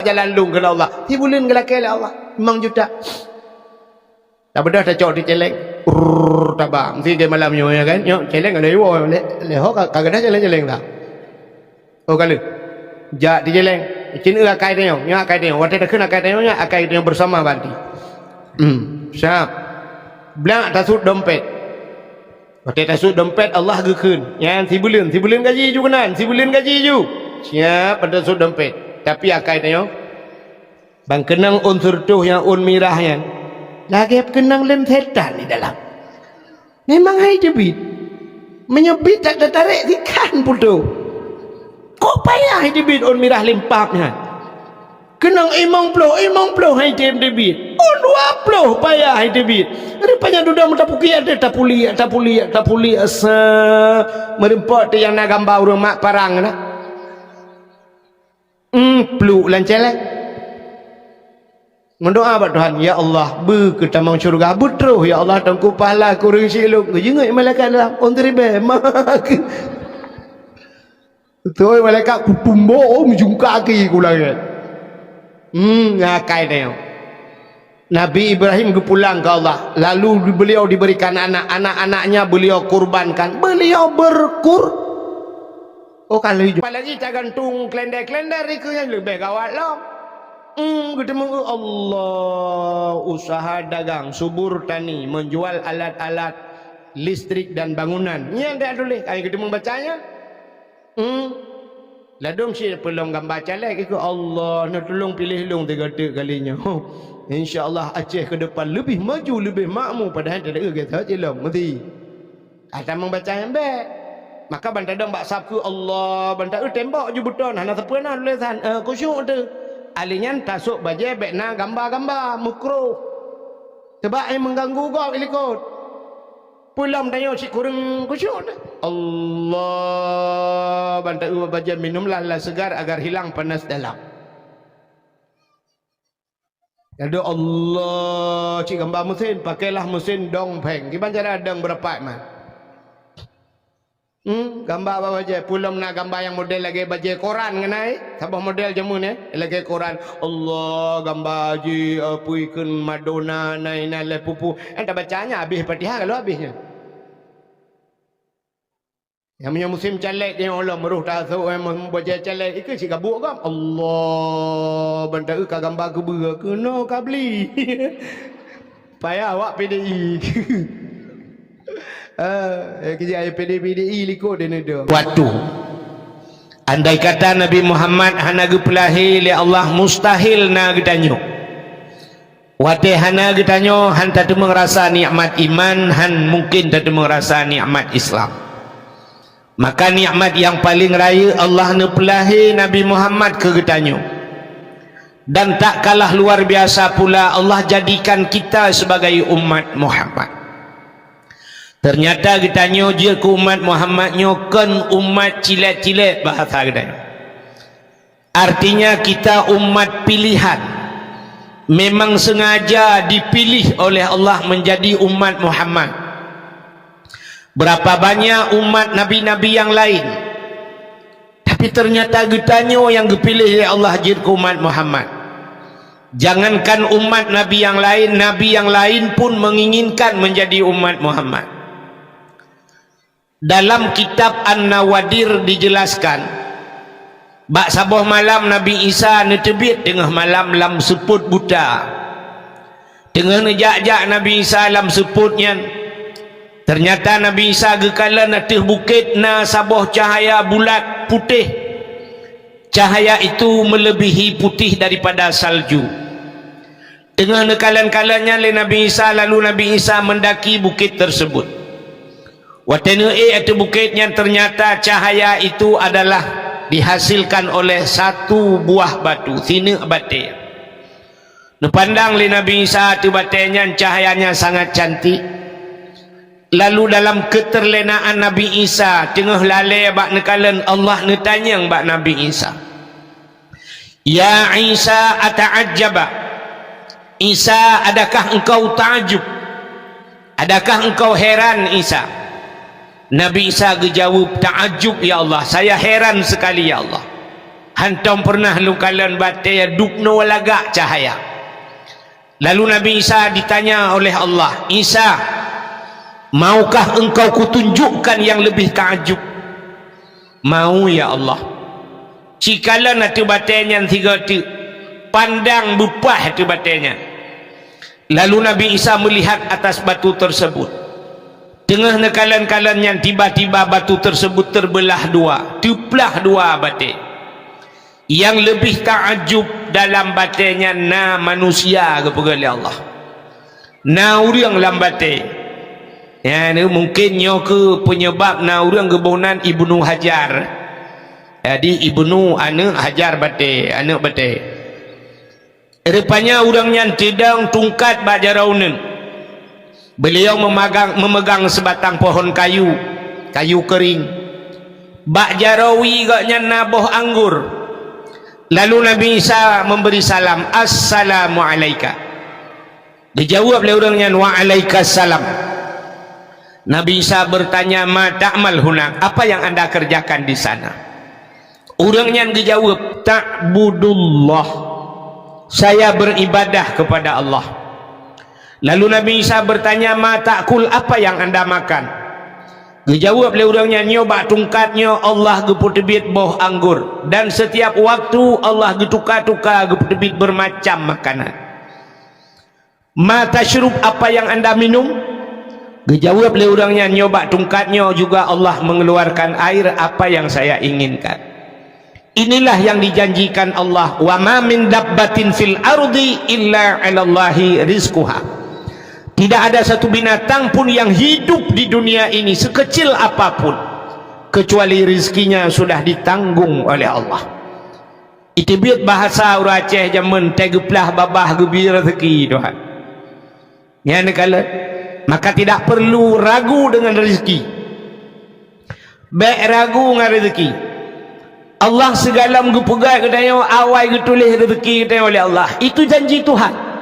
jalan lung ke Allah. Tibulan ke laki Allah. Memang juta. Tak bedah tak cok di celeng. Tabang. Si dia malam nyo ya kan. Nyo celeng ada iwo. Leho kagak dah celeng tak. Oh kali. Jak di celeng. Cina akai dia. Nyo akai dia. Waktu dah kena akai dia nya akai dia bersama banti. Siap. Belang tasut dompet. Waktu tasut dompet Allah gekeun. Yang tibulan gaji ju kenan. Tibulan gaji ju. Siap pada tasut dompet. Tapi akai dia bang kenang unsur tuh yang mirahnya lagi kenang len setan di dalam. Memang hai jebit menyebit tak tertarik ikan putu. Kok payah hai jebit mirah limpapnya. Kenang imong ploh hai jebit. 20 payah hai jebit. Rupanya duda mentapuki ada tapuli asa merempot yang nak gambar urang mak parang na. Peluk lancelek mendoa buat Tuhan, ya Allah ber ke tamang syurga butruh ya Allah tangku pahala ku rinsi lu jenguk malaikat dalam ontri be mak tu malaikat ku tumbo menjungka kaki ku lagi ngakai dia Nabi Ibrahim ke pulang ke Allah, lalu beliau diberikan anak-anaknya beliau kurbankan, beliau oh kalau hijau apalagi tak gantung klender itu yang lebih gawat lah. Ketemu Allah usaha dagang subur tani menjual alat-alat listrik dan bangunan ni yang tak boleh kali ketemu bacanya ladung si pelong gambar calek ke Allah nak tolong pilih long 3 kalinya insya-Allah Aceh ke depan lebih maju lebih makmur padahal tak ada kita jelong mesti ada membaca yang baik. Maka bantai dong bak sabku Allah bantai tembok je beton hana sepena tulisan kusyuk tu alinyan tasuk baje bekna gambar-gambar mukro sebab yang mengganggu kau ilikut pulang tanya si kurang kusyuk tu Allah bantai baje minumlah segar agar hilang panas dalam. Ada Allah cik gambar mesin pakailah mesin dongpeng gimana cara dong berapa mah gambar apa baca pulang nak gambar yang model lagi baca koran kenai sabah model jamu ni lagi koran Allah gambar haji apa ikan Madonna naina le pupu entah bacanya habis Fatihah kalau habisnya yang punya musim calek dia Allah meruh tasuk yang baca calek itu si kabuk kan Allah bantai ka gambar ke ber ke no ka beli payah awak PDI kerja PDI liko dia nada waktu andai kata Nabi Muhammad hana gepelahi li Allah mustahil na getanyo wate hana getanyo han tak merasa nikmat iman han mungkin tak merasa nikmat Islam maka nikmat yang paling raya Allah na pelahi Nabi Muhammad ke getanyo dan tak kalah luar biasa pula Allah jadikan kita sebagai umat Muhammad. Ternyata kita dia ke umat Muhammad nyokan umat cilet-cilet bahasa kita. Artinya kita umat pilihan. Memang sengaja dipilih oleh Allah menjadi umat Muhammad. Berapa banyak umat nabi-nabi yang lain. Tapi ternyata kita yang dipilih oleh Allah jadi ke umat Muhammad. Jangankan umat nabi yang lain pun menginginkan menjadi umat Muhammad. Dalam kitab An-Nawadir dijelaskan bak sabuh malam Nabi Isa netebit tengah malam lam seput buta tengah nejak-jak Nabi Isa lam seputnya ternyata Nabi Isa gekala natih bukit na sabuh cahaya bulat putih cahaya itu melebihi putih daripada salju tengah nekalan-kalannya le Nabi Isa lalu Nabi Isa mendaki bukit tersebut. Watenu itu bukitnya ternyata cahaya itu adalah dihasilkan oleh satu buah batu sini batu. Nepandang li Nabi Isa tu batunya cahayanya sangat cantik. Lalu dalam keterlenaan Nabi Isa tengah lalai bak nekalan Allah netanya bak Nabi Isa. Ya Isa ata'ajjaba. Isa adakah engkau ta'ajub? Adakah engkau heran Isa? Nabi Isa dijawab ta'ajub ya Allah saya heran sekali ya Allah hantam pernah lukalan batai dukno lagak cahaya. Lalu Nabi Isa ditanya oleh Allah, Isa, maukah engkau kutunjukkan yang lebih takjub? Mau ya Allah. Cikala natu batainya tiga tu pandang bupah tu batainya. Lalu Nabi Isa melihat atas batu tersebut. Tengah nekalan-kalan yang tiba-tiba batu tersebut terbelah dua, tuplah dua batai. Yang lebih takjub dalam batainya na manusia kepada Allah. Na orang dalam batai. Ya, ni mungkin nyo ke penyebab na orang kebonan Ibnu Hajar. Jadi Ibnu anak Hajar batai, anak batai. Rupanya orang yang tidang tungkat bak jaraunan. Beliau memegang sebatang pohon kayu kering. Bak jarawi gaknya naboh anggur. Lalu Nabi Isa memberi salam, Assalamualaikum. Dijawab oleh orangnya, Waalaikumsalam. Nabi Isa bertanya, ma ta'mal hunak, apa yang anda kerjakan di sana? Orangnya dijawab, ta'budullah, saya beribadah kepada Allah. Lalu Nabi Isa bertanya, ma ta'kul, apa yang anda makan? Dijawab oleh orangnya, nyoba tungkatnya Allah geputebit boh anggur, dan setiap waktu Allah getukar-tukar geputebit bermacam makanan. Ma tashrub, apa yang anda minum? Dijawab oleh orangnya, nyoba tungkatnya juga Allah mengeluarkan air apa yang saya inginkan. Inilah yang dijanjikan Allah, wa ma min dabbatin fil ardi illa 'alallahi rizquha. Tidak ada satu binatang pun yang hidup di dunia ini sekecil apapun kecuali rizkinya sudah ditanggung oleh Allah. Itu biat bahasa orang Aceh zaman tegeplah babah gebi rezeki Tuhan. Ya nekala, maka tidak perlu ragu dengan rezeki. Baik ragu dengan rezeki. Allah segala menggepegat katanya awal getulis rezeki katanya oleh Allah. Itu janji Tuhan.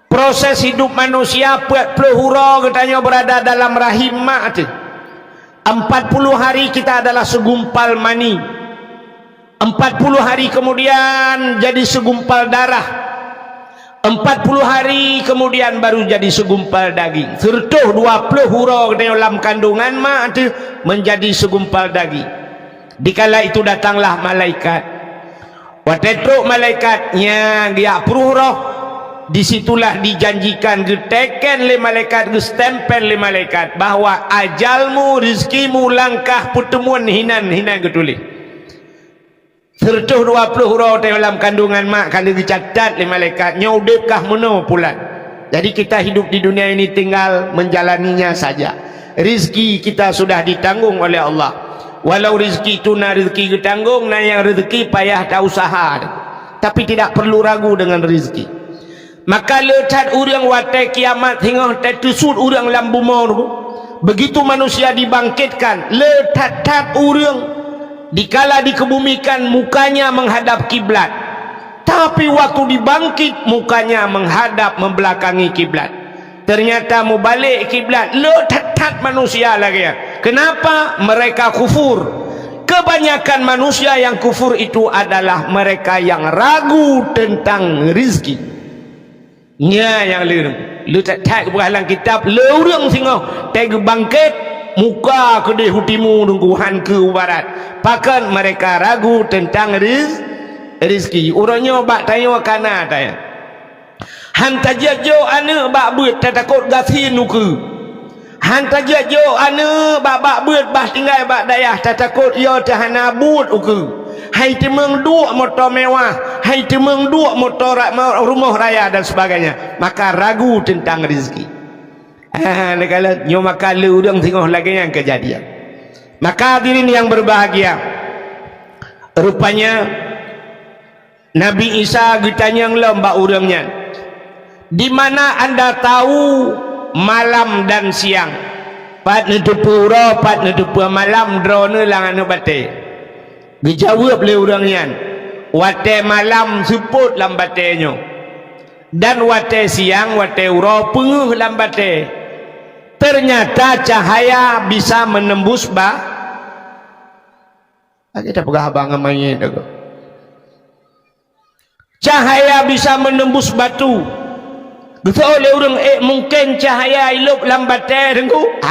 Proses hidup manusia 40 hura katanya berada dalam rahim mak tu. 40 hari kita adalah segumpal mani. 40 hari kemudian jadi segumpal darah. 40 hari kemudian baru jadi segumpal daging. Sertuh 20 hura dalam kandungan mak tu menjadi segumpal daging. Dikala itu datanglah malaikat. Watetruk malaikatnya dia pruhroh. Disitulah dijanjikan geteken le malaikat, gestempel le malaikat bahwa ajalmu, rizkimu, langkah pertemuan hinan getulih. Sertuh 20 huruf dalam kandungan mak kalau dicatat le malaikat nyaudipkah meno pulan. Jadi kita hidup di dunia ini tinggal menjalaninya saja. Rizki kita sudah ditanggung oleh Allah. Walau rizki itu na rizki ditanggung, na yang rizki payah tak usaha. Tapi tidak perlu ragu dengan rizki. Maka letat orang watai kiamat hingga tetusut orang lambu maut. Begitu manusia dibangkitkan, letat orang dikala dikebumikan mukanya menghadap kiblat. Tapi waktu dibangkit mukanya menghadap membelakangi kiblat. Ternyata mau balik kiblat, letat manusia lagi. Kenapa? Mereka kufur. Kebanyakan manusia yang kufur itu adalah mereka yang ragu tentang rizki. Nya yang lu tak berhalang kitab le urang singoh teg bangkit muka kedai hutimu nungguhan ke barat. Pakan mereka ragu tentang rizki. Orangnya bak tanya kana tanya. Han tajajo ane bak beut takut gasin nuku. Han tajajo ane bak beut bah tinggal bak dayah takut yo tahana but uku. Hai temeng dua motor mewah, hai temeng dua motor rumah raya dan sebagainya. Maka ragu tentang rezeki. Kalau nyo maka lu udang tengok lagi yang kejadian. Maka hadirin yang berbahagia, rupanya Nabi Isa ditanya lomba urangnya, di mana anda tahu malam dan siang? Pat nutupu ro, pat nutupu malam drone langan bate. Dijawab oleh orangnya, wate malam seput lambatenya dan wate siang wate uro penguh lambate. Ternyata cahaya bisa menembus bah. Kita pegah abang main itu. cahaya bisa menembus batu. Betul oleh orang mungkin cahaya hidup lambat tengku.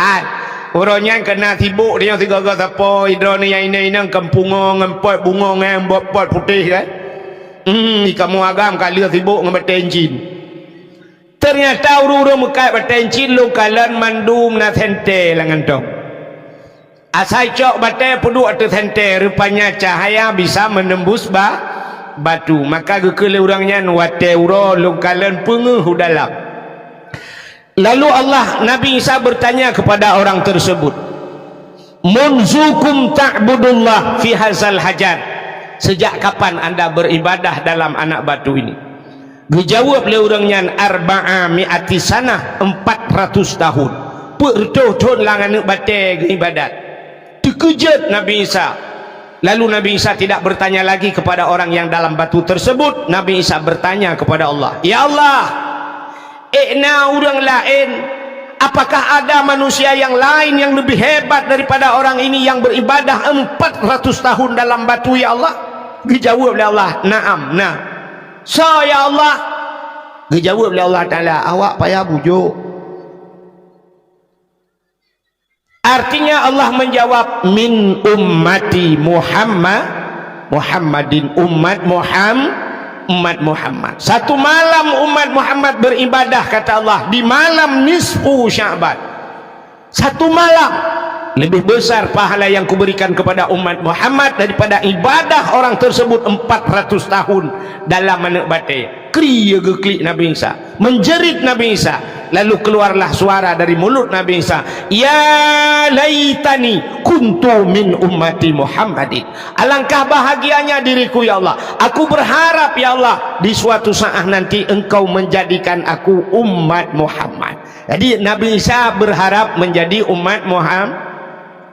Orangnya kena sibuk dia tiga apa hidro ni yang ini kampungo ngempot bungo ngembot pot putih kan. Kamu agam kali sibuk ngembat enjin. Ternyata urung mekai batencin lu kalan mandum na sente langan tong. Asai cok bate pudu atau sente rupanya cahaya bisa menembus batu. Maka gekele orangnya wate uro lu kalan penguh dalam. Lalu Nabi Isa bertanya kepada orang tersebut, munzukum ta'budullah fi hazal hajar, sejak kapan anda beribadah dalam anak batu ini? Dijawab oleh orangnya, arba'a mi'ati sanah, 400 tahun. Pertuh-tuh langan batai ibadat. Terkejut Nabi Isa. Lalu Nabi Isa tidak bertanya lagi kepada orang yang dalam batu tersebut. Nabi Isa bertanya kepada Allah, ya Allah, orang lain, apakah ada manusia yang lain yang lebih hebat daripada orang ini yang beribadah 400 tahun dalam batu ya Allah? Dijawab oleh Allah, na'am, nah. So ya Allah, dijawab oleh Allah Ta'ala, awak payah bujuk. Artinya Allah menjawab, min ummati Muhammadin, umat Muhammad. Satu malam umat Muhammad beribadah, kata Allah, di malam nisfu Sya'ban. Satu malam lebih besar pahala yang kuberikan kepada umat Muhammad daripada ibadah orang tersebut 400 tahun dalam anak batai. Kriya geklik Nabi Isa, menjerit Nabi Isa. Lalu keluarlah suara dari mulut Nabi Isa, ya laitani kuntu min ummati Muhammadin. Alangkah bahagianya diriku ya Allah, aku berharap ya Allah di suatu saat nanti engkau menjadikan aku umat Muhammad. Jadi Nabi Isa berharap menjadi umat Muhammad.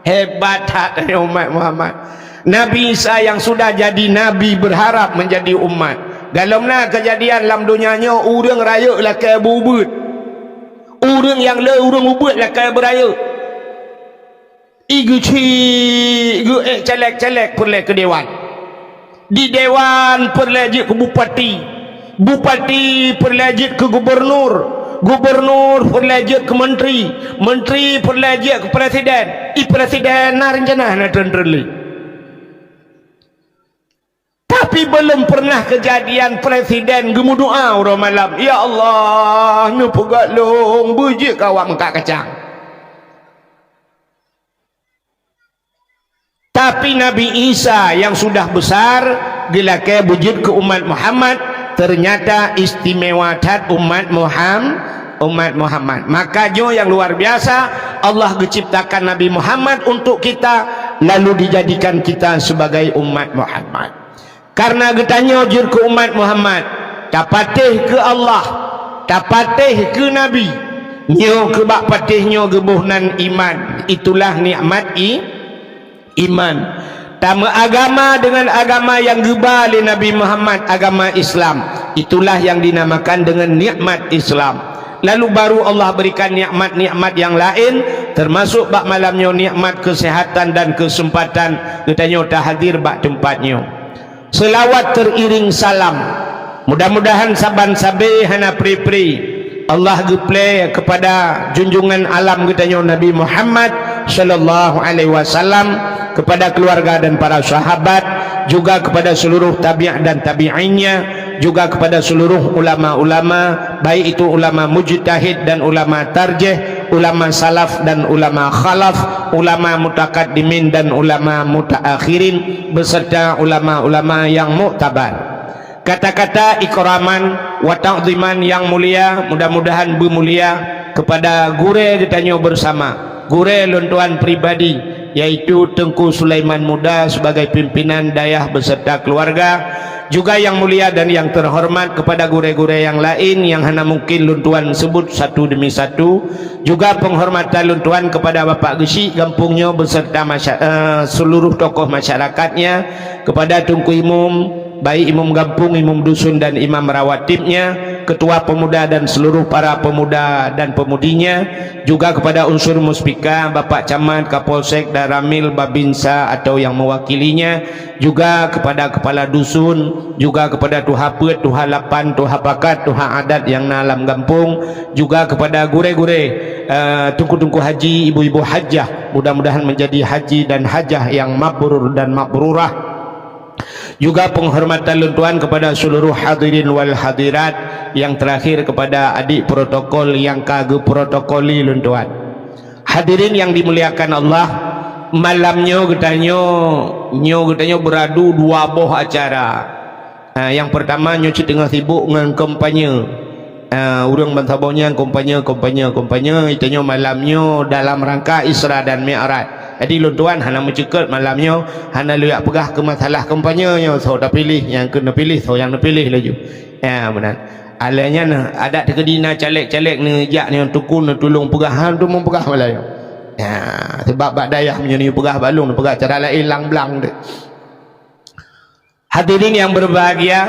Hebat hati umat Muhammad. Nabi Isa yang sudah jadi nabi berharap menjadi umat. Dalamnya kejadian dalam dunianya, orang raya lah kaya bubut, orang yang le orang ubut lah kaya beraya. Igu celek perle ke dewan, di dewan perle ke bupati, bupati perle ke gubernur, gubernur perlejat ke menteri, menteri perlejat ke presiden, presiden na rencana na tenderli. Tapi belum pernah kejadian presiden gemu doa orang malam, ya Allah nu pegalung bujik kawak mengkak kacang. Tapi Nabi Isa yang sudah besar gilake bujik ke umat Muhammad, ternyata istimewa dat umat Muhammad. Makanya yang luar biasa, Allah menciptakan Nabi Muhammad untuk kita, lalu dijadikan kita sebagai umat Muhammad. Karena getanya jur ke umat Muhammad, tapatih ke Allah, tapatih ke Nabi, nyo ke bak patihnya gebuhnan iman. Itulah nikmat iman. Tama agama dengan agama yang gebal Nabi Muhammad, agama Islam, itulah yang dinamakan dengan nikmat Islam. Lalu baru Allah berikan nikmat-nikmat yang lain, termasuk bak malamnya nikmat kesehatan dan kesempatan katanya tak hadir bak tempatnya. Selawat teriring salam, mudah-mudahan saban sabe hana pri-pri Allah geplay kepada junjungan alam katanya Nabi Muhammad sallallahu alaihi wasallam, kepada keluarga dan para sahabat, juga kepada seluruh tabi'ah dan tabi'innya, juga kepada seluruh ulama-ulama, baik itu ulama mujtahid dan ulama tarjih, ulama salaf dan ulama khalaf, ulama mutakaddimin dan ulama mutaakhirin, beserta ulama-ulama yang muktabar. Kata-kata ikraman wa ta'ziman yang mulia, mudah-mudahan bermulia kepada gure ditanya bersama, gure lontuan pribadi, yaitu Tengku Sulaiman Muda sebagai pimpinan dayah beserta keluarga, juga yang mulia dan yang terhormat kepada gure-gure yang lain yang hanya mungkin luntuan sebut satu demi satu, juga penghormatan luntuan kepada Bapak Gesi kampungnya beserta seluruh tokoh masyarakatnya, kepada Tengku Imum baik imam kampung, imam dusun dan imam rawatibnya, ketua pemuda dan seluruh para pemuda dan pemudinya, juga kepada unsur muspika, Bapak Camat, Kapolsek, Daramil, Babinsa atau yang mewakilinya, juga kepada kepala dusun, juga kepada tuha pet, tuha lapan, tuha bakat, tuha adat yang nalam kampung, juga kepada gure-gure, tungku-tungku haji, ibu-ibu hajah, mudah-mudahan menjadi haji dan hajah yang mabrur dan mabrurah. Juga penghormatan luntuan kepada seluruh hadirin wal hadirat, yang terakhir kepada adik protokol yang kagak protokoli luntuan. Hadirin yang dimuliakan Allah, malamnya getanyo beradu dua boh acara. Yang pertama nyoci tengah sibuk dengan kampanye. Urang bantabaunya kampanye itanyo malamnya dalam rangka Isra dan Mi'raj. Jadi luntuan hana mencekut malamnya, hana lihat pegah ke masalah kampanyenya, so dah pilih yang kena pilih, so yang nak pilih laju. Ya benar. Alanya ada terkedina caleg-caleg ni jak ni tukun tolong pegah han tu mempegah malaya. Ya sebab bak dayah punya ni pegah balung, pegah cara lain lang-blang dia. Hadirin yang berbahagia,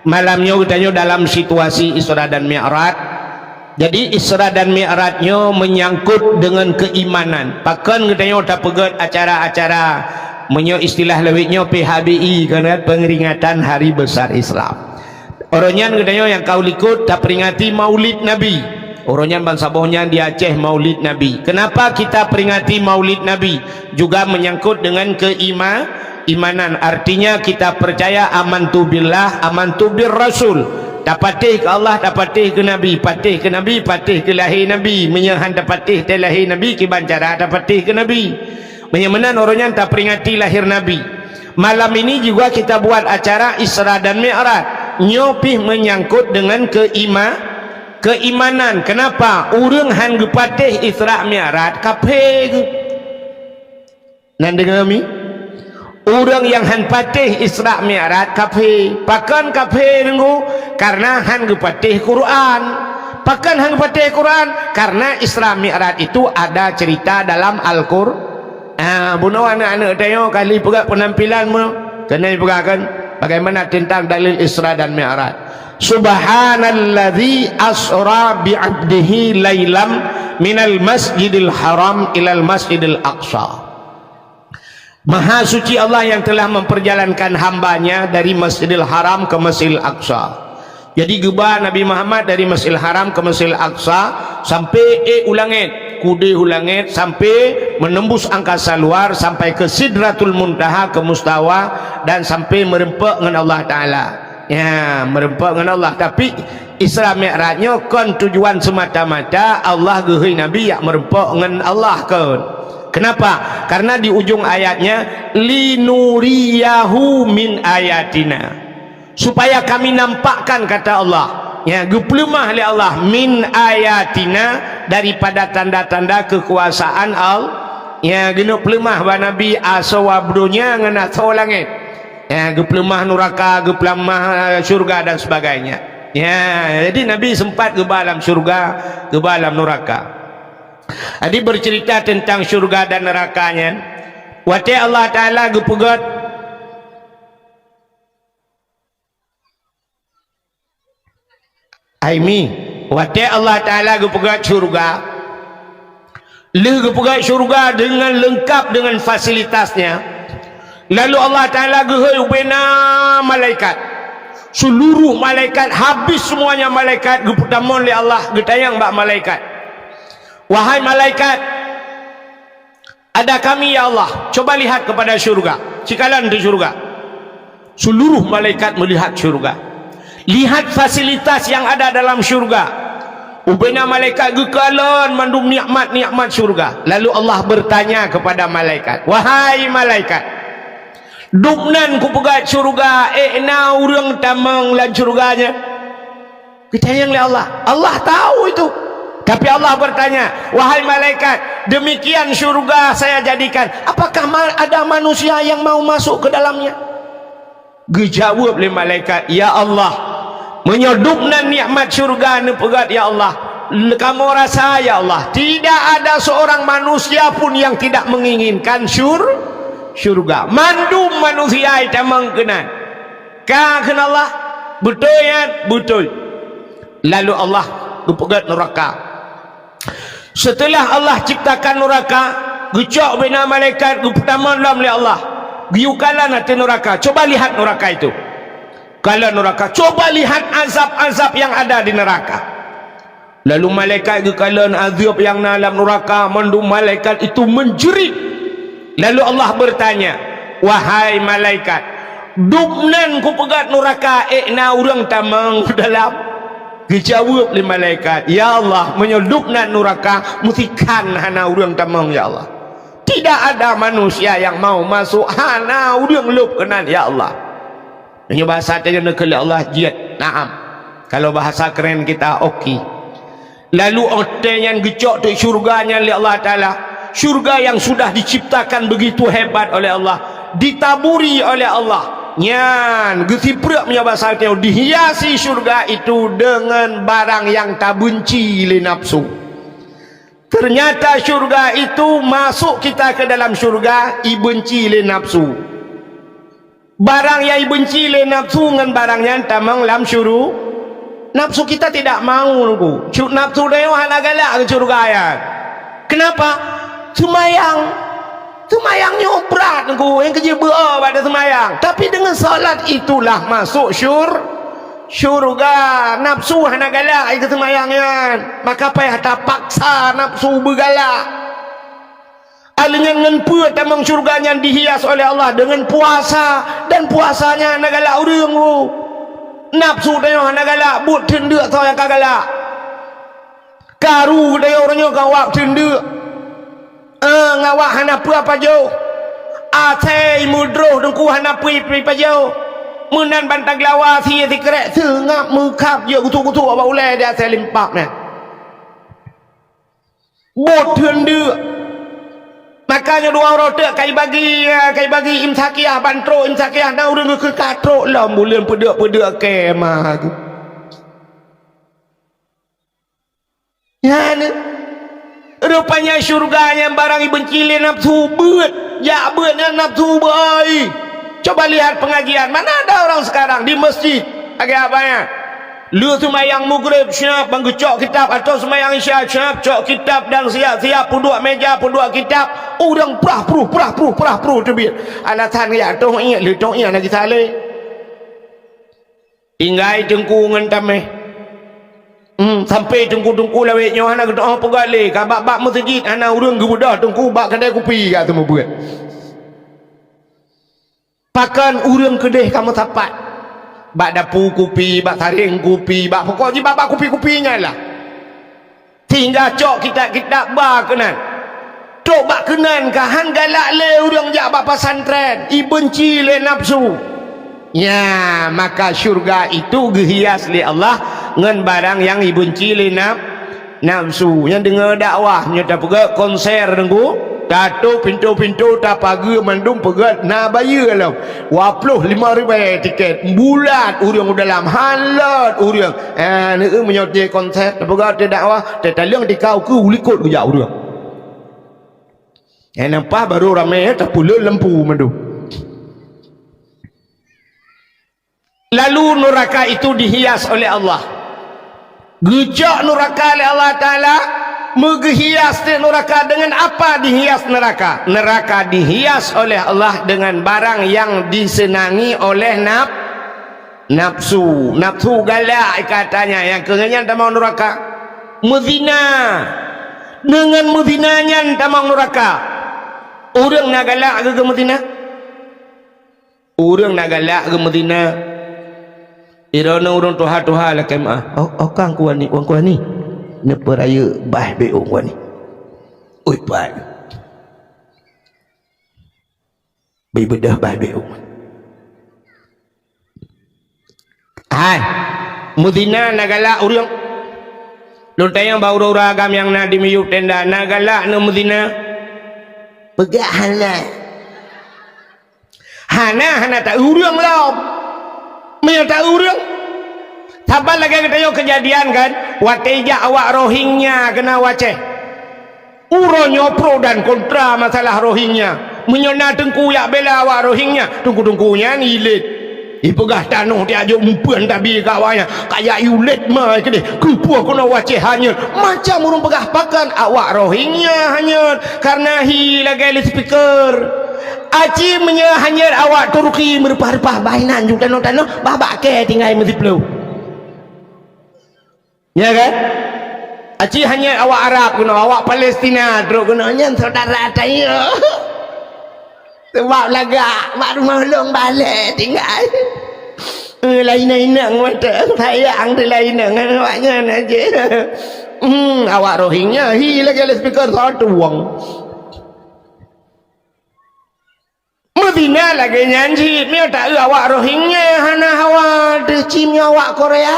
malamnya kita dalam situasi Isra dan Mi'raj. Jadi Isra dan Mi'rajnya menyangkut dengan keimanan. Pakan katanya tak pegat acara-acara menyo istilah lewitnya PHBI, kerana pengeringatan Hari Besar Islam. Orangnya katanya yang kau likut tak peringati Maulid Nabi. Orangnya bangsa bohnya di Aceh Maulid Nabi. Kenapa kita peringati Maulid Nabi? Juga menyangkut dengan keimanan. Artinya kita percaya amantu billah, amantu bir Rasul. Dapatih ke Allah, dapatih ke Nabi, patih ke Nabi, patih ke lahir Nabi, menyahan dapatih ke lahir Nabi, kibancara dapatih ke Nabi. Menyamanan orangnya tak peringati lahir Nabi. Malam ini juga kita buat acara Isra dan Mi'raj. Nyopih menyangkut dengan keimanan. Kenapa? Urang han gepatih Isra Mi'raj kafir. Nan dengar mi? Orang yang han patih Isra Mi'raj kafir. Pakan kafir dengu karena han gepatih Quran. Pakan han gepatih Quran karena Isra Mi'raj itu ada cerita dalam Al-Qur'an. Bunuh anak-anak tayo kali pegak penampilan mu kena pegakkan bagaimana tentang dalil Isra dan Mi'raj. Subhanalladzi asra bi'abdihi lailam minal masjidil haram ilal masjidil aqsa. Maha suci Allah yang telah memperjalankan hambanya dari Masjidil Haram ke Masjidil Aqsa. Jadi gebah Nabi Muhammad dari Masjidil Haram ke Masjidil Aqsa sampai ulangit, kude ulangit sampai menembus angkasa luar sampai ke Sidratul Muntaha, ke Mustawa, dan sampai merempak dengan Allah Ta'ala. Ya, merempak dengan Allah. Tapi Isra Mi'rajnya kan tujuan semata-mata Allah gehi Nabi yang merempak dengan Allah kan. Kenapa? Karena di ujung ayatnya linuriyahu min ayatina, supaya kami nampakkan, kata Allah, ya geplemah oleh Allah, min ayatina, daripada tanda-tanda kekuasaan Allah. Ya genuk pelemah ba Nabi asawabdunya ngana saw langit. Ya geplemah neraka, geplemah syurga dan sebagainya. Ya jadi Nabi sempat ke dalam syurga, ke dalam neraka. Jadi bercerita tentang syurga dan nerakanya. Wate Allah Ta'ala gepegat Aimi wate Allah Ta'ala gepegat syurga. Gepegat syurga dengan lengkap dengan fasilitasnya. Lalu Allah Ta'ala gehubena malaikat. Seluruh malaikat, habis semuanya malaikat gepetamon oleh Allah, getayang bak malaikat. Wahai malaikat, ada kami ya Allah, coba lihat kepada syurga, cikalan di syurga. Seluruh malaikat melihat syurga, lihat fasilitas yang ada dalam syurga. Ubena malaikat gekalan mandum nikmat-nikmat syurga. Lalu Allah bertanya kepada malaikat, wahai malaikat, duknan ku pegat syurga, na urang tamang lan syurganya. Ketayang oleh Allah, Allah tahu itu. Tapi Allah bertanya, wahai malaikat, demikian syurga saya jadikan, apakah ada manusia yang mau masuk ke dalamnya? Dijawab oleh malaikat, ya Allah, menyodupna nikmat syurga ni pegat ya Allah. Kamu rasa ya Allah, tidak ada seorang manusia pun yang tidak menginginkan syurga. Mandum manusia itu mengkenan. Ka kena Allah. Betul ya? Betul. Lalu Allah pegat neraka. Setelah Allah ciptakan neraka, gecok bina malaikat pertama dalam oleh Allah. Giukalan hati neraka. Coba lihat neraka itu. Kalau neraka, coba lihat azab-azab yang ada di neraka. Lalu malaikat giukalan azab yang dalam neraka, mandu malaikat itu menjerit. Lalu Allah bertanya, wahai malaikat, dubnan ku pegat neraka na urang tamang dalam. Dijawab oleh malaikat, ya Allah, menyelupnan neraka musikan hana urang tamang ya Allah. Tidak ada manusia yang mau masuk hana urang lup kenan ya Allah. Ini bahasa tanya ke Allah jihad. Naam. Kalau bahasa keren kita okey. Lalu orang yang gecok tu syurganya oleh Allah Taala. Syurga yang sudah diciptakan begitu hebat oleh Allah, ditaburi oleh Allah. Nyan gesiprak punya bahasa tanya dihiasi syurga itu dengan barang yang tak benci le nafsu. Ternyata syurga itu masuk kita ke dalam syurga ibenci le nafsu. Barang yang ibenci le nafsu dengan barang yang tamang lam syuru. Nafsu kita tidak mau nunggu. Nafsu dia hana galak ke syurga ya. Kenapa? Semayangnya berat nunggu. Yang kerja berapa pada semayang. Tapi dengan salat itulah masuk syurga. Nafsu hana galak ke semayangnya. Maka payah tak paksa nafsu bergalak. Dengan puas tamang syurganya dihias oleh Allah dengan puasa, dan puasanya hana galak urang tu. Nafsu dia hana galak but tendek tau yang kagalak. Karu dia orangnya kawak tendek. Ngawak hana apa jauh. Atai mudroh dengku hana apa jauh. Menan bantang lawa si kerek sengap mekap je kutu-kutu apa ulai dia saya limpak ni. But tendek. Makanya dua orang tu kai bagi imsakiah bantro imsakiah dah urang ke katrok lah bulan pedak kemah tu. Ya ni. Rupanya syurganya barang benci le nafsu beut. Ya beutnya nafsu baik. Coba lihat pengajian. Mana ada orang sekarang di masjid agak banyak. Lu semayang maghrib siap menggecok kitab, atau semayang isya siap cok kitab dan siap puduk meja puduk kitab. Orang prah pruh tebit. Alasan ya tong ingat lu tong ingat lagi saleh. Ingai tengku ngentameh. Sampai tengku laweknya hana doa pegale ka bab masjid ana urang gebudah tengku bak kedai kopi kat temu buat. Pakan urang kedai kamu tapat. Bak dapu kopi, bak taring kopi, bak pokoknya bak kopi-kopinya lah. Tinggal cok kita bak kenan. Cok bak kenan kahan galak le urang jak bak pesantren, ibenci le nafsu. Ya, maka syurga itu gehias le Allah ngan barang yang ibenci le nafsu. Yang dengar dakwahnya tak pegat konser dengku. Datuk pintu-pintu tak pagi mandum pegat nak bayar lah 25,000 tiket bulat urang dalam halat urang ni menyokong konser tak pegat dia dakwah tak talang dikau ke ulikut ke jauh urang nampak baru ramai tak pula lampu mandum. Lalu neraka itu dihias oleh Allah. Gejak neraka oleh Allah Ta'ala. Menghias neraka dengan apa dihias neraka? Neraka dihias oleh Allah dengan barang yang disenangi oleh nafsu. Nafsu galak katanya. Yang kengenyan tamang neraka mezina. Dengan mezinanya tamang neraka. Orang nak galak ke mezina? Orang nak galak ke mezina? Irana orang tuha-tuha lah kemah. Oh kang kuan ni. Napa raya bah beong kuan ni. Oi pai. Bai bedah bah beong. Hai. Mudina nagala urang. Lontayang bau ragam yang na di miyuk tenda nagala na mudina. Pegah hana tak urang lah. Menyata urang. Sabar lagi kita kejadian kan, wateja awak Rohingya kena waceh. Uronyo pro dan kontra masalah Rohingya. Menyona tengku yak bela awak Rohingya, tengku-tengkunya nilit. ipegah tanuh dia ajuk umpuan tabi kawannya kayak yulet mai ke dia kupuh kena waceh hanyut macam urung pegah pakan awak rohingya hanyut karena hi lagi speaker aci menya hanyut awak Turki merupah-rupah bainan jung tanuh-tanuh babak ke tinggal mesti peluh ya kan aci hanyut awak Arab kena awak Palestina terus kena nyen saudara saya sebab lagak mak rumah long balik tinggal lain-lain mata sayang tu lain awaknya aja awak rohingya hi lagi ada speaker satu wang Medina lagi nyanyi mia tak awak rohingya hana hawa decimnya awak Korea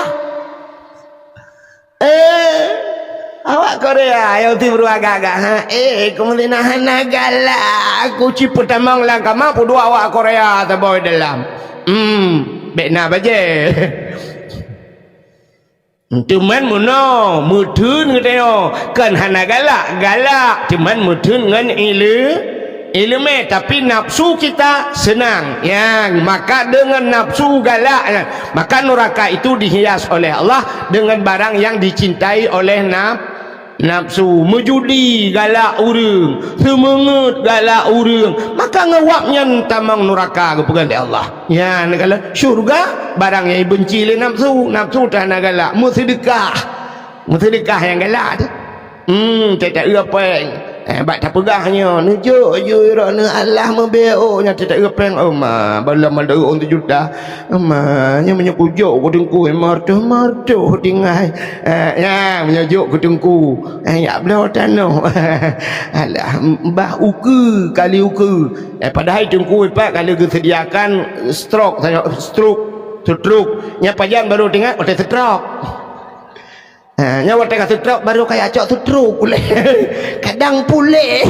awak Korea yang timbul agak-agak kemudian hana galak aku ciput tamang lang kama pudu awak Korea taboy dalam bekna baje cuman muno mudun ngeteo kan hana galak cuman mudun ngan ilmu tapi nafsu kita senang ya maka dengan nafsu galak ya, maka neraka itu dihias oleh Allah dengan barang yang dicintai oleh nafsu mejudi galak urang semangat galak urang maka ngewaknya tamang neraka kepegan oleh Allah ya kalau syurga barang yang benci oleh nafsu tak nak galak sedekah yang galak tu tak apa bak tak pegahnya nujuk je rana Allah membeonya tak repeng balam ada orang 7 juta nya menyepujuk ku dengku martuh tinggal ya menyejuk ku dengku ya belah tanah alah bah uku kali uku padahal dengku pak kalau disediakan stroke nya pajan baru dengar udah stroke nyawa tengah tutruk baru kayak acok tutruk pulih kadang pulih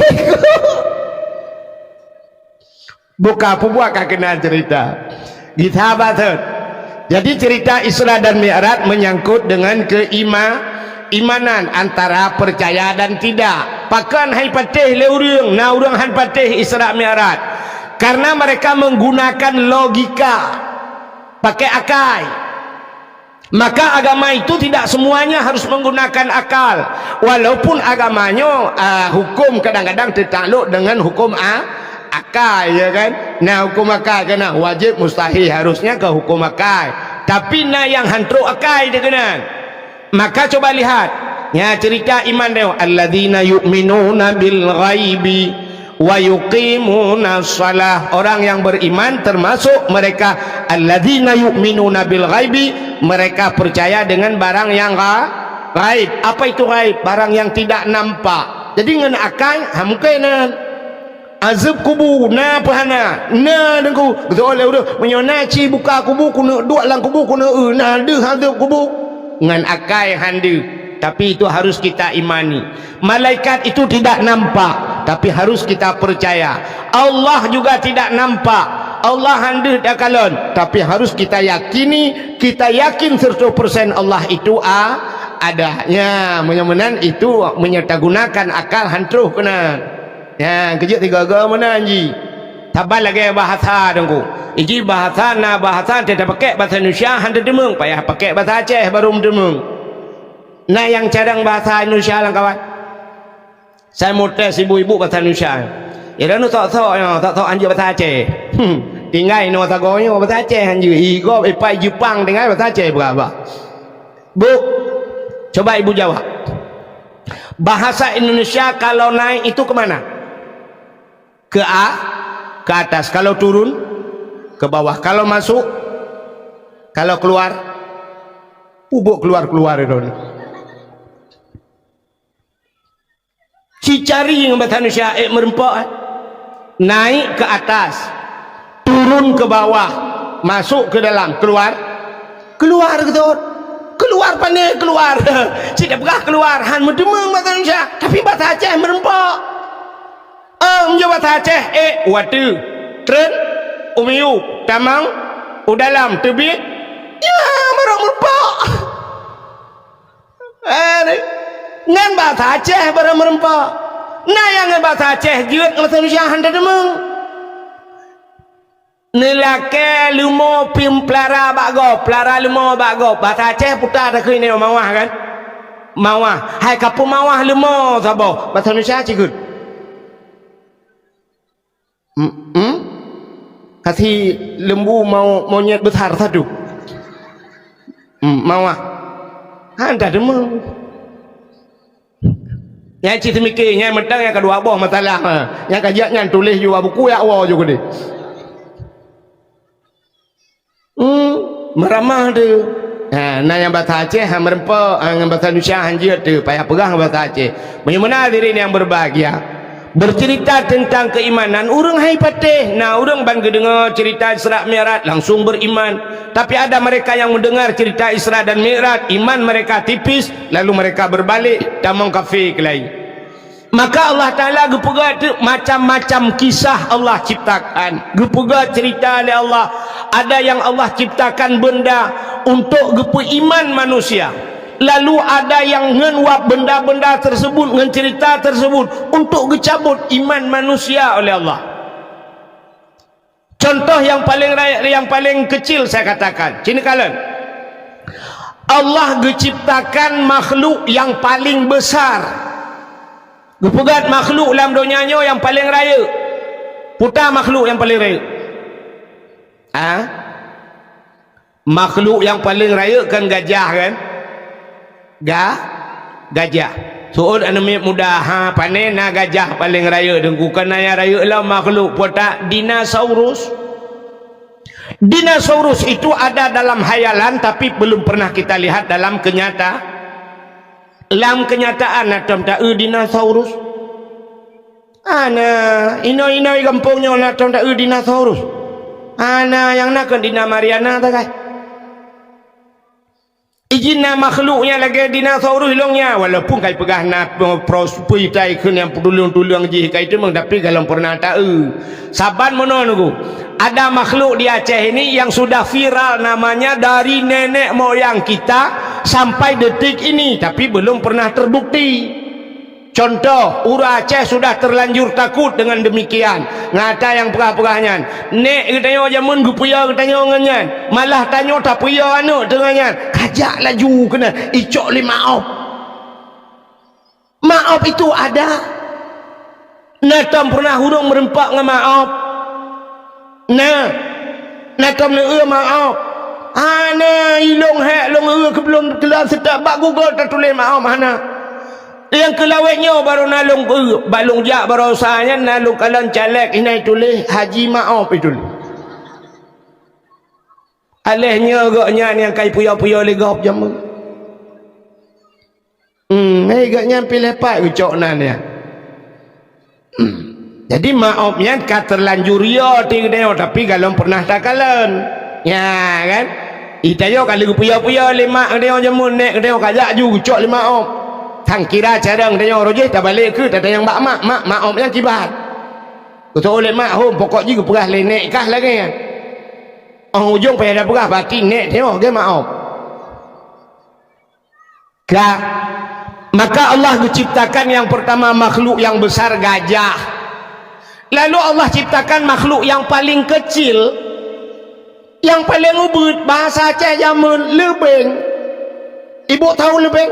buka pubuak kena cerita sahabat jadi cerita Isra dan Mi'raj menyangkut dengan keimanan antara percaya dan tidak pakan hai patih le urang na urang han patih Isra Mi'raj karena mereka menggunakan logika pakai akal. Maka agama itu tidak semuanya harus menggunakan akal walaupun agamanya hukum kadang-kadang tertakluk dengan hukum akal ya kan nah hukum akal kena wajib mustahil harusnya ke hukum akal tapi nah yang hantruk akal dia kena maka coba lihat ya cerita iman dia alladzina yu'minuna bil ghaibi wa yuqimuna shalah orang yang beriman termasuk mereka alladzina yu'minuna bil ghaibi mereka percaya dengan barang yang gaib apa itu gaib barang yang tidak nampak jadi ngan akal mungkin azab kubur na pahana na dengku betul oleh udah menyonaci buka kubur kuna dua lang kubur kuna na de azab kubur ngan akal hande tapi itu harus kita imani malaikat itu tidak nampak tapi harus kita percaya Allah juga tidak nampak Allah handeh dakalon tapi harus kita yakini kita yakin 100% Allah itu adanya menyemenan itu menyertagunakan akal hantruh kena ya kejut 3 agama mana anji tabal lagi bahasa dengku iji bahasa tidak pakai bahasa Indonesia hande demeng payah pakai bahasa Aceh baru demeng nah yang cadang bahasa Indonesia lang kawan saya mau tes ibu-ibu bahasa Indonesia ya nu tak anji bahasa Aceh tinggal no tagonya bahasa Aceh anji igo ipai Jepang tinggal bahasa Aceh berapa bu coba ibu jawab bahasa Indonesia kalau naik itu kemana ke atas kalau turun ke bawah kalau masuk kalau keluar bubuk keluar itu cicari yang bahasa Indonesia merempak naik ke atas turun ke bawah masuk ke dalam keluar gitu keluar pandai keluar tidak pernah keluar han mendemeng bahasa Indonesia tapi bahasa Aceh merempak menjawab bahasa Aceh watu tren umiu tamang udalam tebik ya merempak ngan bahasa Aceh barang merempak nah yang bahasa Aceh jiut bahasa Indonesia handa demeng Nelake lumo pim pelara bago, pelara lumo bago. Bahasa Aceh putar tak kini mawah kan? Mawah. Hai kapu mawah lumo sabo. Bahasa Indonesia cikut. Kasih lembu mau monyet besar satu. Mawah. Anda demo. Yang cerita mikir, yang mentang yang kedua boh masalah. Yang kajian tulis juga buku ya awal juga deh. Meramah tu. Nah yang bahasa Aceh merempa yang bahasa Indonesia hanjir tu payah pegang bahasa Aceh. Bagaimana hadirin yang berbahagia, bercerita tentang keimanan orang hai patih. Nah orang ban dengar cerita Isra Mi'raj langsung beriman. Tapi ada mereka yang mendengar cerita Isra dan Mi'raj, iman mereka tipis, lalu mereka berbalik tamang kafir ke lain. Maka Allah Ta'ala gepegat macam-macam kisah Allah ciptakan, gepegat cerita oleh Allah. Ada yang Allah ciptakan benda untuk gepe iman manusia, lalu ada yang ngenwap benda-benda tersebut, ngen cerita tersebut untuk gecabut iman manusia oleh Allah. Contoh yang paling kecil saya katakan, cini kalian, Allah geciptakan makhluk yang paling besar. Gepegat makhluk dalam dunianya yang paling raya. Putar makhluk yang paling raya. Makhluk yang paling raya kan gajah kan? Gajah. Soal anak muda panen gajah paling raya dan bukan yang raya lah makhluk putar dinosaurus. Dinosaurus itu ada dalam hayalan tapi belum pernah kita lihat dalam kenyataan. Dalam kenyataan natam tak dinosaurus. Ana ino-ino kampungnya natam tak dinosaurus. Ana yang nak Dina Mariana tak kai. Ijina makhluknya lagi dinosaurus hilangnya walaupun kai pegah na prospui tai kun yang pedulung-tulung ji kai tu meng tapi kalau pernah tahu. Saban menunggu. Ada makhluk di Aceh ini yang sudah viral namanya dari nenek moyang kita sampai detik ini tapi belum pernah terbukti. Contoh, Ura Aceh sudah terlanjur takut dengan demikian. Ngata yang perah-perahnya. Nek katanya jamun gupuya katanya nganyan. Malah tanya tak puya anu dengannya. Kajak laju kena icok li maaf. Maaf itu ada. Natam pernah hurung merempak dengan maaf. Natam le maaf. Ana ilong hak long belum kelam sedap bak Google tak tulis maaf mana. Yang kelawetnya baru nalung balung jak baru usahanya nalung kalan caleg ini tulis haji maaf itu. Alehnya agaknya yang kai puya-puya legap jamu. Agaknya pilih pak ucok nan ya. Jadi maafnya kat terlanjur ya tapi kalau pernah tak kalian. Ya kan? Itayo kalau puya-puya lemak dia jamu nek dia kajak ju ucok le maaf. Tang kira cara dia roje tak balik ke tak yang mak maafnya kibat. Betul oleh mak hom pokok juga perah lenek kah lagi kan. Ujung payah dah perah batin nek tengok dia maaf. Kak. Maka Allah menciptakan yang pertama makhluk yang besar gajah. Lalu Allah ciptakan makhluk yang paling kecil, yang paling ubud, bahasa Aceh zaman lebeng. Ibu tahu lebeng?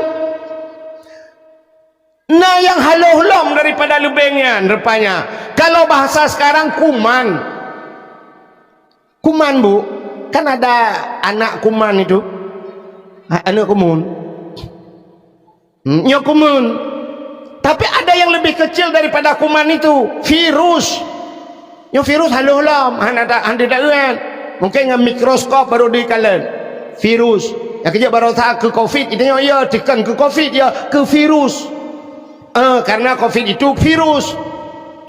Nah yang halau-halau daripada lebengnya rupanya. Kalau bahasa sekarang kuman. Kuman bu, kan ada anak kuman itu. Anak kumun. Nyok kumun. Tapi ada yang lebih kecil daripada kuman itu, virus. Yang virus halau-halau, anda tak kan? Mungkin dengan mikroskop baru dikalian. Virus. Yang kerja baru tak ke COVID, itu ya tekan ke COVID ya ke virus. Karena COVID itu virus.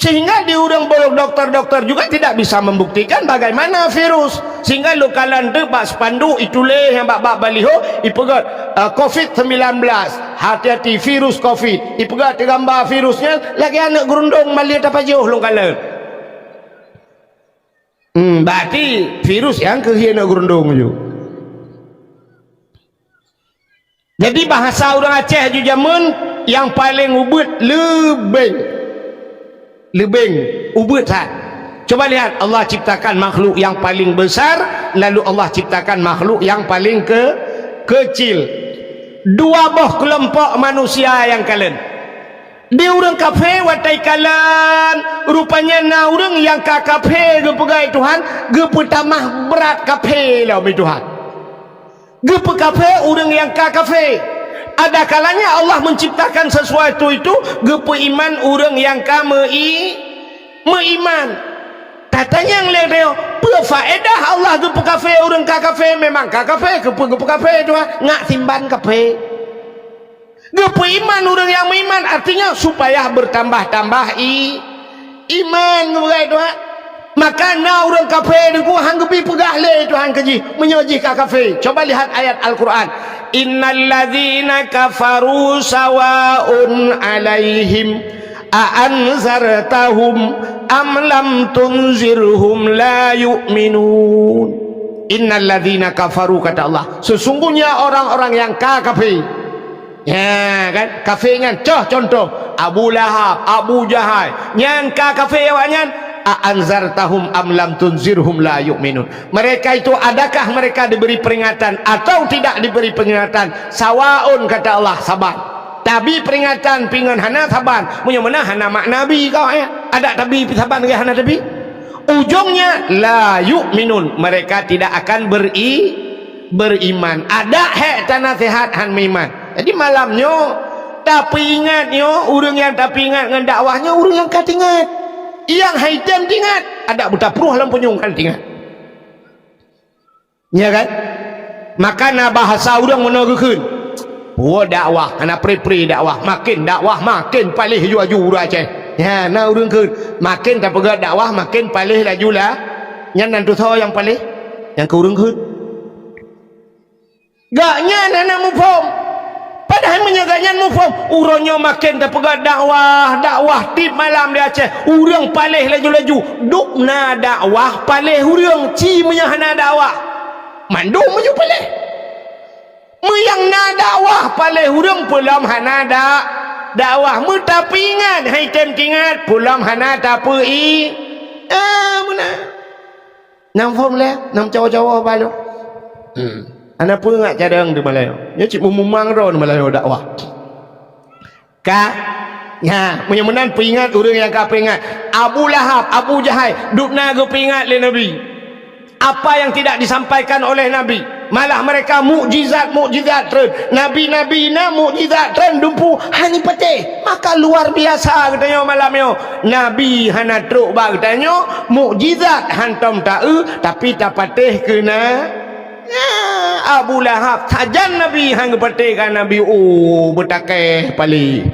Sehingga di orang dokter-dokter juga tidak bisa membuktikan bagaimana virus. Sehingga lokalan tu bak spanduk itulah yang bak baliho ipegat COVID-19. Hati-hati virus COVID. Ipegat gambar virusnya lagi anak gerundung mali apa jauh lokalan. Berarti virus yang kehiana gerundung tu. Jadi bahasa orang Aceh ju zaman yang paling ubud lebeng ubud tak. Coba lihat, Allah ciptakan makhluk yang paling besar, lalu Allah ciptakan makhluk yang paling kecil. Dua boh kelompok manusia yang kalian. Dia orang kafir watai kalan, rupanya na orang yang kafir ge pegai Tuhan, ge pertamah berat kafir lah mi Tuhan. Ge kafir orang yang kafir. Ada kalanya Allah menciptakan sesuatu itu ge iman orang yang meiman. Katanya yang lain berfaedah Allah tu kafe orang kafe memang kafe ke kafe tu ngak timban kafe. Gepe iman orang yang beriman artinya supaya bertambah-tambah iman begitu tu. Maka na orang kafe deku hang gepi pegah le tu hang keji menyoji ka kafe. Coba lihat ayat Al-Quran. Innal ladzina kafaru sawaun alaihim a'anzartahum am lam tunzirhum la yu'minun. Innal ladzina kafaru, kata Allah, sesungguhnya orang-orang yang kafir. Ya kan, kafir kan contoh Abu Lahab, Abu Jahal yang kafir awaknya a'anzartahum am lam tunzirhum la yu'minun. Mereka itu adakah mereka diberi peringatan atau tidak diberi peringatan? Sawaun, kata Allah, sabar. Tapi peringatan pingan hana saban punya mana hana mak nabi kau ada tapi saban ke hana nabi ujungnya la yu'minun, mereka tidak akan beriman. Ada tanah sehat han iman. Jadi malamnya tapi ingatnya orang yang tapi ingat dengan dakwahnya orang yang kat ingat yang haitam ingat ada buta peruh lam penyung kan ingat ya kan. Maka na bahasa orang menagekeun dakwah anak pre dakwah makin palih ju Aceh ya na urang keun makin tak pegat dakwah makin palih laju lah nyan nantu tho yang palih yang ke urang keun gaknya nana mufham padahal menyaganya mufham uronyo makin tak pegat dakwah tip malam di Aceh urang palih laju duk na dakwah palih urang ci menyahana dakwah mandum menyuh palih yang na dakwah palih hurung pulam hana dakwah mu tapi ingat hai tem ingat pulam hana tapi mana nam form le nam cawa-cawa balo ana pun ngak cadang di Melayu nya cik mumang ro di Melayu dakwah ka ya menyemenan peringat orang yang ka peringat Abu Lahab, Abu Jahal dukna go peringat le Nabi. Apa yang tidak disampaikan oleh Nabi, malah mereka mukjizat tren nabi-nabi na mukjizat tren dumpu hani petih. Maka luar biasa katanya malamnya nabi hana truk ba katanya mukjizat hantam tau tapi tak patih kena Abu Lahab sajan nabi hang petih kan nabi bertakeh pali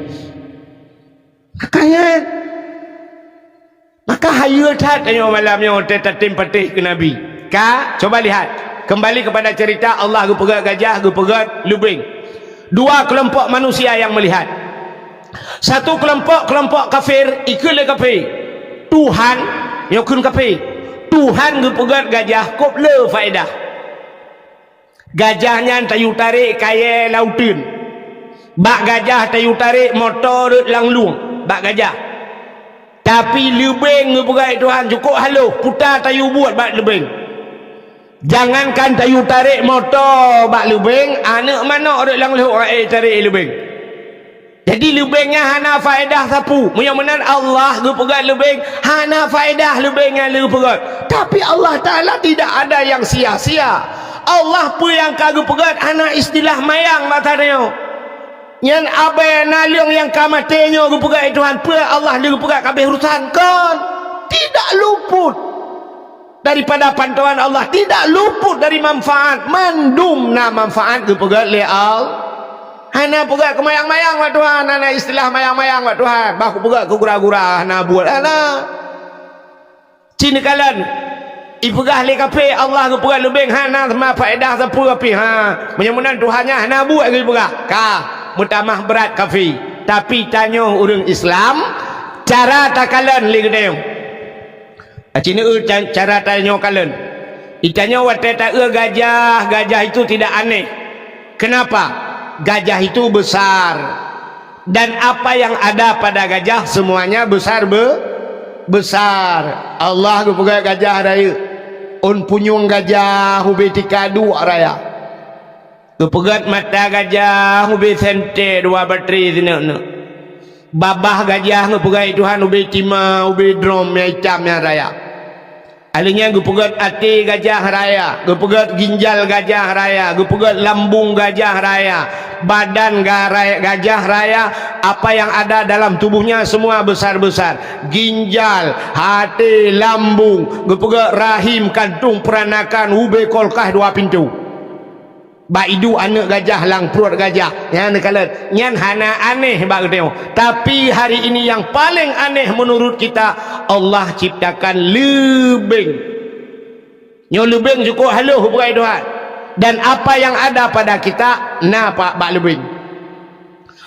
kakayan. Maka hayul tat katanya malamnya tetem petih ke nabi. Coba lihat kembali kepada cerita Allah gepegat gajah gepegat lubing. Dua kelompok manusia yang melihat. Satu kelompok kafir ikut kafir Tuhan nyokun kafir Tuhan gepegat gajah kop le faedah gajahnya tayu tarik kaya lautin bak gajah tayu tarik motor langlung bak gajah tapi lubing gepegat Tuhan cukup halo putar tayu buat bak lubing. Jangankan tayu tarik motor bak lubing, anak mana orang langluh tarik lubing. Jadi lubingnya hana faedah sapu. Yang benar Allah ge pegat lubing, hana faedah lubingnya lu pegat. Tapi Allah Taala tidak ada yang sia-sia. Allah pun yang kagak pegat hana istilah mayang matanya. Yang abai naliung yang kamatenya ge pegat Tuhan, pun Allah lu pegat kabeh urusan kan. Tidak luput daripada pantauan Allah, tidak luput dari manfaat mandumna manfaat gepegat le hana pegat ke mayang-mayang wa Tuhan, hana istilah mayang-mayang wa Tuhan, bah pegat ke gura-gura hana buat hana cini kalan ipegah le kape Allah gepegat lebih hana sama faedah sapu kape menyemunan Tuhannya hana buat ke pegah bertamah berat kafe. Tapi tanya orang Islam cara takalan le gedeng cina cara tanya kalian itanya watai tak gajah itu tidak aneh. Kenapa? Gajah itu besar dan apa yang ada pada gajah semuanya besar besar Allah gu pegat gajah raya un punyung gajah ubi tikadu raya gu pegat mata gajah ubi sente dua bateri sini babah gajah gu pegat Tuhan ubi tima ubi drum ya hitam ya raya alinya gu pegat ati gajah raya gu pegat ginjal gajah raya gu pegat lambung gajah raya badan gajah raya apa yang ada dalam tubuhnya semua besar-besar ginjal hati lambung gu pegat rahim kantung peranakan ube kolkah dua pintu baidu anak gajah lang perut gajah ya nekala nyan hana aneh bak tengok tapi hari ini yang paling aneh menurut kita Allah ciptakan lebeng nyo lebeng cukup haluh bukai Tuhan dan apa yang ada pada kita napa bak lebeng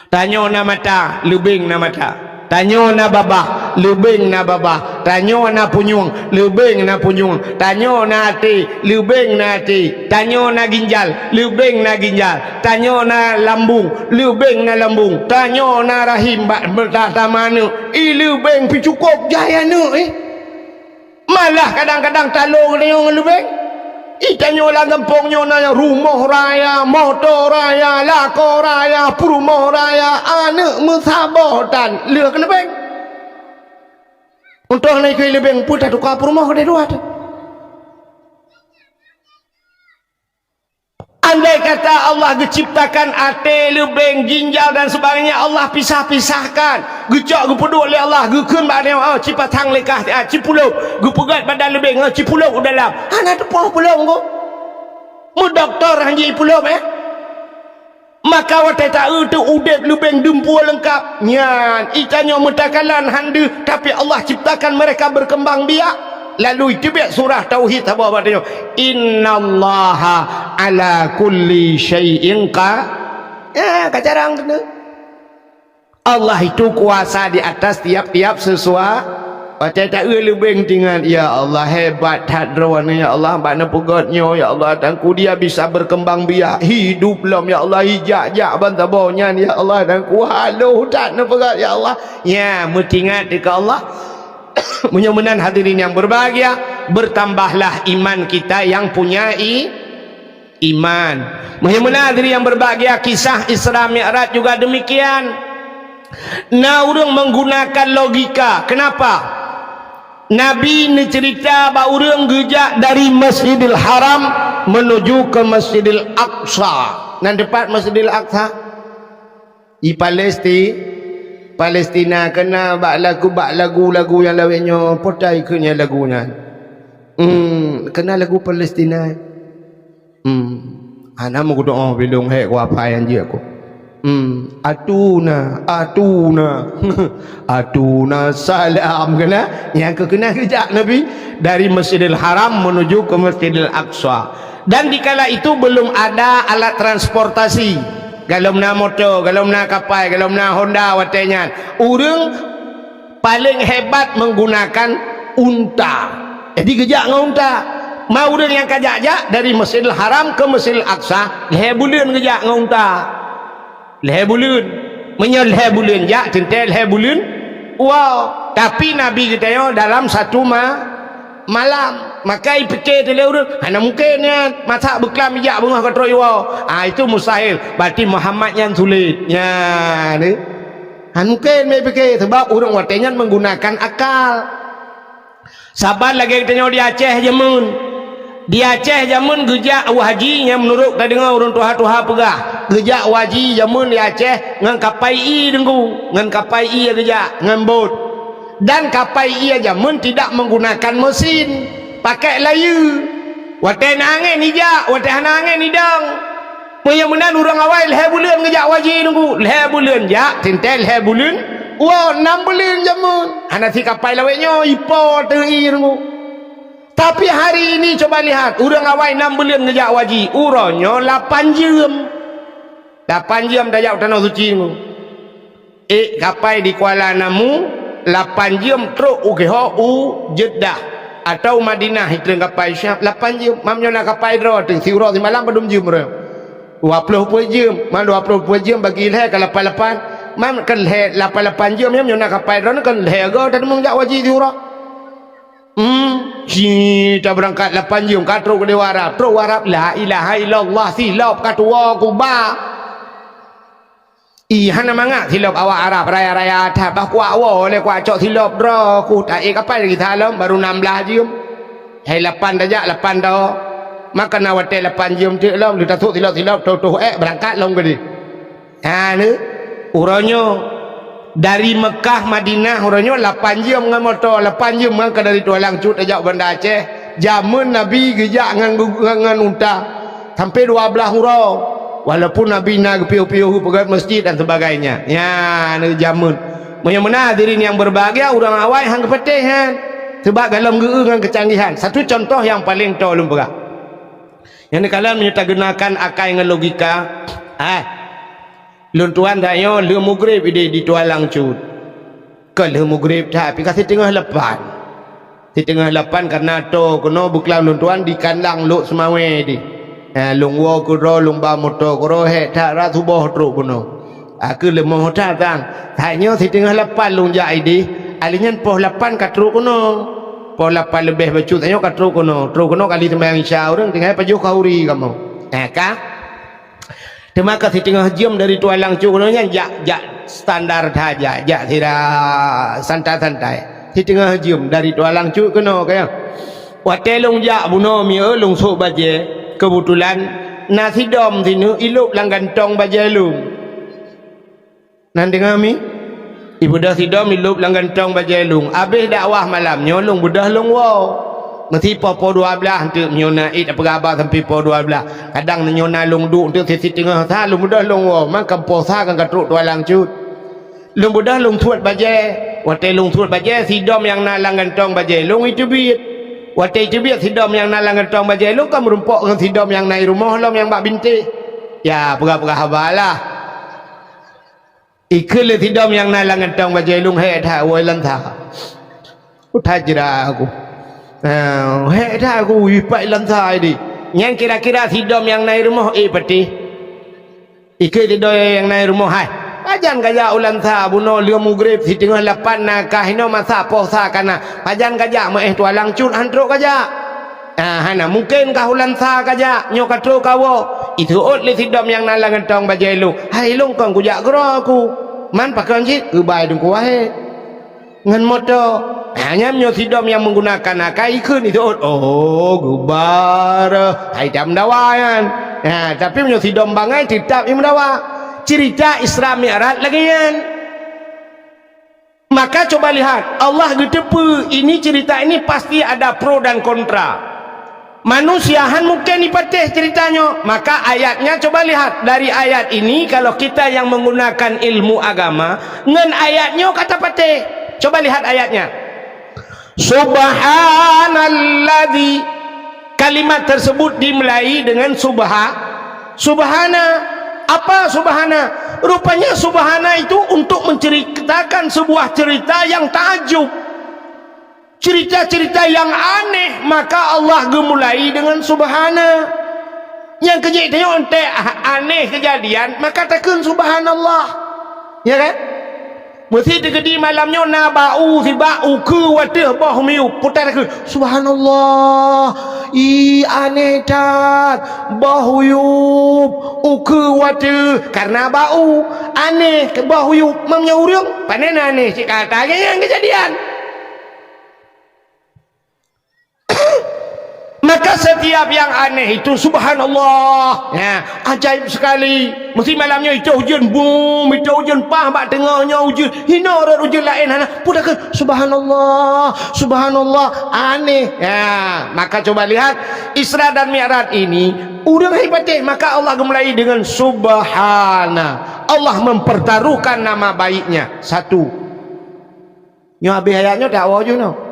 tanyo na mata lebeng na mata tanyo na babah lebeng na babah tanyo na punyung lebeng na punyung tanyo na hati lebeng na hati tanyo na ginjal lebeng na ginjal tanyo na lambung lebeng na lambung tanyo na rahim bertata mana lebeng pi cukup jaya nu malah kadang-kadang talung tengok lebeng itanyo lang kampungnya na rumah raya motor raya lako raya perumahan raya anak mensabotan lừa cái lebeng untuk naik ke lebeng pun tak tukar perumahan dia dua tu andai kata Allah diciptakan ate lebeng ginjal dan sebagainya Allah pisah-pisahkan gecak gepeduk oleh Allah gekeun badai cipatang lekah cipulau gepegat badan lebeng cipulau dalam ana tepah pulau go mu doktor hanji pulau maka watai tak tu udep lebeng dempul lengkap nyan ikannya metakalan handu tapi Allah ciptakan mereka berkembang biak lalu itu biak surah tauhid apa badai innallaha ala kulli syai'in kacarang kena Allah itu kuasa di atas tiap-tiap sesuatu Watai tak lebeng tinggal ya Allah hebat hadron ya Allah bana pegotnya ya Allah dan ku dia bisa berkembang biak hidup lam ya Allah hijak-jak bantabonya ya Allah dan ku haluh tak na pegat ya Allah ya mutingat dekat Allah mudah-mudahan hadirin yang berbahagia bertambahlah iman kita yang punya iman mudah-mudahan hadirin yang berbahagia kisah Isra Mi'raj juga demikian nah orang menggunakan logika kenapa Nabi ni cerita bahawa orang gejak dari Masjidil Haram menuju ke Masjidil Aqsa. Nan depan Masjidil Aqsa di Palestina kena bak lagu yang lainnya potai kena lagunya. Kena lagu Palestina. Ana mau doa belum hek ku apa yang dia aku. Atuna salam kena yang kena kejak Nabi dari Masjidil Haram menuju ke Masjidil Aqsa dan dikala itu belum ada alat transportasi kalau na motor kalau na kapal kalau na Honda watenya orang paling hebat menggunakan unta jadi kejak dengan unta mau orang yang kajak dari Masjidil Haram ke Masjidil Aqsa lebulan kejak dengan unta lehebulun menyol lehebulun ya tentel lehebulun wow tapi Nabi kita dalam satu malam maka ipikir tu lehurun hanya mungkin ya masak beklam ya bunga katroi wow itu mustahil berarti Muhammad yang sulit ya ni mungkin me pikir sebab orang watenya menggunakan akal sabar lagi kita di Aceh jamun di Aceh jamun gejak haji yang menurut kita dengar orang tuha-tuha pegah gejak haji jamun di Aceh ngan kapai i dengku ngan kapai i gejak ngan bot dan kapai i jamun tidak menggunakan mesin pakai layu watai nangin hijak watai nangin hidang mudah-mudahan orang awal lebulan gejak haji dengku lebulan ya tintel lebulan wow 6 bulan jamun hanasi kapai laweknya ipo teri dengku tapi hari ini coba lihat orang awal 6 bulan ngejak haji uronyo 8 jam dah jauh tanah suci mu kapai di Kuala Namu 8 jam teruk Jeddah atau Madinah itu kapai siap 8 jam mamnya nak kapai dro teng siuro di malam belum jam re 20 jam mal 20 jam bagi leh ke 88 mam kan leh 88 jam mamnya nak kapai dro kan leh go dan mengjak haji siuro Kita berangkat 8 jam katruk ke dewa Arab. Terus Arab la ilaha illallah silap katua kubah. Hana mangak silap awak Arab raya-raya atas bah kuat wa oleh kuat cok silap dra ku tak kapal lagi salam baru 16 jam. Hai 8 dajak 8 dah. Maka nawat 8 jam tu lam lu tak silap tu berangkat long ke dia. Ni uranyo dari Mekah Madinah uranyo 8 jam dengan motor 8 jam maka dari Tualang Cut ajak Banda Aceh zaman Nabi gejak dengan unta sampai 12 urang walaupun Nabi nak piu-piu pegat masjid dan sebagainya ya ni zaman mana hadirin yang berbahagia orang awal hang kepetihan sebab dalam dengan kecanggihan satu contoh yang paling tolong pegang yang kalian menyerta gunakan akal dengan logika lun tuan dah yo le mugrib di Tualang Cut ke le mugrib tapi kasih tengah lepan di tengah lepan karena to kono buklau lun tuan di kandang luk semawe di lung wo ku ro lung ba motor ku ro he ta ra tu boh tru kono ke le moh ta tang tanya di tengah lepan lung ja di alinyan poh lepan kat tru kono poh lepan lebih bacut tanya kat tru kono kali sembahyang isya orang tengah pajuh kauri kamu ka maka si tengah jam dari Tualang Cut nya jak standar saja jak tidak santai-santai si tengah jam dari Tualang Cut kena kaya hotel long jak buno mi long sok baje kebetulan nasi dom sini ilup lang gantong baje lum nan dengar mi ibu dah si dom ilup lang gantong baje lum habis dakwah malam nyolong budah long wow mesti po 12 untuk nyona id apa gabar sampai po 12 kadang nyona long du untuk sisi tengah sa long mudah long wo man kampo sa kan katruk Tualang Cut long mudah long tuat baje wate long tuat baje si dom yang nalang gantong baje long itu biit wate itu biit si dom yang nalang gantong baje long kan merumpok dengan si dom yang naik rumah long yang bak binti ya pegah-pegah habalah ikul si dom yang nalang gantong baje long he tha woi lan tha utajra aku dah aku wipai lantai di yang kira-kira sidom yang naik rumah peti ikut sidom yang naik rumah hai pajan gajak ulan sa buno liam mugrib si tengah 8 nakah ino masa posa kana pajan gajak Tualang Cut hantruk gajak hana mungkin kah ulan sa gajak nyo katro kawo itu ot li sidom yang nalang gantong bajai lu hai long kong kujak gero aku man pakai jit bai dung kuahe ngan motor hanya sidom yang menggunakan akai ikun itu gubar hai jam dawayan tapi sidom bangai tetap yang dawa cerita Isra Mi'raj lagi kan maka coba lihat Allah getepu ini cerita ini pasti ada pro dan kontra manusiahan mungkin dipatih ceritanya maka ayatnya coba lihat dari ayat ini kalau kita yang menggunakan ilmu agama ngan ayatnya kata patih coba lihat ayatnya Subhanalladzi kalimat tersebut dimulai dengan subhana apa subhana rupanya subhana itu untuk menceritakan sebuah cerita yang takjub cerita-cerita yang aneh maka Allah gemulai dengan subhana yang kejadian aneh kejadian maka takkan subhanallah ya kan mesti tegedi malamnya na bau si bau ke wadah bah miu putar ke subhanallah aneh tat bau yub ke wadah karena bau aneh ke bau yub mamnya urang panen aneh si katanya yang kejadian maka setiap yang aneh itu subhanallah ya ajaib sekali mesti malamnya itu hujan boom itu hujan pah bak tengahnya hujan hina orang hujan lain hana pudakan subhanallah aneh ya maka coba lihat Isra dan Mi'raj ini udah hebatnya maka Allah mulai dengan subhana Allah mempertaruhkan nama baiknya satu yang habis ayatnya dakwah je no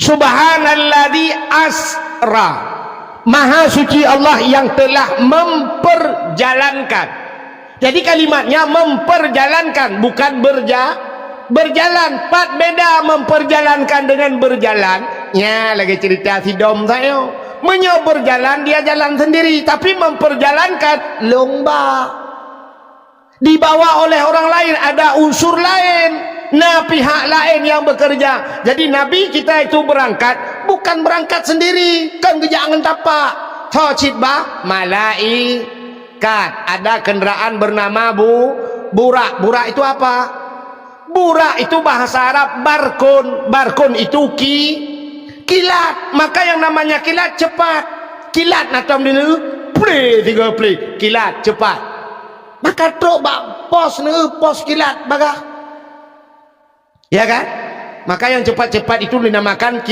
Subhanalladzi asra maha suci Allah yang telah memperjalankan jadi kalimatnya memperjalankan bukan berjalan pat beda memperjalankan dengan berjalan ya lagi cerita si dom saya menyo berjalan dia jalan sendiri tapi memperjalankan lomba dibawa oleh orang lain ada unsur lain Nah pihak lain yang bekerja. Jadi Nabi kita itu berangkat, bukan berangkat sendiri, kan jangan tapak thocit bah malaikat. Ada kendaraan bernama burak. Burak itu apa? Burak itu bahasa Arab barkun. Barkun itu kilat. Maka yang namanya kilat cepat. Kilat natam dulu play 3 play. Kilat cepat. Maka truk bak pos kilat bagah. Ya kan? Maka yang cepat-cepat itu dinamakan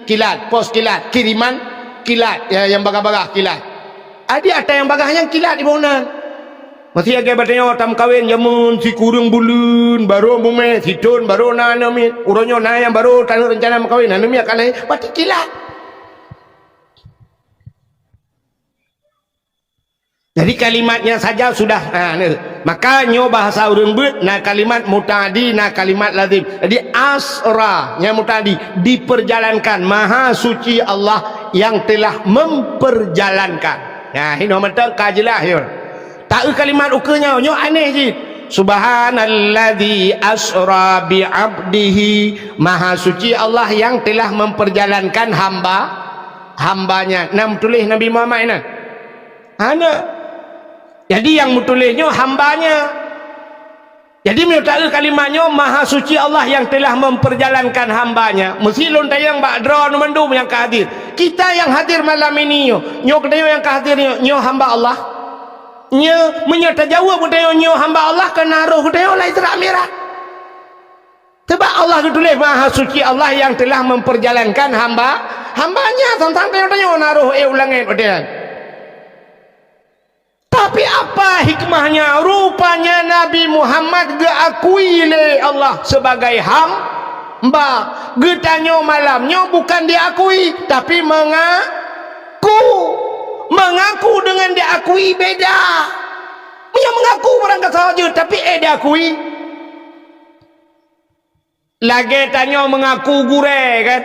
kilat, pos kilat, kiriman kilat, ya, yang bagah-bagah kilat. Ada yang bagah yang kilat di bonan. Masih agak batanya tam kawin jamun si kurung bulun baru bume sidun baru nanami uronyo na yang baru tanu rencana makawin nanami akan pati kilat. Jadi kalimatnya saja sudah maka nyo bahasa urang beut na kalimat mutadi na kalimat lazim. Jadi asra nya mutadi diperjalankan, maha suci Allah yang telah memperjalankan. Nah ini mentang kajelah yo. Tak kalimat ukenya nyo aneh je. Subhanalladzi asra bi 'abdihi, maha suci Allah yang telah memperjalankan hambanya. Nam tulis Nabi Muhammad ini. Ana jadi yang mutulisnya hambanya. Jadi minta kalimatnya maha suci Allah yang telah memperjalankan hambanya. Mesti lon tayang bak draw mendum yang hadir. Kita yang hadir malam ini nyo kedayo yang hadir nyo hamba Allah. Nyo menyata jawab kedayo nyo hamba Allah kena roh kedayo lai terak merah. Sebab Allah tulis maha suci Allah yang telah memperjalankan hambanya tentang tayang naruh ulangan kedayo. Tapi apa hikmahnya? Rupanya Nabi Muhammad diakui oleh Allah sebagai hamba. Getanyo malamnya bukan diakui, tapi mengaku dengan diakui beda. Punya mengaku berangkat saja, tapi diakui. Lagi tanya mengaku gure kan?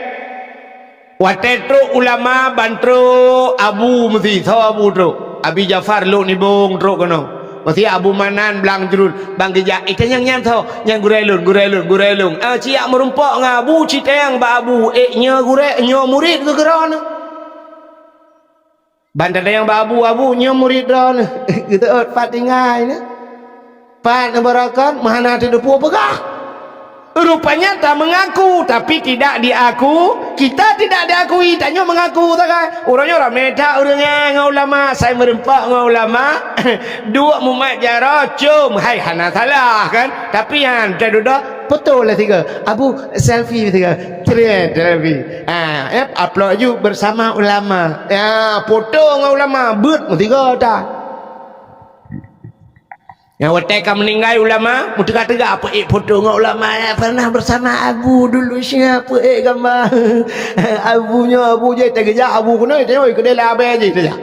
Watetro ulama bantro abu mesti tahu abu tro. Abi Jafar lu ni bong truk kono. Mesti Abu Manan belang jerun bang geja itu yang nyam tau yang gurelun. Ciak merumpak ngabu citeng ba abu nya gure nyo murid ke geran. Bandar yang ba abu nyo murid ron. Kita pat tingai ne. Pat barakan mahana tu depu pegah. Rupanya tak mengaku, tapi tidak diaku. Kita tidak diakui, tanya mengaku tak kan? Orangnya orang meda, orangnya ulama. Saya merempak dengan ulama. Dua mumat jara cum. Hai hana salah kan? Tapi yang duduk betul lah tiga. Abu selfie tiga. Selfie. Upload you bersama ulama. Ya, foto dengan ulama. But tiga dah. Yang wateka meninggal ulama, mudah kata apa foto dengan ulama pernah bersama Abu dulu siapa gambar Abu je tak kerja Abu kena tengok ke dia lah abai je saja.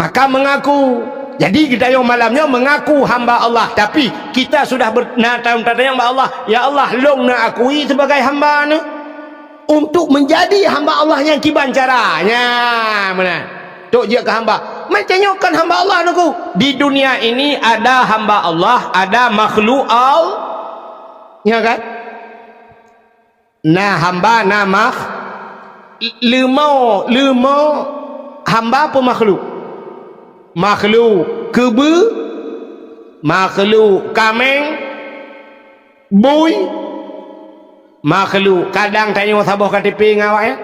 Maka mengaku. Jadi kita yang malamnya mengaku hamba Allah, tapi kita sudah bertanya yang Allah, ya Allah long nak akui sebagai hamba ni untuk menjadi hamba Allah yang kiban caranya mana? Tok dia ke hamba. Macamnya kan hamba Allah aku. Di dunia ini ada hamba Allah, ada makhluk Allah. Ya kan? Nah hamba nama lemau hamba apa makhluk? Makhluk kebe, makhluk kameng, bui, makhluk kadang tanya sabah KTP ngawak ya.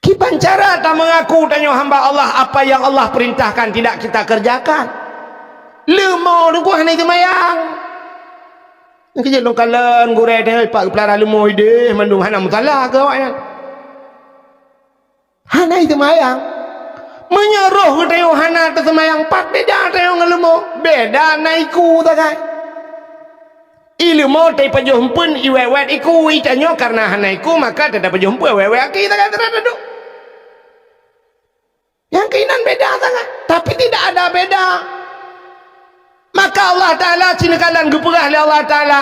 Kipan cara tak mengaku tanya hamba Allah apa yang Allah perintahkan tidak kita kerjakan. Lemau tu gua hanya semayang. Kerja longkalan gureh deh pak pelara lemau ide mandung hana mutalah ke awak ya. Hana semayang. Menyeruh tanya hana semayang pat beda tanya lemau. Beda naiku tak kan. Ilmu tay pajumpun iwewet iku itanya karena hana iku maka tidak pajumpu iwewet kita kan tidak. Yang keinginan beda sangat, tapi tidak ada beda. Maka Allah Ta'ala cinakalan geperah oleh Allah Ta'ala.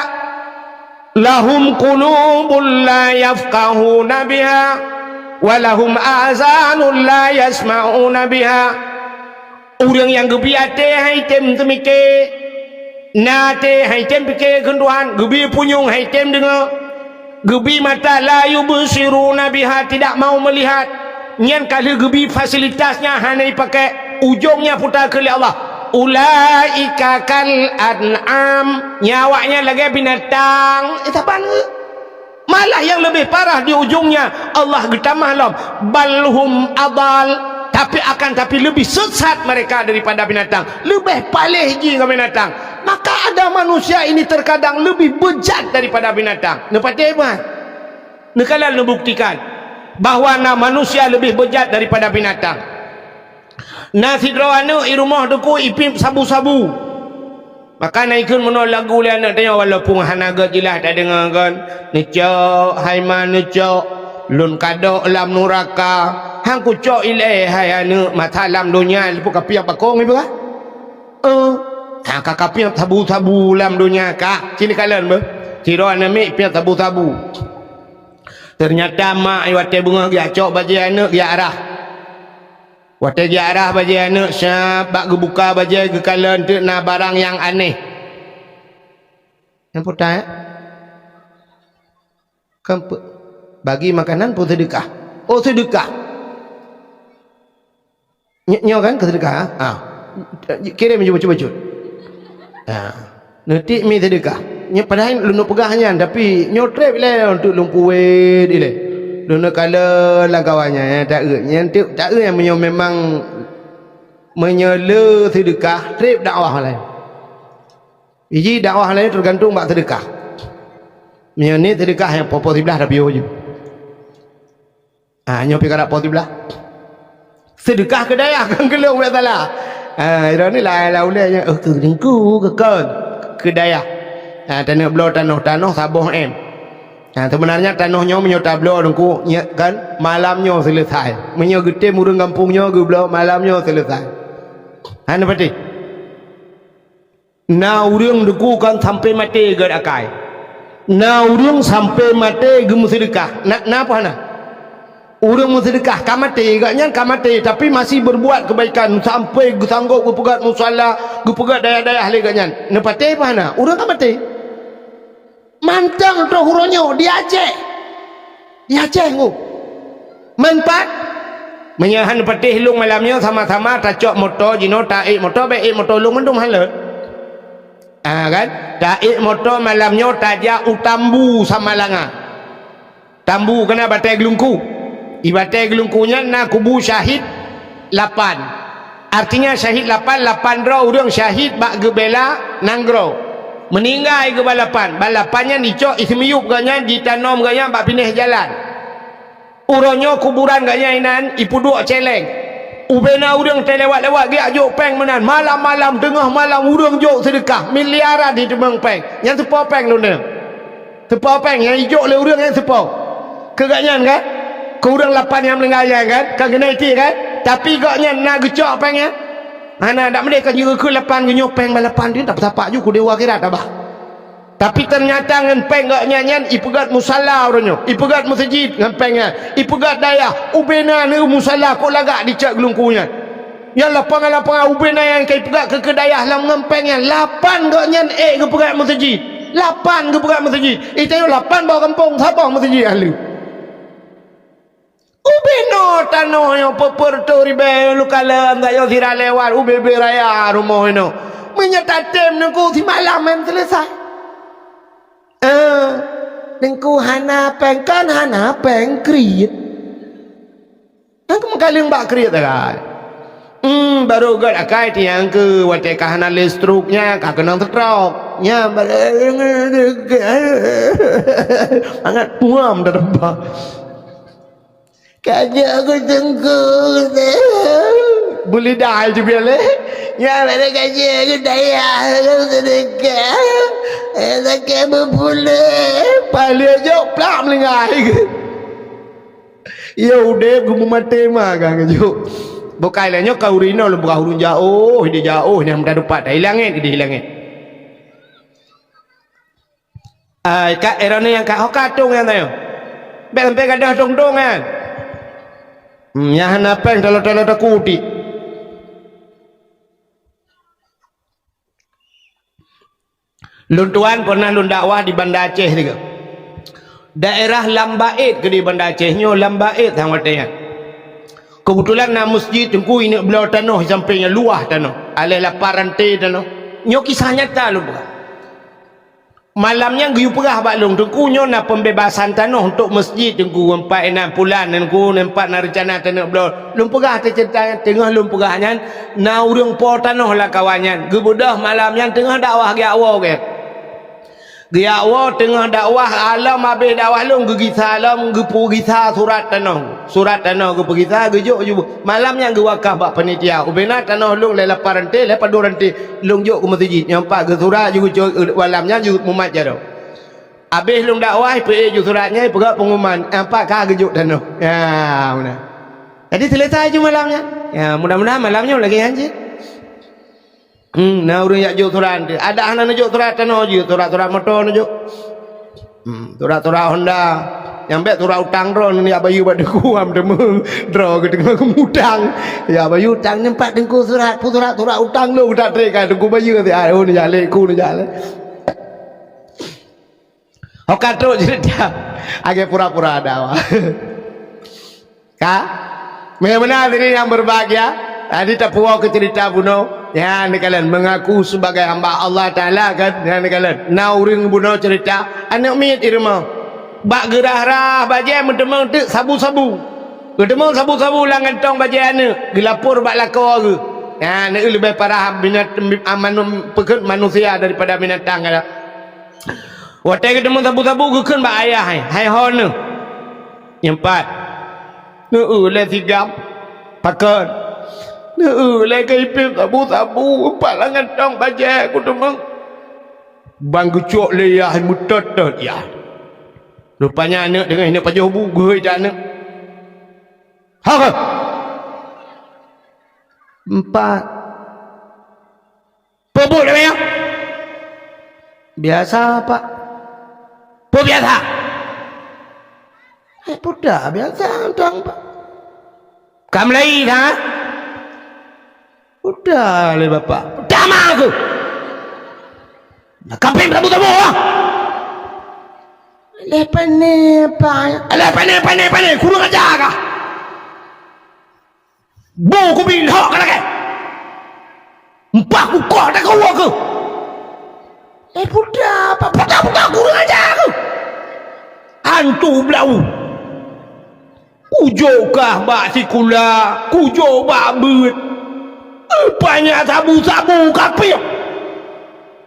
Lahum qulubun la yafqahuna biha walahum azanun la yasma'una biha. Orang yang gebi ate hai tem tu mikir, nate hai tem fikir kenduhan, gebi punyung hai tem dengar, gebi mata la yubsiruna biha tidak mau melihat. Nyan kalau gebi fasilitasnya hanya pakai ujungnya putar ke Allah. Ulaika kal an'am, nyawanya lagi binatang. Tapan malah yang lebih parah di ujungnya Allah getamah lam balhum adal, tapi lebih sesat mereka daripada binatang, lebih palih je ke binatang. Maka ada manusia ini terkadang lebih bejat daripada binatang. Nepati hebat nekalan membuktikan bahawa manusia lebih bejat daripada binatang. Nasi drawanu i rumah deku ipip sabu-sabu. Maka naikun menol lagu le anak tanya walaupun hanaga jelas tak dengar kan. Necok haiman necok lun kadok lam nuraka. Hang ku cok ilai hai anu mata lam dunia lepu kapiak bakong ibu ka? Ha kapiak sabu-sabu lam dunia ka. Sini kalian be. Ciro anami piak sabu-sabu. Ternyata mak wate bunga dia cok baju anak dia arah. Wate dia arah baju anak siap gebuka baju ke kalian tu na barang yang aneh. Nampak tak? Kampu bagi makanan pun sedekah. Oh sedekah. Nyo kan ke sedekah? Kirim baju-baju. Nanti mi sedekah. Nyo padahal lu nak pegahnya tapi nyo trip le untuk lumpuwe dia. Lu nak kala langkawannya tak yang menyo memang menyela sedekah trip dakwah lain. Iji dakwah lain tergantung bak sedekah. Nyo ni sedekah yang popo sebelah tapi yo je. Nyo pi kada popo sebelah. Sedekah ke daya kan kelong tak salah. Ira ni lah ulanya ke ringku ke daya. Tanah belah tanah sabuh em. Sebenarnya tanahnya menyota belah dengku kan malamnya selesai. Menyo gede murung kampungnya ge belah malamnya selesai. Ana pati. Na urang deku kan sampai mati ge akai. Na urang sampai mati ge sedekah. Napa ana? Orang bersedekah kamate agaknya kamate tapi masih berbuat kebaikan sampai sanggup berpegat musalla, berpegat daya-daya ahli agaknya. Nepate mana? Orang kamate. Mantang tu huronyo dia Aceh. Dia Aceh ngau. Manpat menyahan nepate hilung malamnya sama-sama tacok motor jino taik motor baik motor lung mendung halat. Kan? Taik motor malamnya tajak utambu sama langa. Tambu kena batai gelungku. Ibadah gelungkunya na kubu syahid 8. Artinya syahid 8 draw orang syahid bak gebela nanggro. Meninggal ke balapan. Balapannya dicok ismiyup ganya ditanom ganya bak pindah jalan. Uronyo kuburan ganya inan ipuduk celeng. Ubena urang terlewat-lewat dia jok peng menan. Malam-malam tengah malam urang jok sedekah miliaran di tembang peng. Yang sepo peng luna. Sepo peng yang jok le urang yang sepo. Keganyan kan? Kurang 8 yang melengaya kan kan kena iti kan tapi gaknya nak gecok pengnya mana tak boleh kan juga ke 8 genyok peng balapan dia tak tapak juga dewa akhirat abah tapi ternyata ngan peng gaknya nyan ipegat musalla orangnya ipegat masjid ngan pengnya ipegat daya ubena ni musalla kok lagak dicak gelungkunya yang lapangan ubena yang kai pegat ke kedayah lam ngan pengnya 8 gaknya ke pegat masjid 8 ke pegat masjid itu 8 bawa kampung sabah masjid ahli ubeno tanah yang peperto ribe lukala ngayo sira lewat ubebe raya rumah ino menyata tem nengku si malam men selesai nengku hana peng kan hana peng kriit nengku mengkaling bak kriit kan baru gad akai tiang ke wate kahana listruknya kah kenang stroke nya sangat puam dah kaya aku tengkuk boleh dah je biar ya mana kaya aku daya aku sedekah sedekah berpulih paling jauh pelak melengai ya udah aku mati mah kan kejauh bukan lainnya kau rino lu bukan hurun jauh dia jauh ni mudah dapat dah hilangin dia hilangin kak erana yang kak katung yang tayo sampai kadah dong-dong kan yang apa yang kalau tak kuti Lun tuan pernah lun dakwah di Banda Aceh juga. Daerah Lambaid ke di Banda Aceh nyo Lambaid hang watanya. Kebetulan na masjid tengku ini belau tanah sampingnya luah tanah. Alih laparan te tanah. Nyo kisah nyata lu bukan. Malamnya giu perah baklung tengku nyo na pembebasan tanah untuk masjid tengku 4-6 bulan tengku nampak na rencana tanah belau. Lum perah cerita tengah lum perahnya na urang po tanah lah kawannya. Gebudah malamnya tengah dakwah ge awal ke. Dia awak tengah dakwah alam habis dakwah long ge salam ge pergi surat tanah ge pergi ge jok malamnya ge wakaf bak panitia ubena tanah long le laparan te le paduran te long jok ke masjid nyampak ge surat juga malamnya juga mumat jaro habis long dakwah pe ju suratnya perak pengumuman nampak ka ge jok tanah ya mana jadi selesai je malamnya ya mudah-mudahan malamnya lagi anjir. Nah urang yak jok surat ada anak jok surat tanah je surat motor jok surat Honda nyampe surat utang drone ni abayu bad kuam demeng draw ke tengah kemudang ya abayu utang nyempat dengku surat utang lu tak trek dengku bayu ti oh ni jale ku ni jale okat terus cerita agak pura-pura ada ka benar ini yang berbahagia tadi tak puas ke cerita buno. Ya ni kalian mengaku sebagai hamba Allah Ta'ala kan. Ya ni kalian nauring bunuh cerita anak mit irma bak gerah rah bajai mentemang tu sabu-sabu mentemang sabu-sabu langan tong bajai anak gelapur bak lakau ke ya ni lebih parah binat manusia daripada binatang kan. Watai ketemu sabu-sabu gukun bak ayah hai hon ni nyempat le tigam pakon lagi ipip sabu-sabu palangan tong bajai aku temang bang gucuk leyah mutot ya rupanya anak dengan ini pajah bugu je anak ha 4 pebuk dah ya biasa pak pebuk biasa budak biasa tong pak kamlai ha udah le bapak udah mah aku kamping tabu-tabu le pane kurang aja kah bu ku bin hok lagi empat ku kok dah kau aku budak kurang aja aku hantu belau ujokah bak sikula kujo bak beut banyak sabu-sabu kapir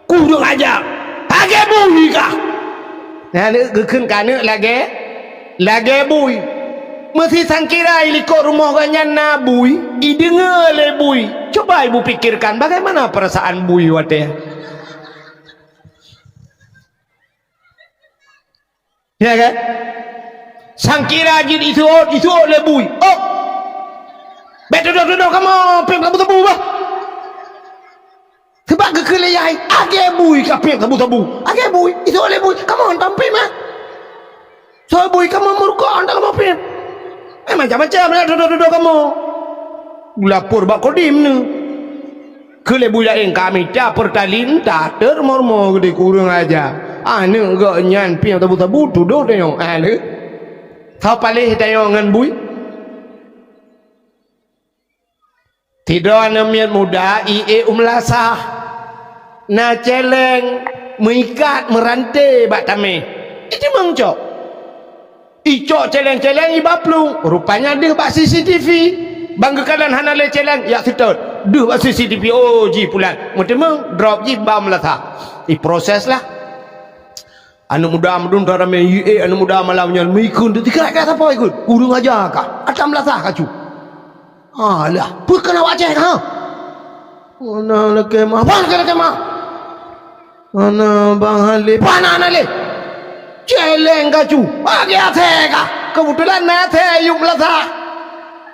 kurang ajar lagi bui kah nah ni gekun kana lagi bui mesti sangkira ilikot rumah ganyan na bui idengar le bui coba ibu pikirkan bagaimana perasaan bui wate ya kan sangkira jin itu le bui oh betul kamu pem tabu-tabu bah sebab kekeleyai age bui ka pem tabu-tabu age bui itu oleh bui kamu tampil mah so bui kamu murko anda kamu pem macam-macam lah duduk kamu lapor bak kodim ni kele bui lain kami tak pertalin tak termormo gede kurang aja ni gak nyan pem tabu-tabu duduk tengok ni kau palih tengok dengan bui tidak namian muda umlasah na celeng mengikat merantai bak tame itu mangcok icok celeng-celeng ibaplung rupanya dia bak CCTV banggakan hanale celeng ya sitot duh bak CCTV oh ji pulan mutemang drop ji bam latha proses lah anu muda mudun darame anu muda malamnya mikun dikira kata apa ikut kurung aja kah atam latha kacu alah, bukan awak cek ha? Mana lagi mah? Mana bang Halil? Mana Halil? Celeng kacu. Bagi ate kah? Kebetulan nate yuk latah.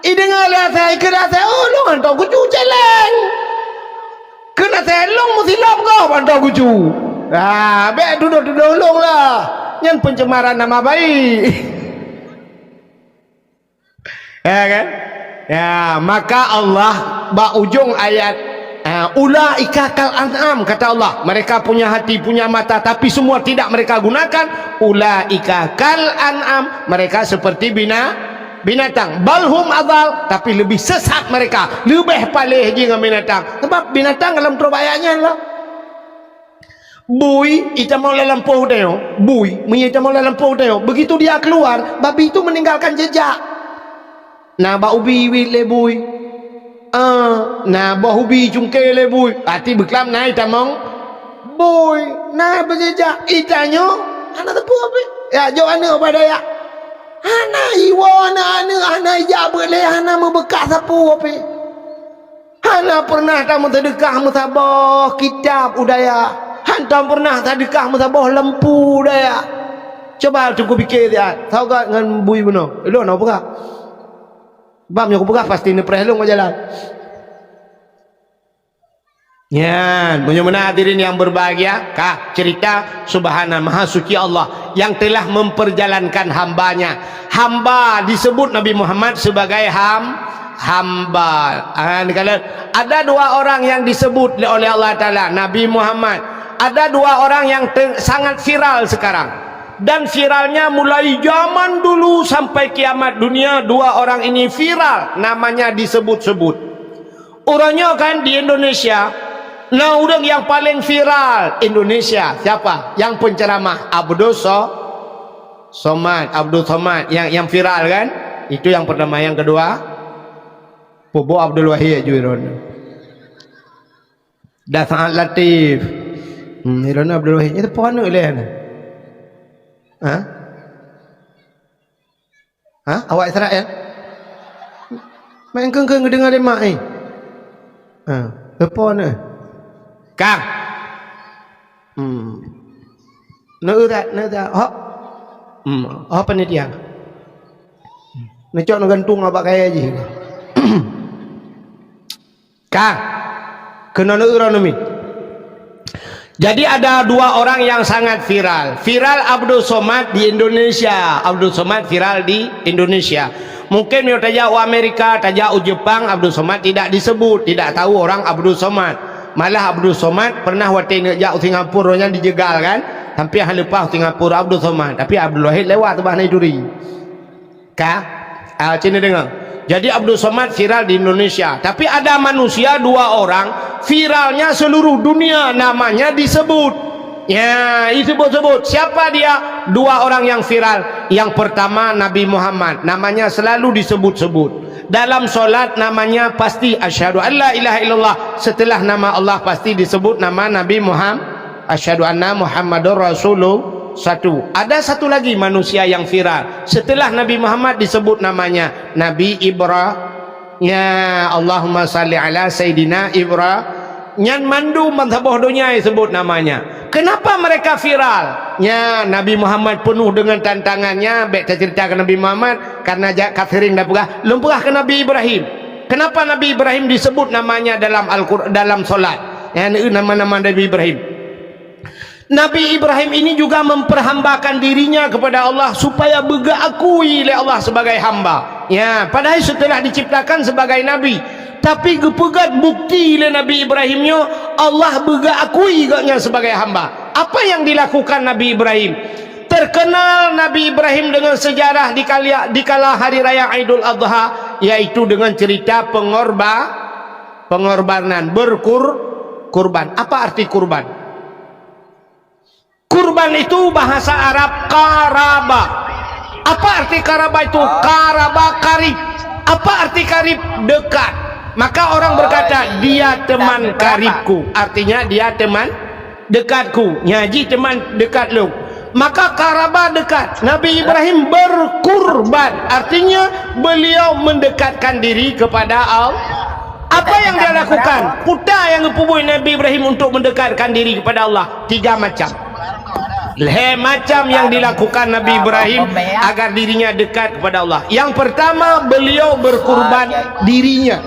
Idengar ate kena ate. Oh, lu antau kucu celeng. Kena ate long mesti lom kau antau kucu. Be duduk long lah. Yang pencemaran nama baik. Ya kan? Ya, maka Allah bak ujung ayat Ulaika kal an'am, kata Allah, mereka punya hati, punya mata, tapi semua tidak mereka gunakan. Ulaika kal an'am, mereka seperti binatang. Balhum adal, tapi lebih sesat mereka, lebih palih dengan binatang. Sebab binatang dalam terbayaknya lah bui, kita mau lampuh dia, bui, kita mau lampuh dia. Begitu dia keluar, babi itu meninggalkan jejak. Nah, bau biwi le bui. Nah, bau ubi cungke le bui. Hati beklam naik tamong bui. Nah, berjejak itanyo. Anak tepu apa? Ya, jauh ana pada ya. Ana iwa ana ija boleh ana membekas sapu apa? Ana pernah tamu sedekah musabah kitab udaya. Hantam pernah sedekah musabah lempu udaya. Coba cukup fikir dia. Tahu tak dengan bui benar? Elok nak perak. Bam yang perak pasti ni perhelong jalan. Ya, bagaimana hadirin yang berbahagia? Kah cerita Subhana Maha Suci Allah yang telah memperjalankan hambanya. Hamba disebut Nabi Muhammad sebagai hamba. Kalau ada dua orang yang disebut oleh Allah Ta'ala Nabi Muhammad, ada dua orang yang sangat viral sekarang. Dan viralnya mulai zaman dulu sampai kiamat dunia. Dua orang ini viral, namanya disebut-sebut. Orangnya kan di Indonesia. Nah, orang yang paling viral Indonesia siapa? Yang penceramah Abdul Somad, yang viral kan? Itu yang pertama. Yang kedua Bobo Abdul Wahid Juiron. Dah sangat latif. Iron Abdul Wahid itu pohon oleh awak Israel main keng-keng dengar lemak ni apa ni Kang nak apa ni dia nak cok nak gantung abak kaya je Kang kena nak urang ni. Jadi ada dua orang yang sangat viral. Viral Abdul Somad di Indonesia. Abdul Somad viral di Indonesia. Mungkin dia tajak Amerika, tajak Jepang, Abdul Somad tidak disebut. Tidak tahu orang Abdul Somad. Malah Abdul Somad pernah waktu nak Singapura nya dijegal kan. Hampir hal lepas Singapura Abdul Somad. Tapi Abdul Wahid lewat tebah naik duri. Kah? Cina dengar. Jadi Abdul Somad viral di Indonesia. Tapi ada manusia dua orang viralnya seluruh dunia, namanya disebut. Ya, disebut-sebut. Siapa dia? Dua orang yang viral. Yang pertama Nabi Muhammad, namanya selalu disebut-sebut. Dalam solat namanya pasti asyhadu an la ilaha illallah. Setelah nama Allah pasti disebut nama Nabi Muhammad. Asyhadu anna Muhammadur Rasulullah. Satu. Ada satu lagi manusia yang viral. Setelah Nabi Muhammad disebut namanya Nabi Ibrahim. Ya Allahumma salli ala Sayyidina Ibrahim. Nyan mandu mazhabah dunia sebut namanya. Kenapa mereka viral? Ya Nabi Muhammad penuh dengan tantangannya. Baik cerita ke Nabi Muhammad karena kafirin dah pegah. Belum pegah ke Nabi Ibrahim. Kenapa Nabi Ibrahim disebut namanya dalam Al-Quran, dalam solat? Ya nama-nama Nabi Ibrahim. Nabi Ibrahim ini juga memperhambakan dirinya kepada Allah supaya bergeakui oleh Allah sebagai hamba. Ya, padahal setelah diciptakan sebagai nabi, tapi gepegat bukti oleh Nabi Ibrahimnya Allah bergeakui gaknya sebagai hamba. Apa yang dilakukan Nabi Ibrahim? Terkenal Nabi Ibrahim dengan sejarah di kala hari raya Idul Adha, yaitu dengan cerita pengorbanan, kurban. Apa arti kurban? Kurban itu bahasa Arab karaba. Apa arti karaba itu? Karaba karib. Apa arti karib? Dekat. Maka orang berkata dia teman karibku. Artinya dia teman dekatku. Nyaji teman dekat lu. Maka karaba dekat. Nabi Ibrahim berkurban. Artinya beliau mendekatkan diri kepada Allah. Apa yang dia lakukan? Putar yang dipubuhi Nabi Ibrahim untuk mendekatkan diri kepada Allah. 3 macam. Macam yang dilakukan Nabi Ibrahim agar dirinya dekat kepada Allah. Yang pertama, beliau berkurban dirinya.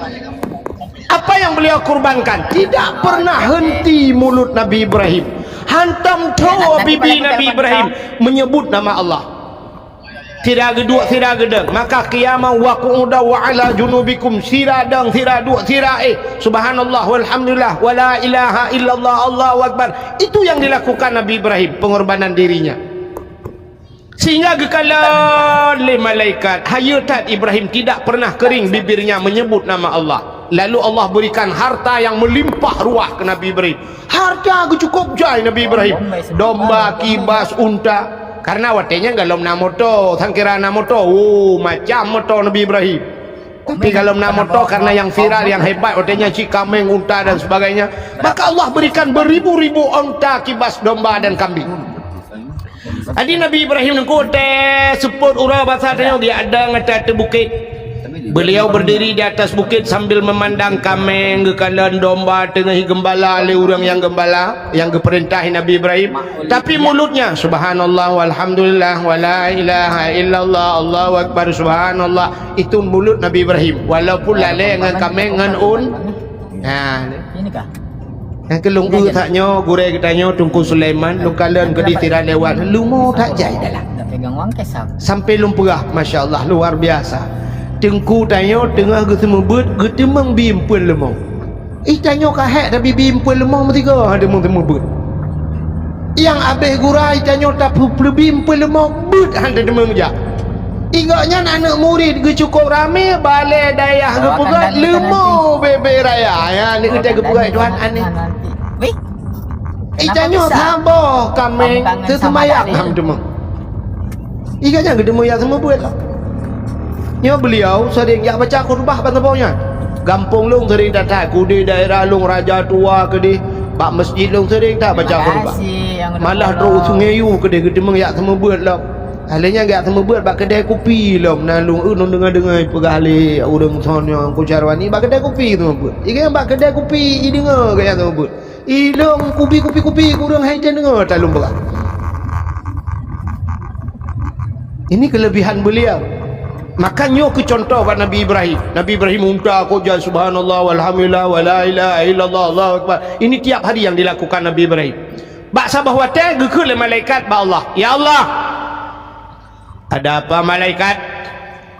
Apa yang beliau kurbankan? Tidak pernah henti mulut Nabi Ibrahim. Hantam tahu bibi Nabi Ibrahim menyebut nama Allah. Tira geduk tira gedeng. Maka qiyamah wa qu'uda wa ala junubikum sira dang tira duk tira subhanallah walhamdulillah wala ilaha illallah Allahu akbar. Itu yang dilakukan Nabi Ibrahim, pengorbanan dirinya. Sehingga gekala le malaikat hayat Ibrahim tidak pernah kering bibirnya menyebut nama Allah. Lalu Allah berikan harta yang melimpah ruah ke Nabi Ibrahim. Harta cukup jai Nabi Ibrahim. Domba, kibas, unta. Karena watenya galom na moto, sangkira na moto, macam moto Nabi Ibrahim. Tapi galom na moto karena yang viral, yang hebat, watenya si kambing, unta dan sebagainya. Maka Allah berikan beribu-ribu unta, kibas, domba dan kambing. Adi Nabi Ibrahim nengkote seput ura bahasa dia ada ngata bukit. Beliau berdiri di atas bukit sambil memandang kambing, gekalan domba, tengah gembala oleh orang yang gembala, yang keperintahi Nabi Ibrahim. Tapi mulutnya subhanallah walhamdulillah wala ilaha illallah Allahu akbar subhanallah. Itu mulut Nabi Ibrahim. Walaupun lale dengan kambing dengan nah ini kah? Yang kelung taknya gure katanya Tungku Sulaiman lu kalian ke ditira lewat lu mau tak jai dalam pegang wang kesam sampai lumpurah masya-Allah luar biasa. Tengku tanya tengah ke semua bet getemang bimpun lemong. Tanya kahek tapi bimpun lemong bertiga ada semua bet. Yang habis gurai tanya tak perlu bimpun lemong bet ada demang je. Igaknya anak murid ke cukup ramai balai dayah ke pegat lemong bebe raya. Ya ni kita ke pegat tuan aneh. Tanya tambah kambing sesumayak hang demang. Igaknya ke demang yang semua bet lah. Ya beliau sering ya baca khutbah bantapaunya. Gampung long sering datang ku di daerah long raja tua ke di pak masjid long sering tak baca khutbah. Malah terus sungai yu ke di gedemang yak semua buat lah. Halnya gak semua buat bak kedai kopi lah menalung non dengar pegale urang sono ku carwani bak kedai kopi semua buat. Ikan bak kedai kopi i dengar gaya semua buat. Ilong kopi kurang hai dengar talung berat. Ini kelebihan beliau. Makanya ke contoh pada Nabi Ibrahim. Nabi Ibrahim unta aku jah subhanallah walhamdulillah wala ilaha illallah Allahu akbar. Ini tiap hari yang dilakukan Nabi Ibrahim. Bak sabah wate gekul malaikat ba Allah. Ya Allah. Ada apa malaikat?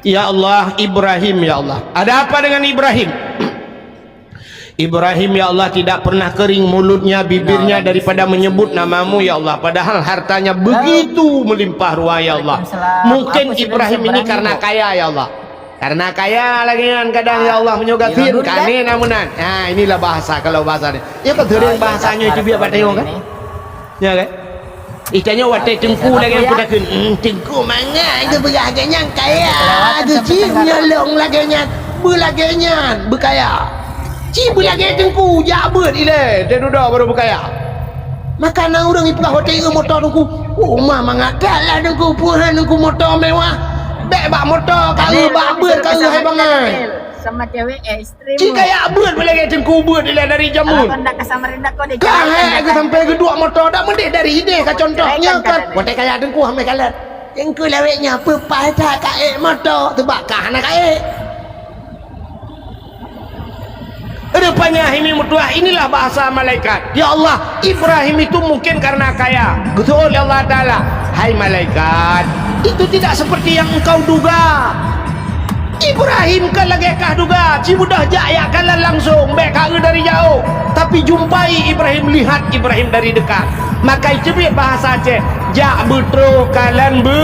Ya Allah Ibrahim ya Allah. Ada apa dengan Ibrahim? Ibrahim ya Allah tidak pernah kering mulutnya, bibirnya daripada menyebut namamu ya Allah. Padahal hartanya begitu melimpah ruah ya Allah. Mungkin Ibrahim ini karena kaya ya Allah. Karena kaya lagi kan kadang ya Allah menyogatin kane namunan. Nah inilah bahasa kalau bahasanya. Ya kan sering bahasanya itu biar pada kan? Ya kan? Itanya watai tengku lagi yang pudakin. Tengku mana itu beraganya kaya. Itu cing nyolong lagi belaganya berkaya. Cibu lagi tengku jabut ile dia duduk baru berkaya. Makanan orang itu hotel motor tengku. Rumah mangaklah tengku puhan tengku motor mewah. Bek bak motor kau bak ber kau hai bangai. Sama cewek istri. Ci kayak ber lagi tengku ber ile dari jamun. Kalau nak ke Samarinda kau dia. Kah aku sampai kedua motor dak mendek dari ide ka contohnya kan. Hotel kayak tengku hame kalat. Tengku leweknya pepai tak kae motor tebak kah nak kae. Rupanya ini mutuah inilah bahasa malaikat. Ya Allah Ibrahim itu mungkin karena kaya. Betul ya Allah Ta'ala. Hai malaikat, itu tidak seperti yang engkau duga. Ibrahim kan lagi kah duga cibudah jaya kalah langsung beka dari jauh. Tapi jumpai Ibrahim, lihat Ibrahim dari dekat. Maka itu bahasa Aceh. Jak betro kalan be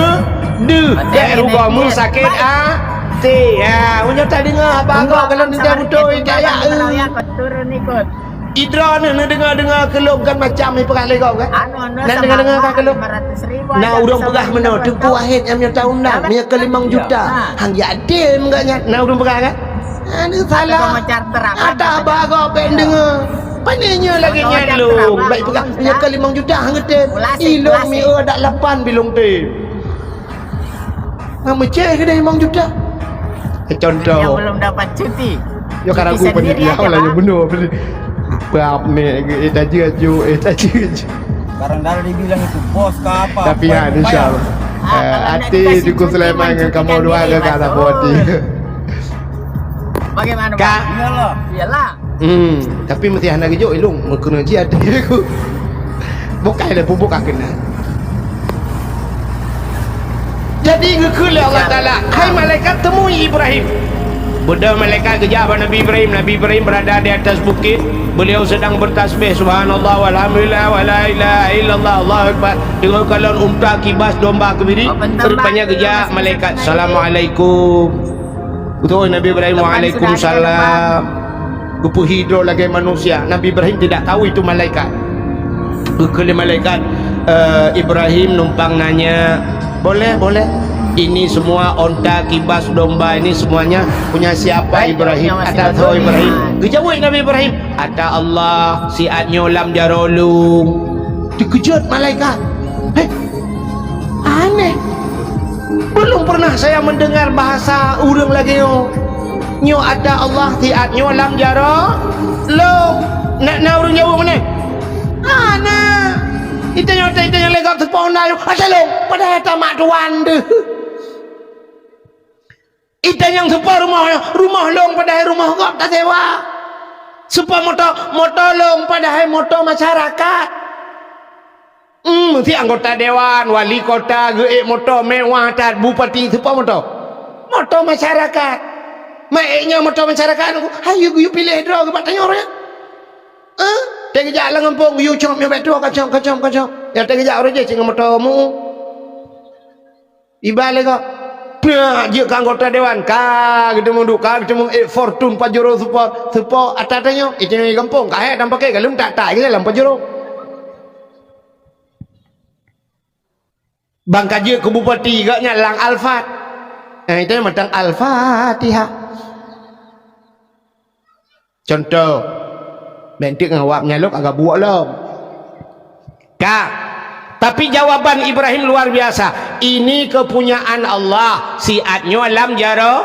de rugamu sakit ya, punya tak dengar apa kau kalau dia betul kaya turun ikut. Idra ni dengar kelongkan macam ni perang kau kan? Dan dengar kan kelong. Nah, urang pegah mana? Tengku Wahid yang punya tahun dah, punya ke 5 juta. Hang yatim enggaknya. Nah, urang pegah kan? Aduh salah. Ada apa kau pen dengar? Panenya lagi nyalung. Baik pegah punya ke 5 juta hang gede. Ilong mi ada 8 bilung te. Hang meceh ke 5 juta. Contoh yang belum dapat cuti ya karena aku pendidikan lah yang benar bab ni tadi barang dah dibilang itu bos ke apa tapi ya insyaallah hati Tungku Sulaiman dengan kamu dua ada kata bodi bagaimana Pak? Iyalah tapi mesti hendak hijau ilung kena ji ada aku bukan ada bubuk kena. Jadi jadi gekul Allah Ta'ala, hai malaikat temui Ibrahim. Benda malaikat kejar Nabi Ibrahim. Nabi Ibrahim berada di atas bukit, beliau sedang bertasbih subhanallah walhamdulillah wala ilaha illallah Allahu akbar. Dengar kalau unta kibas domba kebiri, rupanya kejar malaikat. Assalamualaikum. Betul Nabi Ibrahim, waalaikumsalam. Kupu hidro lagi manusia. Nabi Ibrahim tidak tahu itu malaikat. Gekul malaikat. Ibrahim numpang nanya, boleh ini semua onta kibas domba ini semuanya punya siapa Ibrahim? Ada tahu Ibrahim? Kejawab Nabi Ibrahim, ada Allah, si adnyolam jarolung. Dikejut malaikat. Aneh, belum pernah saya mendengar bahasa urang lagi nyo ada Allah, si adnyolam jarolung. Nak urang Jawa mana? Aneh. Itanya legap terpon dah. Ada long pada tamak tuan deh. Ita yang sepa rumah long pada rumah gap tak sewa. Sepa motor long pada motor masyarakat. Si anggota dewan, wali kota geek motor mewah tak bupati sepa motor masyarakat. Maiknya motor masyarakat. Hayu you pilih draw ke patanya orang. Dia kejap lah ngampung you com you betul kacau. Yang dia kejap orang je cing motormu. Ibalik kok. Dia ke anggota dewan ketemu fortune pajero supo atatanya itu yang kampung kahek dan pakai kalau tak ke dalam pajero bangka je ke bupati gaknya lang alfat. Itu yang matang al-fatihah contoh bentik ngawak nyaluk agak buak lah tapi jawaban Ibrahim luar biasa. Ini kepunyaan Allah, si adnyo alam jaro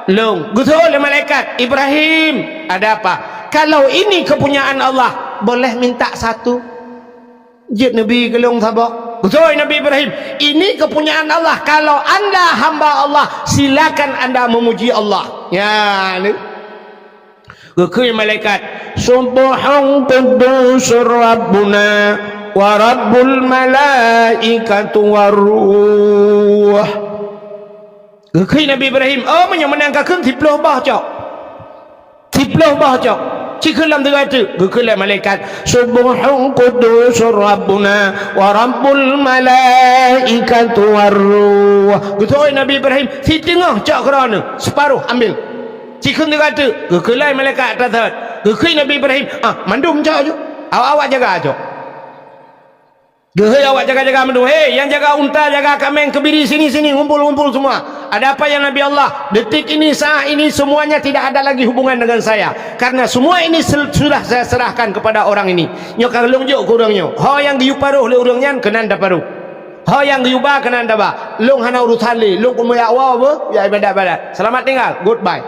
lung. Betul malaikat Ibrahim, ada apa? Kalau ini kepunyaan Allah, boleh minta satu. Jid Nabi gelung sabak. Betul Nabi Ibrahim, ini kepunyaan Allah. Kalau anda hamba Allah, silakan anda memuji Allah. Ya, ni. Gekui malaikat, Subhan quddusur Rabbuna wa rabbul malaikatu waruh. Gekui Nabi Ibrahim, menangkakan tiploh bah cok. Cikul lam dengar tu. Gekui malaikat, Subhan quddusur Rabbuna wa rabbul malaikatu waruh. Gekui Nabi Ibrahim, si tengah cok kerana separuh ambil. Cikul dengar tu. Gekui malaikat atas. Gekui Nabi Ibrahim, mandum cok je. Awak jaga cok. Gehei awak jaga-jaga mendung. Hei, yang jaga unta, jaga kambing, kebiri sini ngumpul semua. Ada apa ya Nabi Allah? Detik ini, saat ini semuanya tidak ada lagi hubungan dengan saya. Karena semua ini sudah saya serahkan kepada orang ini. Nyok kalung jok ke orangnya. Ho yang giu paruh le orangnya kena anda paruh. Ho yang giu ba kena anda ba. Long hana urusan le, long kumaya wa ya ibadat. Selamat tinggal, goodbye.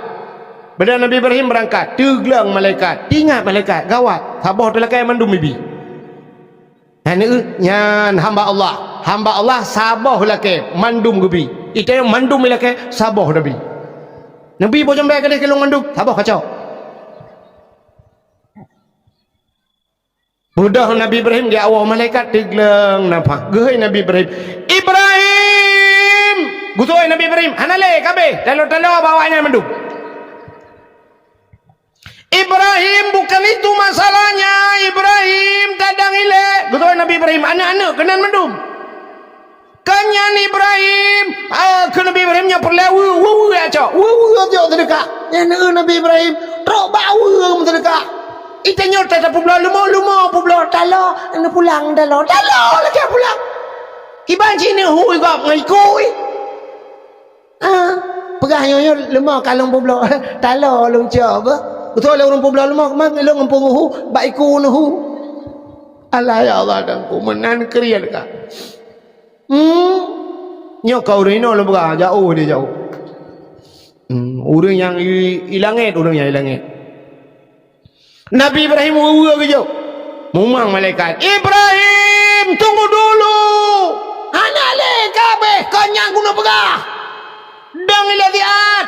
Benda Nabi Ibrahim berangkat, teglang malaikat. Ingat malaikat, gawat. Sabah telakai mandum bibi. Nyan hamba Allah sabah lake mandum gubi. Itu yang mandum lake sabah Nabi. Nabi bojong baik kadeh kelong mandum sabah kacau. Budah Nabi Ibrahim dia awal malaikat tigleng nampak. Gehei Nabi Ibrahim. Gutoi Nabi Ibrahim. Hanale kabe talo bawanya mandum. Ibrahim bukan itu masalahnya. Ibrahim tadang ile. Betul Nabi Ibrahim anak-anak kena mendum. Kanyan Ibrahim. Ke Nabi Ibrahimnya perlawu ya cok. Jauh terdekat. Yang Nabi Ibrahim trok bau terdekat. Itanya tak pulang lumo pulang talo. Anu pulang talo lagi pulang. Kiban sini hui gap ngikui. Pegahnya lemah kalung pulang talo lung coba. Betul orang pulau lemah kemana lo ngampung hu baiku nuhu. Allah ya Allah dan ku menan kriya dekat. Nyo kau rino lo berah jauh dia jauh. Orang yang ilangit Nabi Ibrahim uwa ke jauh. Mumang malaikat. Ibrahim tunggu dulu. Hanale kabeh kanyang guna berah. Dang iladiat.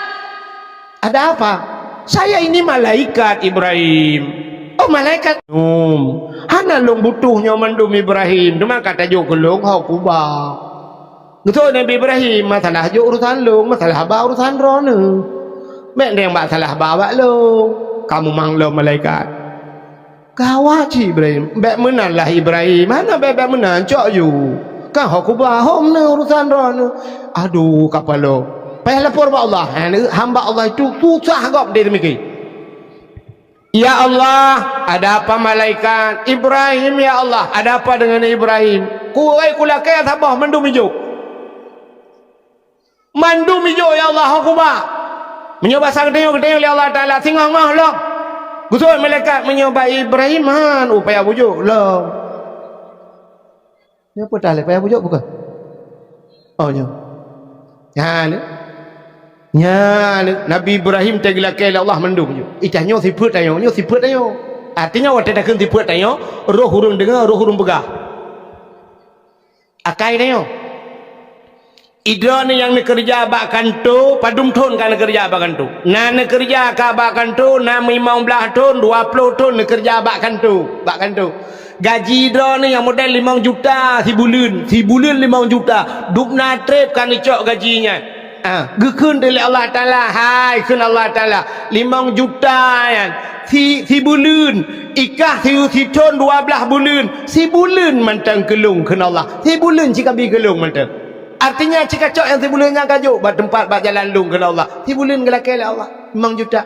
Ada apa? Saya ini malaikat Ibrahim. Oh malaikat. Hana long butuhnya mandum Ibrahim. Cuma kata jo kelong hau kubah. Betul Nabi Ibrahim masalah je urusan lu, masalah ba urusan rona. Mek dia masalah bawa lu. Kamu manglo malaikat. Gawat Ibrahim. Bek menanlah Ibrahim. Mana bek menan cok you. Kan aku bahom ni urusan rona. Aduh kapalo. Payah lapor ba Allah. Hamba Allah itu susah gop dia demikian. Ya Allah, ada apa malaikat? Ibrahim ya Allah, ada apa dengan Ibrahim? Kuai kulakai sabah mandum hijau. Mandum hijau ya Allah akbar. Menyoba sang tengok-tengok oleh Allah Taala singong lah. Gusul malaikat menyoba Ibrahim han upaya bujuk lah. Ni apa dah payah bujuk bukan? Oh nya. Nya Nabi Ibrahim teglakai Allah mandum hijau. Itahnya siput tayo, nyo siput tayo. Artinya waktu dah kan siput tayo, roh hurung dengar, roh hurung begah. Akai tayo. Ida ni yang nak kerja abakan tu, padum ton kan nak kerja abakan tu. Nak kerja ke abakan tu, nak 15 ton, 20 ton nak kerja abakan tu. Gaji ida ni yang model 5 juta si bulan 5 juta. Duk na trip kan dicok gajinya. Gekun dari Allah Taala, hai kun Allah Taala 5 juta kan. Si bulan ikah si ton 12 bulan. Si bulan mantang kelung kun Allah. Si bulan jika bi kelung mantang. Artinya jika cok yang tibulannya kajuk buat tempat buat jalan lung ke Allah. Tibulan gelakai lah Allah 5 juta.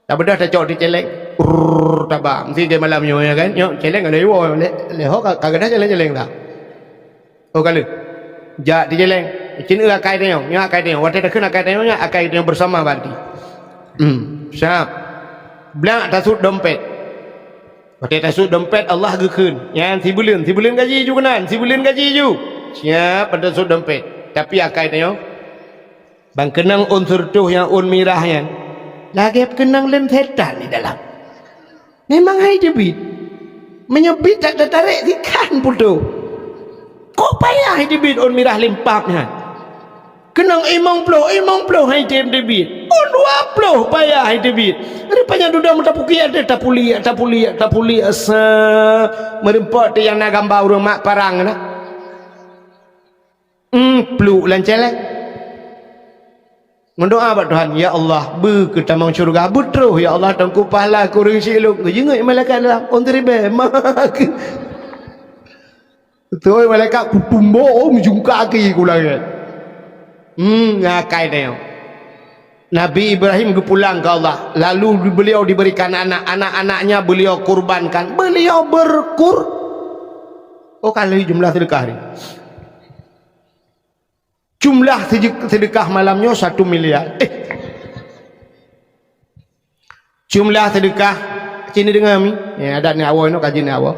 Tak bedah dah cok di celeng. Tabak mesti dia malam nyo ya kan. Nyo celeng ada iwo leho kagak dah celeng dah. Oh kala. Jak di celeng. Cina akai dia nyo akai dia. Waktu dah kena akai dia nya akai dia bersama banti. Siap. Belak tasut dompet. Waktu tasut dompet Allah gekun. Yang tibulan gaji ju kenan. Tibulan gaji ju. Siap pada sud dompet. Tapi akai tanya bang kenang unsur tuh yang mirah yang lagi kenang lem setan di dalam. Memang hai jebit menyebit tak tertarik ikan putu. Kok payah hai jebit mirah limpapnya. Kenang imong ploh hai tem debit. 20 payah hai debit. Rupanya duda mentapuki ada tapuli asa merempot yang nak gambar urang mak parang na. Peluk lancar lah. Mendoa buat Tuhan, ya Allah ber ke tamang syurga butruh ya Allah tangku pahala ku ringsi lu jenguk malaikat dalam on teribe mak betul malaikat ku tumbo menjungka kaki ku lagi ngakai dia Nabi Ibrahim pulang ke Allah lalu beliau diberikan anak-anaknya beliau kurbankan beliau kalau jumlah sedekah ni jumlah sedekah malamnya 1 miliar. Jumlah sedekah sini dengar mi. Ya ada ni awal no kaji ni awal.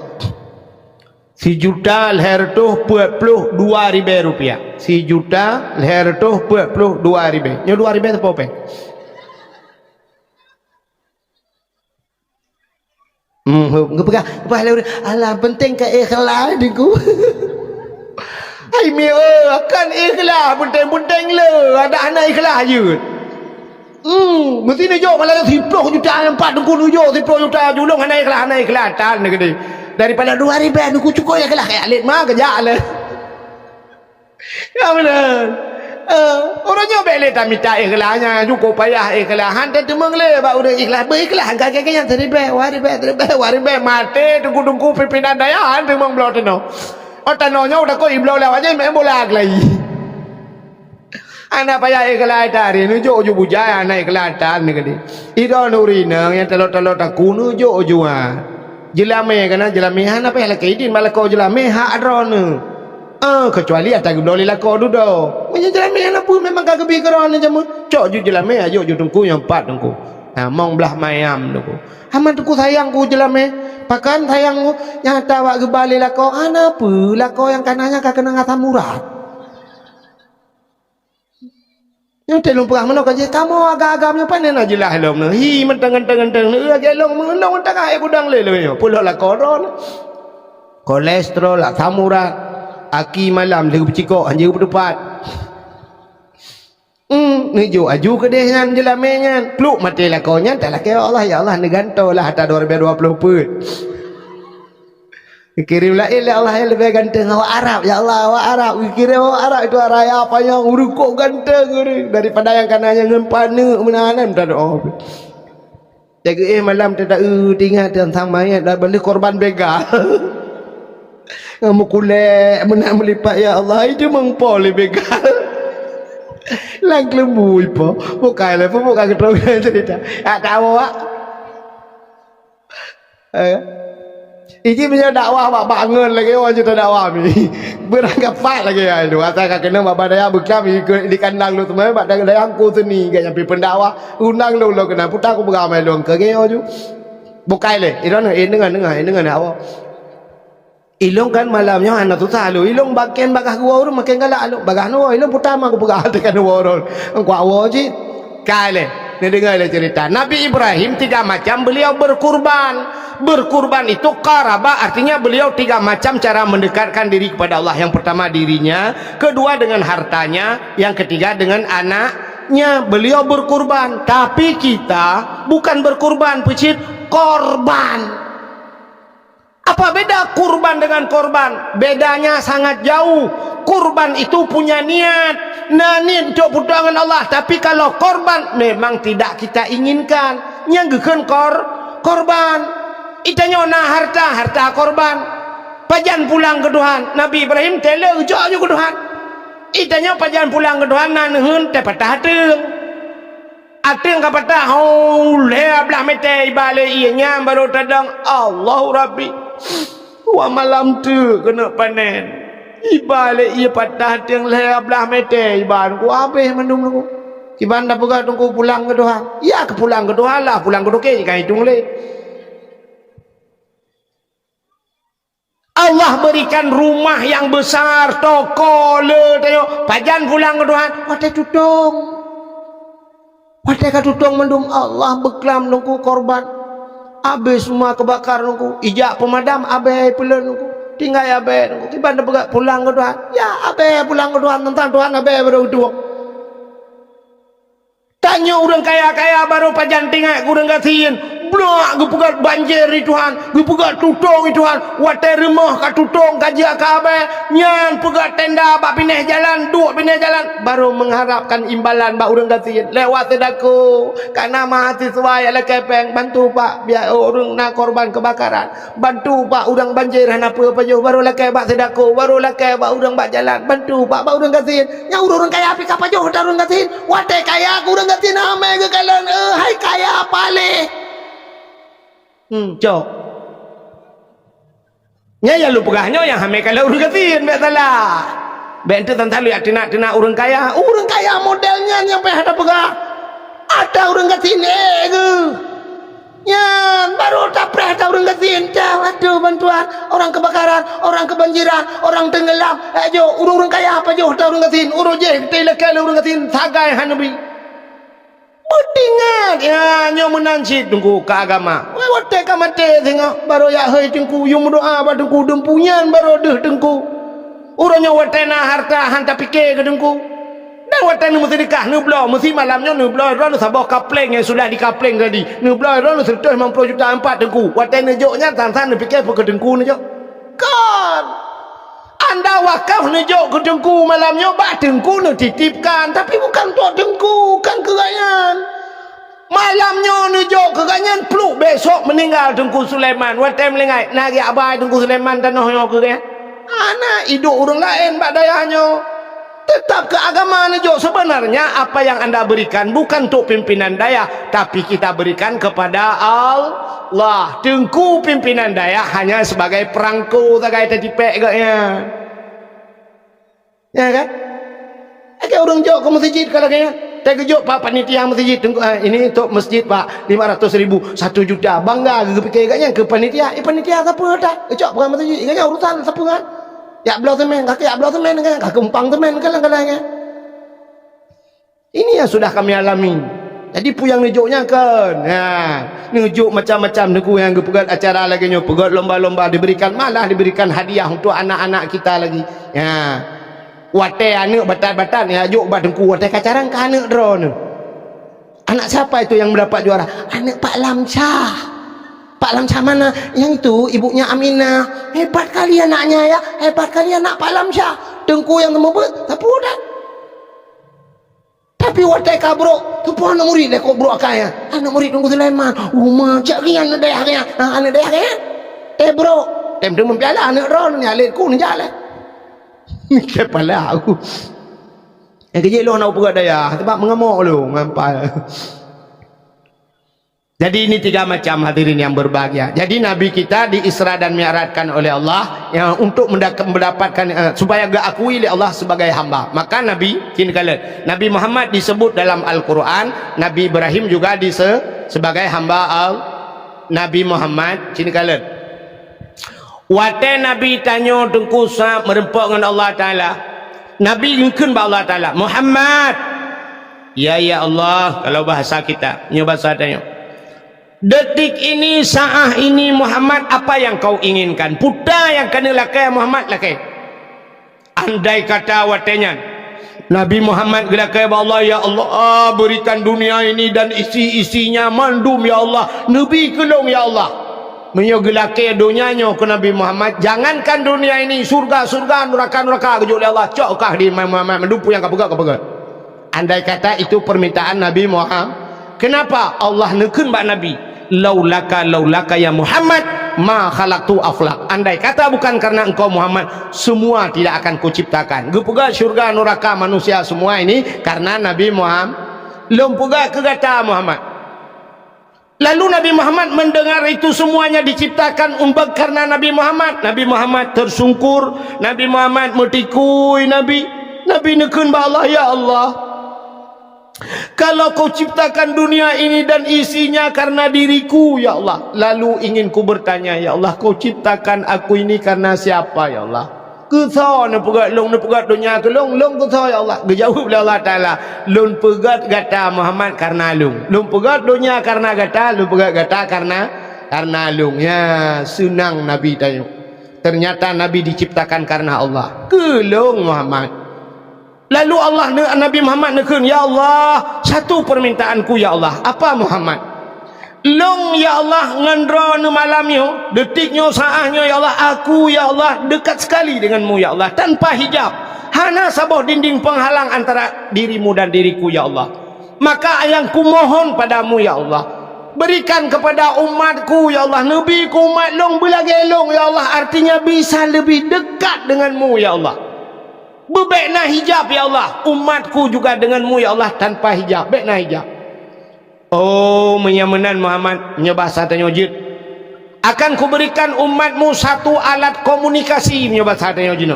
1 juta leher tu 42 ribu rupiah. 1 juta leher tu 42 ribu. Nyo 2 ribu apa pe? Ngepegah. Alah penting ke ikhlas diku. Hai mi akan ikhlas penting-penting le ada anak ikhlas je. Mesti ni jo malah 10 juta 4 dengku nujo 10 juta julung anak ikhlas tan ni gede. Daripada 2 ribu aku cukup ikhlas kayak alik mah kerja le. Ya benar. Orangnya bele tak minta ikhlasnya cukup payah ikhlas. Hantar temang le ba udah ikhlas berikhlas kakek yang 1 ribu mati dengku pimpinan daya temang blot no. Tanonya udah kok iblo lewat aja main bola lagi. Anak payah ikhlas tadi nujo uju bujaya anak ikhlas tan ni gede. Ida nurina yang telot aku nujo ujuan. Jelame kana jelame hana payah laki idin malah kau jelame hak adrone. Kecuali atas iblo lako dudo. Punya jelame hana pun memang kagak bikiran jamu. Cok ju jelame ayo ju tungku yang 4 tungku. Mong belah mayam tungku. Haman tungku sayangku jelame. Pakan sayangku nyata wak gebali lako apa lako yang kanannya kak kena ngata murad yang telung perang mana kaje kamu agak-agamnya panen aja lah helom no hi mentang-mentang gelong mengelong tengah gudang lele puluh lako ron kolesterol lah murad aki malam lagi bercikok anjing berdepat Nuju aju ke dia yang jelamenya peluk mati lakonya tak lah kaya Allah ya Allah neganto lah hatta 2020 pun Kirim lain ya Allah yang lebih ganteng awak Arab ya Allah awak Arab kirim awak Arab itu raya apa yang urukok ganteng daripada yang kanannya ngempane menahan tak ada jaga malam tak tinggal tentang mayat dah beli korban begal ngamu kulek menak melipat ya Allah itu mengpol begal lang lembu ipo bukan lah bukan keterangan cerita tak awak ini punya dakwah bak bangun lagi orang cerita dakwah ni berangkat fat lagi ya tu kata kena bapa daya bekam di kandang lu teman bak daya aku sini ke nyampi pendakwah undang lu kena putar aku beramai lu ke ge ju bukai le iron dengan apa ilong kan malamnya anak tu salu ilong baken bakah gua urang makin galak lu bagah nu ilong putar aku pegang tekan urang aku awak ji kai le ni dengar cerita Nabi Ibrahim 3 macam beliau berkurban. Berkurban itu qaraba artinya beliau 3 macam cara mendekatkan diri kepada Allah. Yang pertama dirinya, kedua dengan hartanya, yang ketiga dengan anaknya. Beliau berkurban, tapi kita bukan berkurban, pecit korban. Apa beda kurban dengan korban? Bedanya sangat jauh. Kurban itu punya niat, niat untuk pertolongan Allah. Tapi kalau korban memang tidak kita inginkan. Nyanggekeun korban. Itanya na harta korban. Pajan pulang ke Tuhan. Nabi Ibrahim tele ujak ke Tuhan. Itanya pajan pulang ke Tuhan naneun teh patah teung. Ateung ka patah le belah mete ibale ianya baru tadang Allahu Rabbi. Wa malam tu kena panen. Ibale ia patah teung le belah mete iban ku habis mendung aku. Iban dah pegat tunggu pulang ke Tuhan. Ya ke pulang ke Tuhan lah, pulang ke Tuhan kan hitung le. Allah berikan rumah yang besar, toko le tayo pajan pulang ke Tuhan watai tutung watai ka tutung mendum Allah beklam nungku korban habis semua kebakar nungku ijak pemadam abe pelen nungku tinggal abe nungku tiba dah pulang ke Tuhan ya abe pulang ke Tuhan tentang Tuhan abe baru dua tanya orang kaya-kaya baru pajan tinggal kurang kasihin blok gupegat banjir di Tuhan gupegat tutong di Tuhan watai remah ka tutong kajia ka abe nyan pegat tenda bak pineh jalan duk pineh jalan baru mengharapkan imbalan bak urang kasihin lewat sedako karena mahasiswa ya lekepeng bantu pak biar orang nak korban kebakaran bantu pak urang banjir hana apa jauh baru lekep bak sedako baru lekep bak urang bak jalan bantu pak bak urang kasihin nya urang kaya api ka jauh dah urang kasihin watai kaya aku urang kasihin ame ke kalian hai kaya apa le cok nya ya lu pegahnya yang hame kalau urang katin be salah be ente tantan lu ya tina urang kaya modelnya yang pe ada pegah ada urang katin ge nyan baru tapreh ada urang katin aduh bantuan orang kebakaran orang kebanjiran orang tenggelam ayo urang kaya apa jo ada urang katin urang je tele kala urang katin sagai hanabi Betingat ya nyo menanci tunggu ke agama. Wate ka mate tengok baru ya hei tengku yung doa ba tengku dempunyan baru deh tengku. Urangnya wate na harta hanta pikir ke tengku. Dan wate nu mesti nikah nu blo mesti malamnya nu blo ro sabah kapleng yang sudah dikapleng tadi. Nu blo ro 150 juta 4 tengku. Wate nejoknya tantan nu pikir ke tengku nejok. Kan anda wakaf nejok ke dengku malamnya bak dengku nak titipkan tapi bukan untuk dengku kan keganyan malamnya nejok keganyan peluk besok meninggal dengku Sulaiman watai melengai nagi abai dengku Sulaiman tanahnya keganyan anak hidup orang lain bak dayanya tetap ke agama nejok sebenarnya apa yang anda berikan bukan untuk pimpinan daya tapi kita berikan kepada Allah dengku pimpinan daya hanya sebagai perangko sebagai tetipek agaknya ya kan agak orang jauh ke masjid kalau kaya tak kejut pak panitia masjid ini untuk masjid pak 500,000 1 juta bangga ke fikir agaknya ke panitia panitia siapa dah kejut bukan masjid agaknya urusan siapa kan ya belau temen kakek ya belau temen kan kakek empang temen kadang-kadang ini yang sudah kami alami. Jadi puyang nejoknya kan nejok macam-macam neku yang pegat acara lagi nyo pegat lomba-lomba diberikan malah diberikan hadiah untuk anak-anak kita lagi watai anak batan-batan ya juk badengku watai kacaran ke anak drone anak siapa itu yang mendapat juara anak Pak Lamsyah Pak Lamsyah mana? Yang itu ibunya Aminah. Hebat kali anaknya ya. Hebat kali anak Pak Lamsyah. Tengku yang temu bet. Tapi udah. Tapi watai kabro. Tu pun anak murid dia kau bro akaya. Anak murid tunggu Sulaiman. Macam ni anak dayaknya. Anak dayaknya. Bro. Tem mempiala anak ron ni alit ku ni jalan. Kepala aku. Kerja lu nak pegat daya. Sebab mengamuk lu. Ngampal. Jadi ini 3 macam hadirin yang berbahagia. Jadi Nabi kita diisra dan mi'rajkan oleh Allah yang untuk mendapatkan supaya diakui oleh Allah sebagai hamba. Maka Nabi kini kala Nabi Muhammad disebut dalam Al-Quran, Nabi Ibrahim juga sebagai hamba Nabi Muhammad kini kala. Wate Nabi tanya tengku sah merempak dengan Allah Taala. Nabi yungkin ba Allah Taala, Muhammad. Ya Allah, kalau bahasa kita, nyo bahasa tanya. Detik ini, saat ini Muhammad, apa yang kau inginkan? Putra yang kena lakai Muhammad lakai. Andai kata watenya Nabi Muhammad gelakai Allah, ya Allah, berikan dunia ini dan isi-isinya mandum ya Allah. Nabi kelong ya Allah. Menyogelakai dunianya ke Nabi Muhammad. Jangankan dunia ini, surga, neraka kejuk oleh Allah. Cokkah di Muhammad mendupu yang kapegak. Andai kata itu permintaan Nabi Muhammad. Kenapa Allah nekun bak Nabi? Laulaka ya Muhammad ma khalaqtu aflaq. Andai kata bukan karena engkau Muhammad, semua tidak akan kuciptakan. Gepega syurga neraka manusia semua ini karena Nabi Muhammad. Lempega kegata Muhammad. Lalu Nabi Muhammad mendengar itu semuanya diciptakan karena Nabi Muhammad. Nabi Muhammad tersungkur, Nabi Muhammad metikui Nabi nekun ba Allah, ya Allah. Kalau kau ciptakan dunia ini dan isinya karena diriku ya Allah, lalu ingin ku bertanya ya Allah, kau ciptakan aku ini karena siapa ya Allah? Ketho ne pegat long ne pegat dunia ke long ketho ya Allah. Dijawab oleh Allah Taala, lun pegat gata Muhammad karena lung pegat dunia karena gata, lun pegat gata karena lung. Ya, senang Nabi tanya. Ternyata Nabi diciptakan karena Allah. Kelong Muhammad. Lalu Allah Nabi Muhammad nekun, ya Allah, satu permintaanku ya Allah. Apa Muhammad? Long ya Allah ngendra ne malamnya, detiknya, saatnya ya Allah, aku ya Allah dekat sekali denganmu ya Allah, tanpa hijab. Hana sabah dinding penghalang antara dirimu dan diriku ya Allah. Maka yang kumohon padamu ya Allah, berikan kepada umatku ya Allah, Nabi ku umat long belagi long ya Allah, artinya bisa lebih dekat denganmu ya Allah. Bebekna hijab ya Allah, umatku juga denganmu ya Allah tanpa hijab, bekna hijab. Oh menyamenan Muhammad, bahasa tanya jid. Akan kuberikan umatmu satu alat komunikasi, bahasa tanya jid,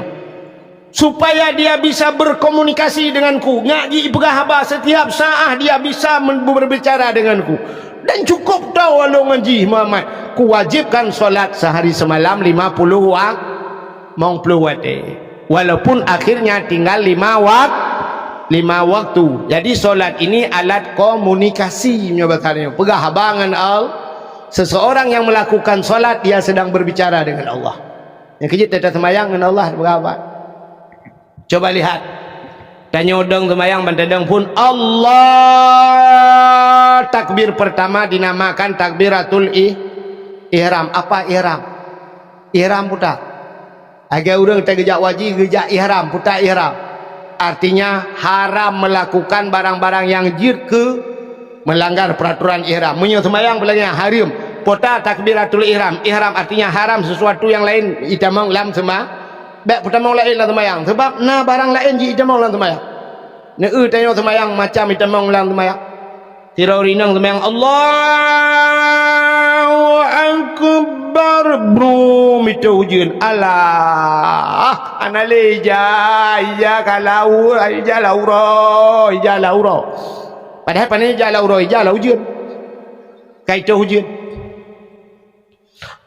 supaya dia bisa berkomunikasi denganku. Ngaji pegahaba setiap saat dia bisa berbicara denganku. Dan cukup tahu walau ngaji Muhammad, kuwajibkan solat sehari semalam 50 waktu, mau 10 waktu. Walaupun akhirnya tinggal 5 waktu. Jadi solat ini alat komunikasi, nyobatnya. Pegah abangan seseorang yang melakukan solat, dia sedang berbicara dengan Allah. Yang kejut tetap semayang dengan Allah, pegah abang. Coba lihat. Tanya udang semayang, bantadang pun Allah. Takbir pertama dinamakan takbiratul ihram. Apa ihram? Ihram putar. Agar orang kita gejak wajib, gejak ihram, putar ihram. Artinya haram melakukan barang-barang yang jir ke melanggar peraturan ihram. Menyo semayang belakang haram. Putar takbiratul ihram. Ihram artinya haram sesuatu yang lain. Itamang lam semah. Baik putamang lain lah semayang. Sebab na barang lain ji itamang lam semayang. Na tanya semayang macam itamang lam semayang. Tirau rinang semayang Allahu Akbar bro itu hujan Allah analeja ija kalau ija lauro padahal panen ija lauro ija hujan kaito hujan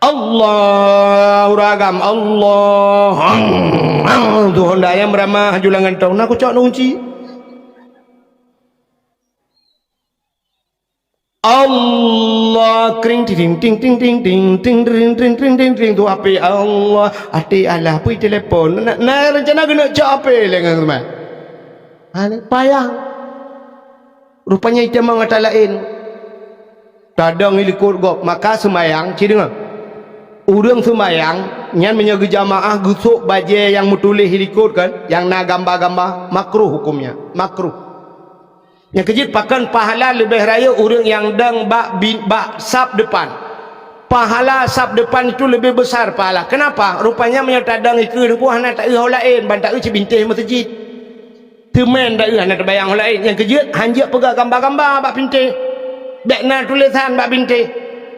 Allah ragam Allah Tuhan daya meramah julangan tahun aku cok nunci Allah kring ting ting ting ting ting ting ting ting ting ting ting tu api Allah ati Allah pui telefon na rencana kena cak api lengan teman payah rupanya itu mengata lain tadang ilikut gop maka semayang ci dengar urang semayang nyan menyaga jamaah gusuk baje yang mutulih ilikut kan yang na gambar-gambar makruh hukumnya makruh yang kejit pakan pahala lebih raya urang yang dang bak sab depan pahala sab depan itu lebih besar pahala kenapa rupanya menyatadang ikut puah nak tak hal lain ban tak cibintih masjid temen dak nak bayang hal lain yang kejit hanjak pegang gambar-gambar bak pintih dak nak tulisan bak pintih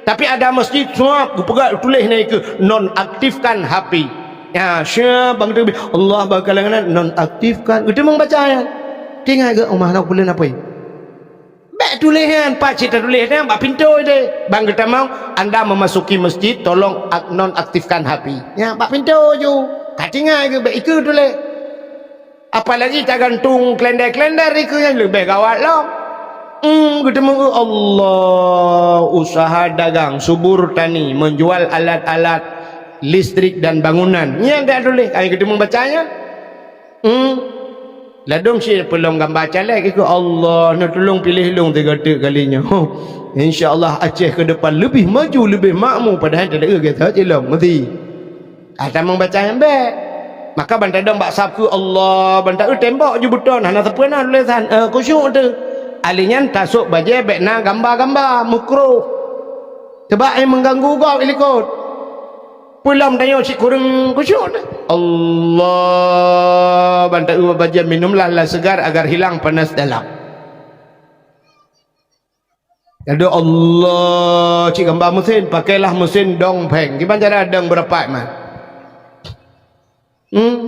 tapi ada masjid semua pegang tulis naik ke nonaktifkan HP ya syah bang tu Allah bakalangan nonaktifkan kita membaca ya tinggal ke rumah nak bulan apa bak tulisan pak cerita tulisnya bak pintu dia bang kita mau anda memasuki masjid tolong nonaktifkan HP ya bak pintu je katingai ke bak ikut tulis apalagi tak gantung kalender-kalender itu yang lebih gawat lah kita mau Allah usaha dagang subur tani menjual alat-alat listrik dan bangunan ni ada tulis kalau kita membacanya ladung si pelong gambar calek ke Allah nak tolong pilih long 3 kalinya insyaallah Aceh ke depan lebih maju lebih makmur padahal tak ada kita celong mesti ada membacanya baik maka bantadang bak sapu Allah bantak tembok je betul hana sepena tulisan khusyuk tu alinyan tasuk baje bekna gambar-gambar makruh sebab yang mengganggu kau ilikut pulang tanya si kurang khusyuk Allah bantak baje minumlah la segar agar hilang panas dalam ada Allah cik gambar mesin pakailah mesin dongpeng gimana cara dong berapa mah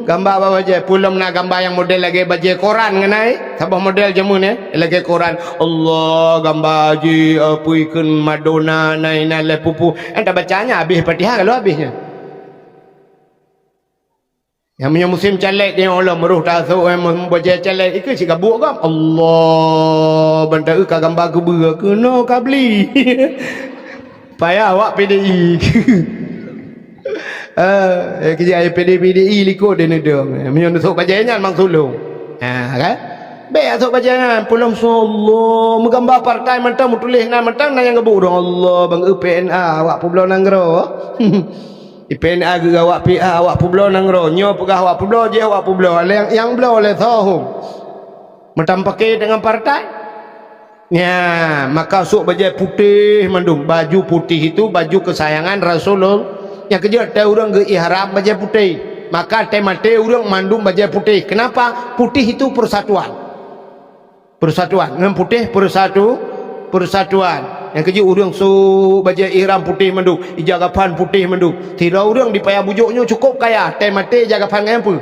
gambar apa baje pulang nak gambar yang model lagi baje koran ngenai sabah model jamu ni lagi koran Allah gambar haji apa ikan Madonna naina le pupu entah bacanya habis Fatihah kalau habisnya yang punya musim calek dia Allah meruh tasuk yang baje calek itu si gabuk kan Allah bantai ka gambar ke ber ke no ka beli payah awak PDI kerja PDI likut dia nedong menyon sok bajanya mang sulung kan baik sok bajanya pulang Allah menggambar partai mentang tulis nama mentang yang gebuk dong Allah bang PNA awak pulau nanggro PNA ge awak PA awak pulau nanggro nyo pegah awak pulau je awak pulau yang belau oleh tahun mentang pakai dengan partai ya maka sok baju putih mandung baju putih itu baju kesayangan Rasulullah yang kerja teh orang ke ihram baju putih maka teh mate orang mandung baju putih kenapa putih itu persatuan dengan putih persatuan yang kerja orang so baju ihram putih mandung ijagapan putih mandung tidak orang dipayah bujuknya cukup kaya teh mate jagapan apa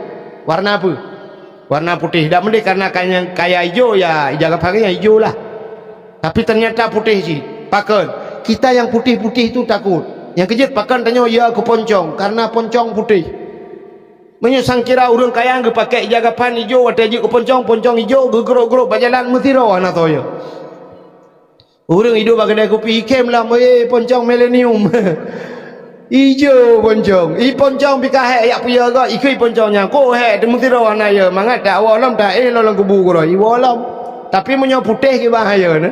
warna putih tak mending karena kaya hijau ya jagapannya hijau lah tapi ternyata putih sih pakai kita yang putih-putih itu takut yang kejut pakan tanya ya aku poncong karena poncong putih menyusang kira orang kaya yang pakai jagapan hijau ada je ke poncong hijau gerok-gerok berjalan mesti rawan atau ya orang hidup bagai kopi ikem lah poncong milenium hijau poncong poncong bika hek yak puya ga ikui poncongnya ko hek mesti rawan ya mangat tak awalam tak lalang kubu gro iwalam tapi menyo putih ke bahaya ne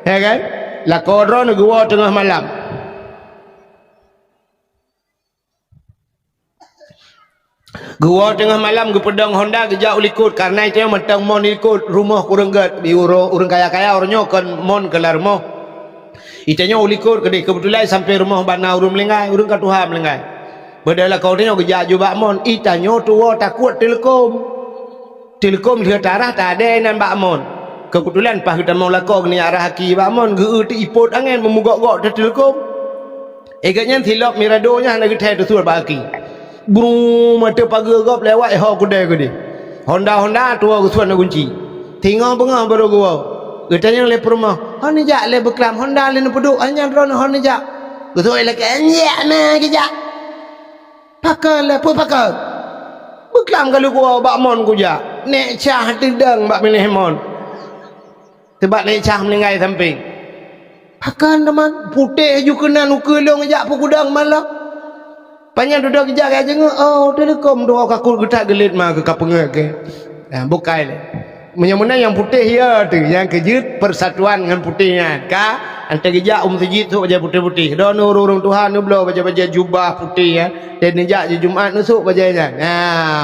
ya kan la koron gua tengah malam gua tengah malam ke pedang Honda gejak ulikut karena itu yang mentang mon ikut rumah kurang gat urang kaya-kaya orangnya kan mon kelar rumah itanya ulikut kedai kebetulan sampai rumah bana urang melenggai urang katuha melenggai badalah kau tanya gejak juga mon itanya tua takut telekom dia tarah tak ada nan bak mon kebetulan pas kita mau lakok ni arah haki bak mon geu ti ipot angin memugak-gak di telekom agaknya silap miradonya nak kita tu suar baki brum mata pagar gop lewat ho kedai Honda tua kesuan kunci tinggal bengah baru gua katanya le rumah hon jak le beklam Honda le peduk hanya drone hon jak kesuai le kenyak na kejak pakal le pu pakal beklam kalau gua bak mon ku jak nek cah tedang bak milih mon sebab nek cah meninggal samping pakan teman putih ju kena nukelong jak pu kudang malah panjang duduk kejap aja telekom doa kakul getak gelit mah ke kapengak ke bukai le menyamuna yang putih ya tu yang kejut persatuan dengan putihnya ka Antar gejak masjid tu baju putih-putih. Dah orang Tuhan ni belah baju jubah putih ya. Dan nejak je Jumaat esok bajunya.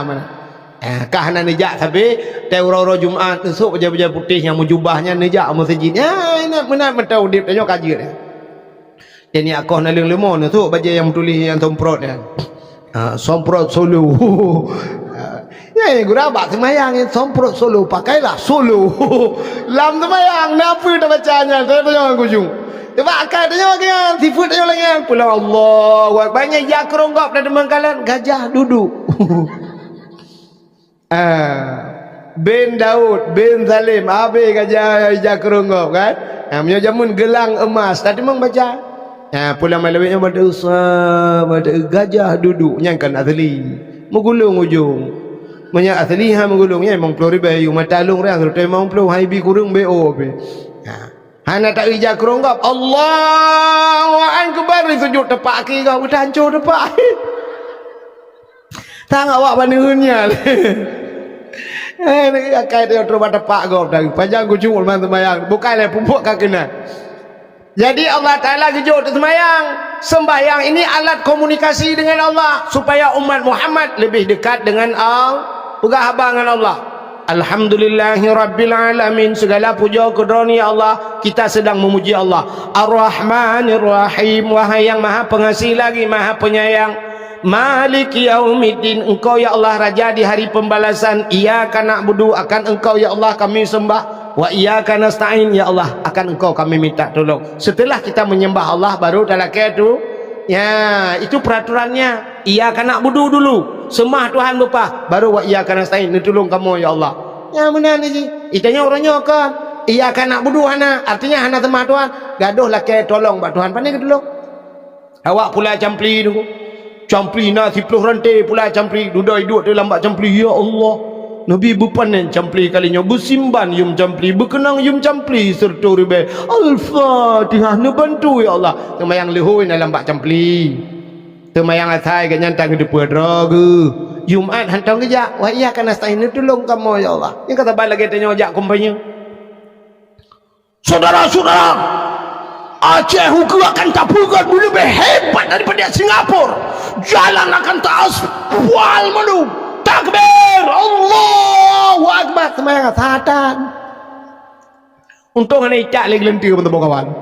Mana? Kah nak nejak tapi orang-orang Jumaat esok baju putih yang mujubahnya nejak masjid. Nak mana tahu dia tanya kaji dia. Jadi aku nak lemon tu baju yang tulis yang somprot dia. Somprot solo. Guna abak semayang yang somprot solo, pakailah solo. Lam semayang, kenapa tak bacanya? Saya tanya aku jung. Dia pakai, tanya lagi, sifut tanya lagi. Pulang Allah, banyak ya keronggap dan demangkalan, gajah duduk. Bin Daud, bin Salim, habis gajah ya keronggap kan? Punya jamun gelang emas, tadi memang baca. Pulang malamnya pada usah, pada gajah duduk, nyangkan asli. Menggulung ujung. Banyak asli menggulungnya memang pelori bayu mata long orang terus memang pelori hai bi kurung bo be. Hana tak ija keronggap Allahu akbar sujud tepak ki kau udah hancur tepak. Tang awak paneunnya. Ni akai dia terus tepak kau dah. Panjang kucing ulman sembayang bukanlah pupuk kau kena. Jadi Allah Ta'ala kejut sembahyang. Sembahyang ini alat komunikasi dengan Allah supaya umat Muhammad lebih dekat dengan Allah, pegah abang dengan Allah. Alhamdulillahi Rabbil Alamin. Segala puja kedrani Allah. Kita sedang memuji Allah. Ar-Rahmanir Rahim. Wahai yang maha pengasih lagi maha penyayang. Malik Yaumiddin. Engkau ya Allah Raja di hari pembalasan. Iyyaka na'budu, akan Engkau ya Allah kami sembah. Wa iyyaka nasta'in, ya Allah akan Engkau kami minta tolong. Setelah kita menyembah Allah baru talakai itu. Ya, itu peraturannya. Iyyaka na'budu dulu. Sembah Tuhan lupa. Baru wa iyyaka nasta'in, tolong kamu ya Allah. Ya benar ni sih. Itanya orangnya kan. Iyyaka na'budu hana, artinya hana sembah Tuhan. Gaduh lakai tolong bak Tuhan. Pandai ke tolong? Awak pula campli dulu. Campli nasi puluh rantai pula campli. Duduk hidup dalam bak campli. Ya Allah. Nabi berpanen campli kalinya, bersimban yum campli, berkenang yum campli serta ribai. Al-Fatihah nebantu ya Allah. Temayang lehoy dalam bak campli. Temayang atai ke nyantang ke depan raga. Jumaat hantang kejak. Wah iya kan nasta'in tolong kamu ya Allah. Yang kata balik lagi tanya ajak kumpanya. Saudara-saudara, Aceh hukum akan tapukan lebih hebat daripada Singapura. Jalan akan tak aspal menu. Takbir Allahu Akbar semayang satan. Untung ada icak lagi lentir untuk kawan.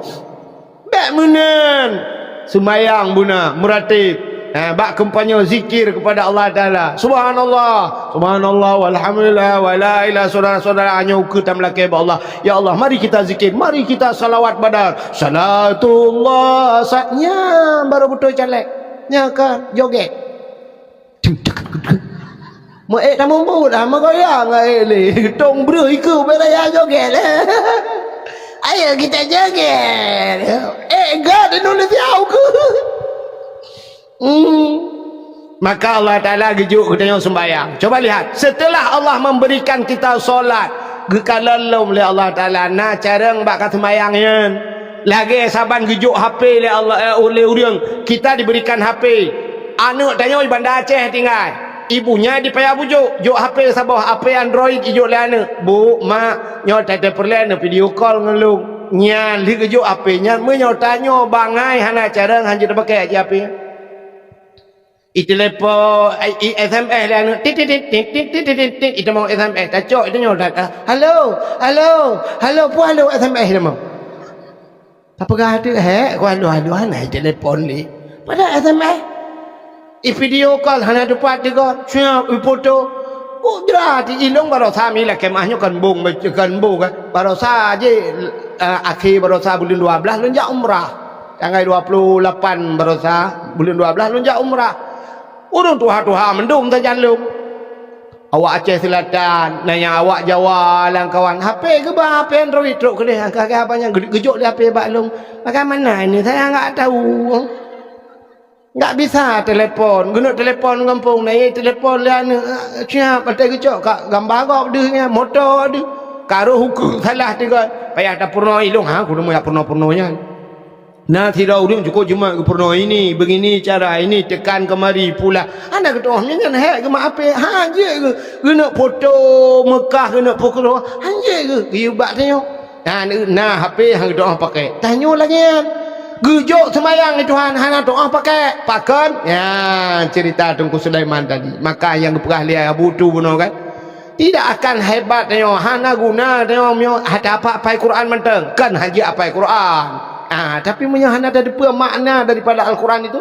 Bak menan semayang buna muratib. Bak kempanya zikir kepada Allah Taala. Subhanallah, subhanallah walhamdulillah wala ilaha. Saudara-saudara hanya ukur tam lakai Allah. Ya Allah, mari kita zikir, mari kita salawat badar. Salatullah saatnya baru betul calek. Nya kan joget. Mak tak mampu dah goyang le. Tong brui ke beraya joget. Ayo kita joget. Gad Indonesia ke. Maka Allah Taala gejuk kita sembahyang. Coba lihat, setelah Allah memberikan kita solat, gekalalum oleh Allah Taala na carang bak sembayangnya. Lagi saban gejuk HP oleh Allah oleh urang. Kita diberikan HP. Anak tanya di Bandar Aceh tinggal. Ibunya dipayah bujuk, juk HP sabah, HP Android ijuk le anak. Bu, mak, nyo tak perlu video call ngelung. Nya li ke juk HP nya, me nyo tanyo bangai hana cara hanje dak pakai aja HP. I telefon, i SMS le anak. Tit tit tit tit tit tit. Itu mau SMS, tak cok itu nyo dak. Halo, halo, halo pu halo SMS dia mau. Apa gah ada ko halo hana telefon ni. Pada SMS video call hana dapat juga siap foto udra di ilong barosa mila kemahnya kan bung barosa je akhir barosa bulan 12 lunjak umrah tanggal 28 barosa bulan 12 lunjak umrah urung tuha mendung tajalum awak Aceh Selatan nanya awak Jawa lang kawan HP ke bah HP Android truk ke dia kakak apanya gejok dia HP baklung bagaimana ini saya enggak tahu. Tak bisa telepon, guna telepon kampung naik telepon lah ni. Siap ada kecok kak gambar kau dia motor dia. Karo hukum salah dia. Payah tak purno ilung ha, kudu mau purno-purnonya. Nah tidak urang cukup cuma purno ini, begini cara ini tekan kemari pula. Anda kata oh ni kan hak ke mak apa? Ha je ke? Guna foto Mekah guna foto. Ha je ke? Ibat tengok. Nah HP hang doa pakai. Tanya lagi kan. Gejok semayang ni Tuhan, hana doa pakai. Pakon. Ya, cerita Tengku Sulaiman tadi. Maka yang perahlian Abu tu benar kan. Tidak akan hebat tengok hana guna tengok ada apa Quran menteng. Kan haji apa Quran. Tapi punya hana ada apa makna daripada Al-Quran itu.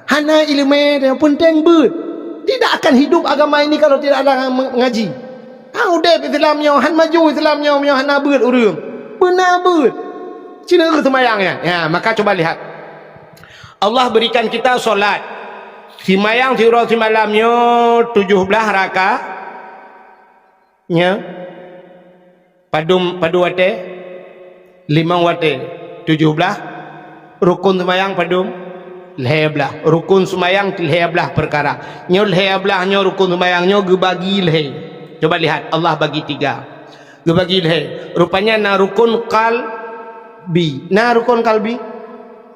Hana ilmu yang penting ber. Tidak akan hidup agama ini kalau tidak ada mengaji. Udah Islamnya, han maju Islamnya, hana ber urang. Benar ber. Cina ke semayangnya. Ya, maka coba lihat. Allah berikan kita solat. Simayang tiura simalamnya 17 rakaat. Nya. Padu wate 5 wate 17. Rukun semayang padum 11. Rukun semayang 11 perkara. Nya 11 rukun semayangnya gebagi leh. Coba lihat Allah bagi 3. Gebagi leh. Rupanya na rukun qalbi. Na rukun qalbi.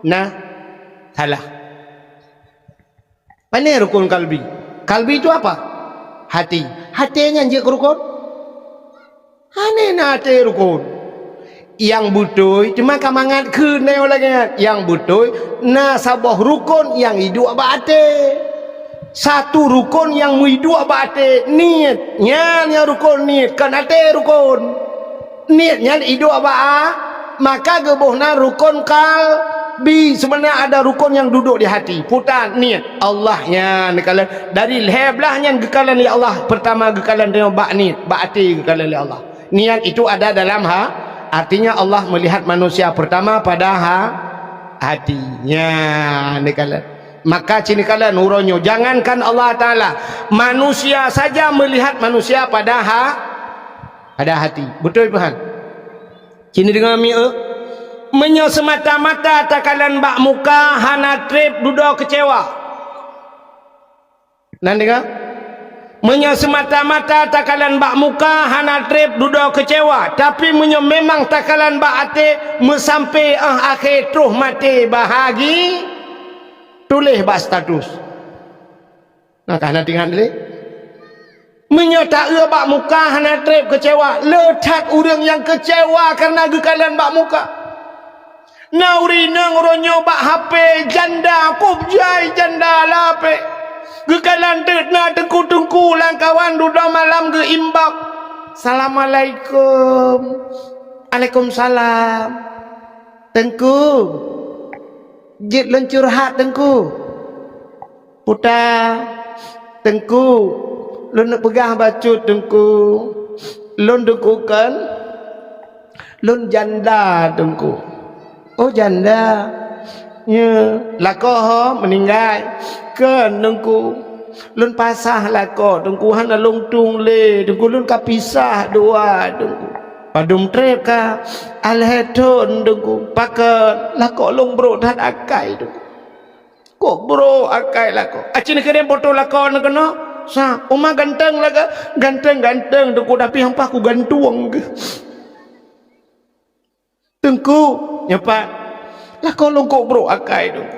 Nah salah. Mana rukun kalbi? Kalbi itu apa? Hati. Hatinya je rukun. Hane nate rukun. Yang butuh cuma kamangat ke neo lagi. Yang butuh na sabah rukun yang hidup abate. Satu rukun yang hidup abate niat. Nya rukun niat kan ate rukun. Niatnya hidup abaa. Maka gebohna rukun kalbi. Sebenarnya ada rukun yang duduk di hati. Putar niat Allahnya nekalan dari leblahnya gekalan ya Allah. Pertama gekalan dengan bak niat, bak hati gekalan ya Allah. Niat itu ada dalam artinya Allah melihat manusia pertama pada hatinya nekalan. Maka cini kala nuronyo jangankan Allah Taala, manusia saja melihat manusia pada hati. Betul Tuhan? Cini dengan mi menyo semata-mata takalan bak muka hana trip duduk kecewa. Nan dengar? Menyo semata-mata takalan bak muka hana trip duduk kecewa. Tapi menyo memang takalan bak ate mesampai akhir truh mati bahagi tulis bak status. Nah kahana tinggal dulu. Menyo tak bak muka hana trip kecewa. Letak orang yang kecewa karena gekalan bak muka. Nauri nang ronyo bak HP janda kubjai janda lape. Gekalan tetna tengku-tengku lang kawan duduk malam ke imbak. Assalamualaikum. Waalaikumsalam. Tengku. Jit lencur hak tengku. Puta. Tengku. Lu nak pegang bacut tengku. Lun tengku kan. Lun janda tengku. Oh janda. Ya, lakoh meninggal. Kan tengku. Lun pasah lakoh tengku hana longtung le. Tengku lun kapisah dua tengku. Padum trep ka alheton tengku. Pakat lakoh long bro dan akai tengku. Kok bro akai lakoh. Acin keren foto lakoh nak kena. Sa, oma ganteng laga. Ganteng tengku tapi hampa aku gantuang ke. Tengku nyepat. Lakoh long kok bro akai tengku.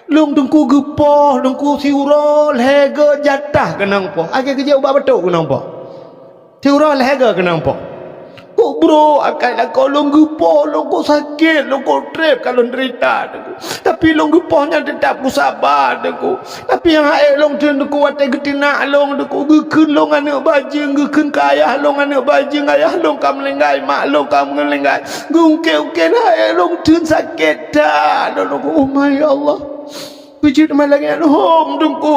Long tengku gepoh, tengku siurol hega jatah kenang po. Age kerja ubah betul kenang po. Siurol hega kenang po. Kok bro akai lah kau long gepoh, long kok sakit, long kok trip kalau derita tengku. Tapi long gepohnya tetap ku sabar tengku. Tapi yang air long tengku watai getina long tengku gekun long anak bajing, gekun kaya long anak bajing, ayah long kam lenggai, mak long kam ngelenggai. Gungke air long tun sakit dah. Long oh my Allah. Wujud malangan hom dengku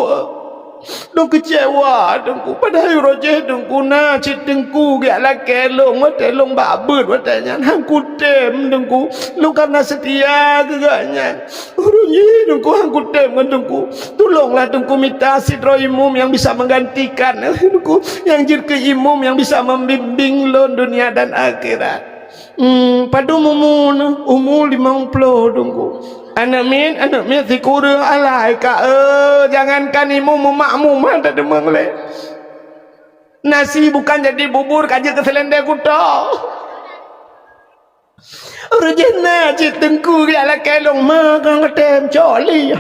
dong kecewa dengku padahal rojeh dengku na cit dengku gak laki long wate long babut watanya hang kutem dengku long karena setia gegaknya urunyi dengku hang kutem kan dengku tolonglah dengku minta sidro imum yang bisa menggantikan dengku yang jir ke imum yang bisa membimbing lon dunia dan akhirat. Padu umur 50 dengku. Anak min si kurang alai ka jangankan imum makmum ada demang le. Nasi bukan jadi bubur kaje ke selendai kuda. Rejena cik tengku dia lah kelong magang ketem coli.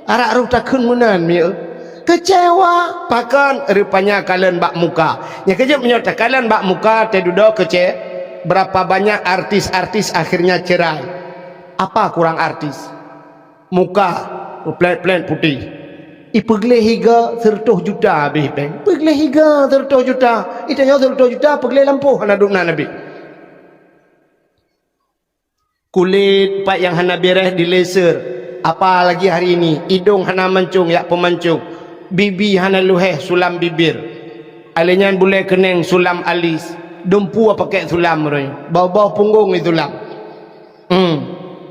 Arak ruh takun munan mi. Kecewa pakan rupanya kalian bak muka. Nya kejap menyata kalian bak muka te duduk berapa banyak artis-artis akhirnya cerai. Apa kurang artis? Muka pelan-pelan putih. Ipegle higa 100 juta habis peng. Pegle higa 100 juta. Itanya 100 juta pegle lampu hana duk nabi. Kulit pak yang hana beres di laser. Apa lagi hari ini? Hidung hana mancung yak pemancung. Bibi hana luheh sulam bibir. Alenyan boleh keneng sulam alis. Dempu pakai sulam roy. Bau-bau punggung itu sulam.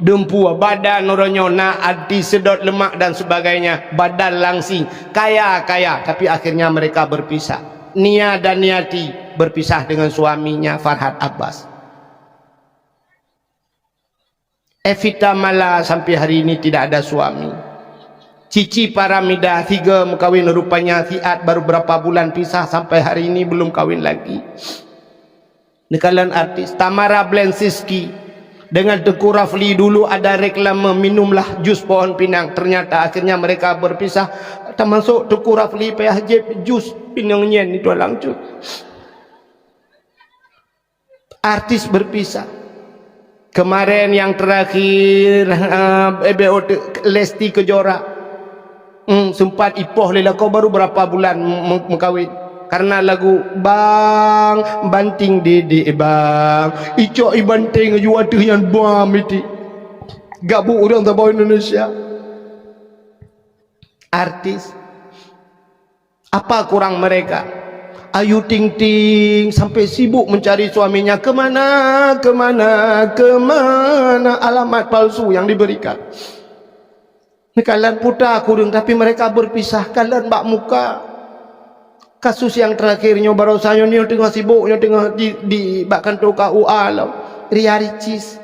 Dempu badan orangnya nak hati sedot lemak dan sebagainya. Badan langsing. Kaya-kaya. Tapi akhirnya mereka berpisah. Nia dan Niati berpisah dengan suaminya Farhad Abbas. Evita Mala sampai hari ini tidak ada suami. Cici Paramida 3 mengkawin, rupanya Fiat baru berapa bulan pisah sampai hari ini belum kawin lagi. Nekalan artis Tamara Blensiski dengan Tengku Rafli dulu ada reklame minumlah jus pohon pinang. Ternyata akhirnya mereka berpisah. Termasuk Tengku Rafli PHJ jus pinang nyen itu langsung. Artis berpisah. Kemarin yang terakhir Lesti Kejora sempat ipoh lela kau baru berapa bulan mengkawin karena lagu bang banting dede bang icok ibanting juwatuh yang bam itu gabu orang tabau Indonesia. Artis apa kurang mereka? Ayu Ting Ting sampai sibuk mencari suaminya kemana alamat palsu yang diberikan. Kalian putar kurung tapi mereka berpisah. Kalian bak muka. Kasus yang terakhirnya baru saya ni tengah sibuknya tengah di bak kantor KUA lah. Ria Ricis.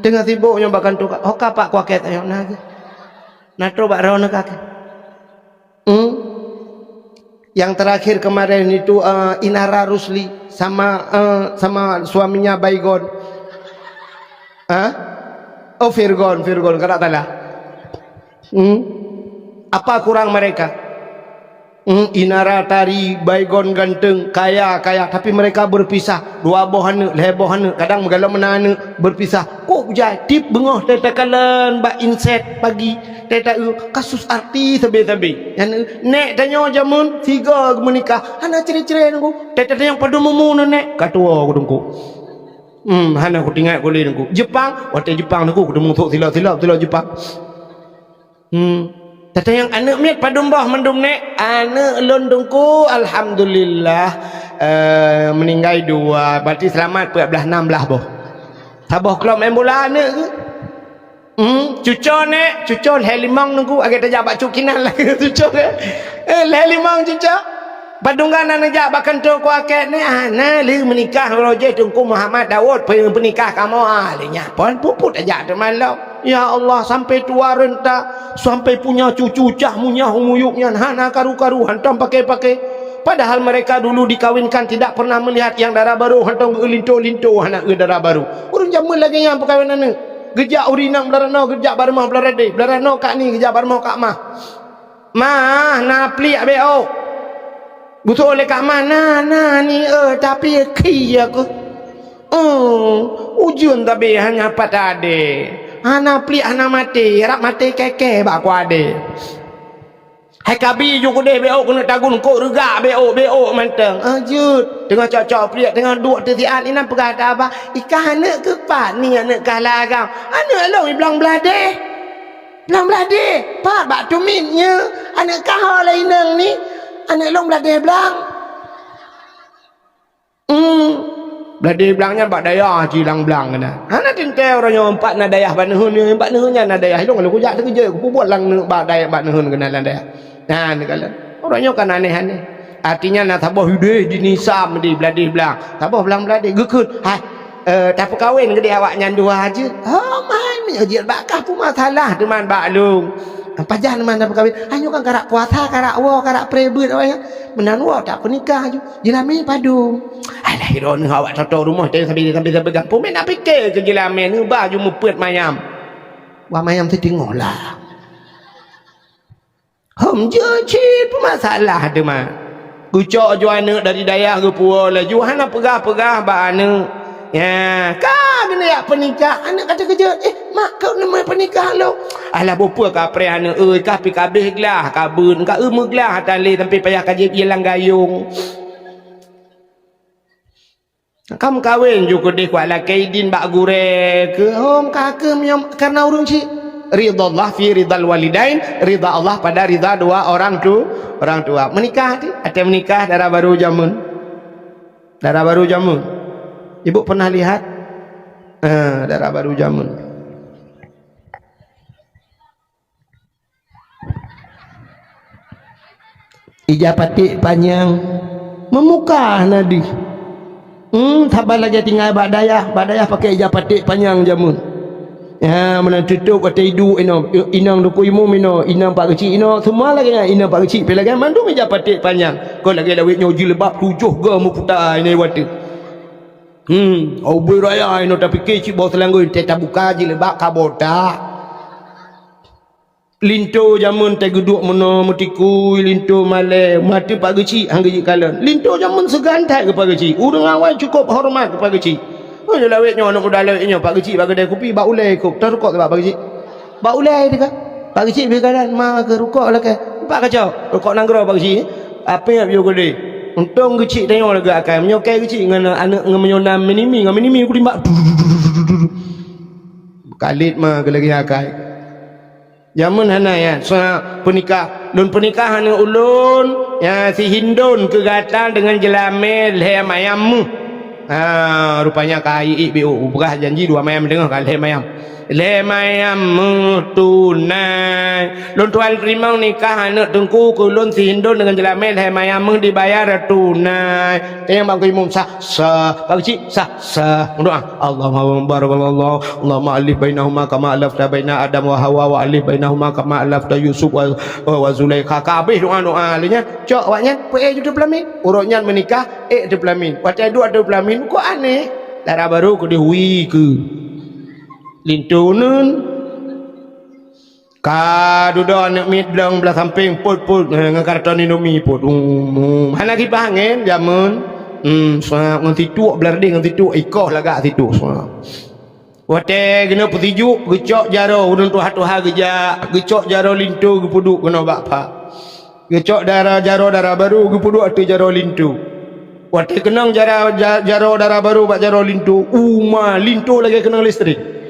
Tengah sibuknya bak kantor KUA. Oh kapak kuaket ayo naga. Natro bak rawana kaki. Yang terakhir kemarin itu Inara Rusli sama suaminya Baygon. Oh Virgon kada talah. Apa kurang mereka? Inara Tari, Baygon ganteng, kaya tapi mereka berpisah. Dua bohana, lebohana, kadang megala menana berpisah. Kok jadi bengoh teta kalen bak inset pagi teta kasus artis tabe-tabe. Yang nek tanya jamun 3 menikah. Hana ciri-ciri nunggu. Teta yang padu mumu nek katua aku dengku. Hana aku tinggal boleh nunggu. Jepang, waktu Jepang nunggu aku demu tok silap Jepang. Tata yang anak miat padum bah mendum nek anak londongku alhamdulillah meninggal 2 berarti selamat 16 boh. Taboh kelom embola anak ke? Cucu nek cucu helimang nunggu agak tajak bak cukinan lagi cucu helimang cucu padunggan anak jak bak kantor ku akek nek anak li menikah roje Tengku Muhammad Daud penikah kamu alinya pon puput aja teman lo. Ya Allah sampai tua renta sampai punya cucu cah munyah umuyuknya hana karu-karuan tam pakai padahal mereka dulu dikawinkan tidak pernah melihat yang darah baru hantam linto-linto anak darah baru urang jamun lagi yang perkawinan ni gejak urinang belarano gejak barmah belarade belarano kak ni gejak barmah kak mah napli abeo butuh oleh kak mana ni tapi ki aku ujun tapi hanya pada ade ana pli ana mati rak mati keke bak ku ade hai kabi ju ku deh beo kena tagun ko rega beo manteng ajut tengah cocok pli tengah duk tetian ina perkata apa ikan anak ke pat ni anak kalah kau anak long iblang belade pak bak tuminnya anak kau lain ni anak long belade belang Beladi belangnya bak dayah cilang belang kena. Hana tintel orangnya 4 na dayah bak nehun ni 4 nehunnya na dayah dong kalau kujak tu kerja ku buat lang bak dayah bak nehun kena lan dayah. Nah ni kala. Orangnya kan aneh-aneh. Artinya na taboh hideh dinisam di beladi belang. Taboh belang beladi gekut. Hai tak perkahwin ke dia awaknya 2 aja. Oh man menjadi bakah pun masalah teman bak lung. Pajah mana perkahwin. Hanya kan karak puasa karak wa karak prebut awaknya. Menan wa tak pernikah je. Jelami padu. Alah hiron awak toto rumah teh sampai pegang. Pumen nak fikir ke jelami ni baju mupet mayam. Wah mayam tu tengoklah. Hom je cip masalah tu mah. Kucok jo anak dari dayah ke pulau lah. Juhana pegah-pegah ba anak. Ya, kah kena ya penikah. Anak kata kerja, mak kau nama penikah lo. Alah bopa ka pre anak kah pi kabeh gelah kabun ka meglah tali sampai payah kaji ialang gayung. Kamu kahwin juga deh kuala kaidin bak gure ke hom kakak menyom karena urung ci ridha Allah fi ridal walidain, ridha Allah pada ridha dua orang tua. Menikah di atau menikah darah baru jamun. Ibu pernah lihat darah baru jamun. Ijapati panjang memukah nadi. Tabal lagi tinggal badayah pakai ijapati panjang jamun. Ya, mana tutup kata hidu inang duku imum inang pak kecil semua lagi inang pak kecil lagi mandu ijapati panjang. Kau lagi lawit nyoji lebab 7 ke mu putar ini watu. Oboi raya tapi kecil bawa selanggur tak buka je lebab kabota. Linto jamun tak geduk mana mutikui linto malai mati pak kecil hangga kalan. Linto jamun segantai ke pak kecil. Urang awal cukup hormat ke pak kecil. Oh je lawitnya anak muda lawitnya pak kecil bagi dia kopi bak ulai kok terukok ke pak kecil. Bak ulai dia kan. Pak kecil berkalan ma ke rukok lah ke. Pak kacau rukok nanggro pak kecil. Apa yang bio gede. Untung kecil tengok lagi akan menyokai kecil dengan anak menyonam minimi aku timbak. Kalit mah ke lagi akai. Jamun hana ya so penikah lun pernikahan ulun ya si hindun kegatan dengan jelame leher mayammu rupanya kai ibu berah janji 2 mayam dengar kan leher mayam tunai lun tuan terima nikah anak tengku kulun si hindun dengan jelame leher mayam dibayar tunai tengok bang imam sah bagi sah doa Allahumma barakallahu Allahumma alif bainahuma kama alafta baina Adam wa Hawa wa alif bainahuma kama alafta Yusuf wa Zulaikha kabeh doa alnya cok waknya pe juta pelamin urutnya menikah de pelamin patai dua de pelamin kok aneh darah baru ke dihui ke lintunun ka duda anak midlang belah samping put dengan karton indomie put hana ki pangen jamun nganti tuak belar dia nganti tuak ikoh lagak situ wate kena petiju gecok jaro udun tuha gecok jaro lintu gepuduk kena bakpa gecok jaro darah baru gepuduk atu jaro lintu wate kenang jaro darah baru bak jaro lintu lintu lagi kenang listrik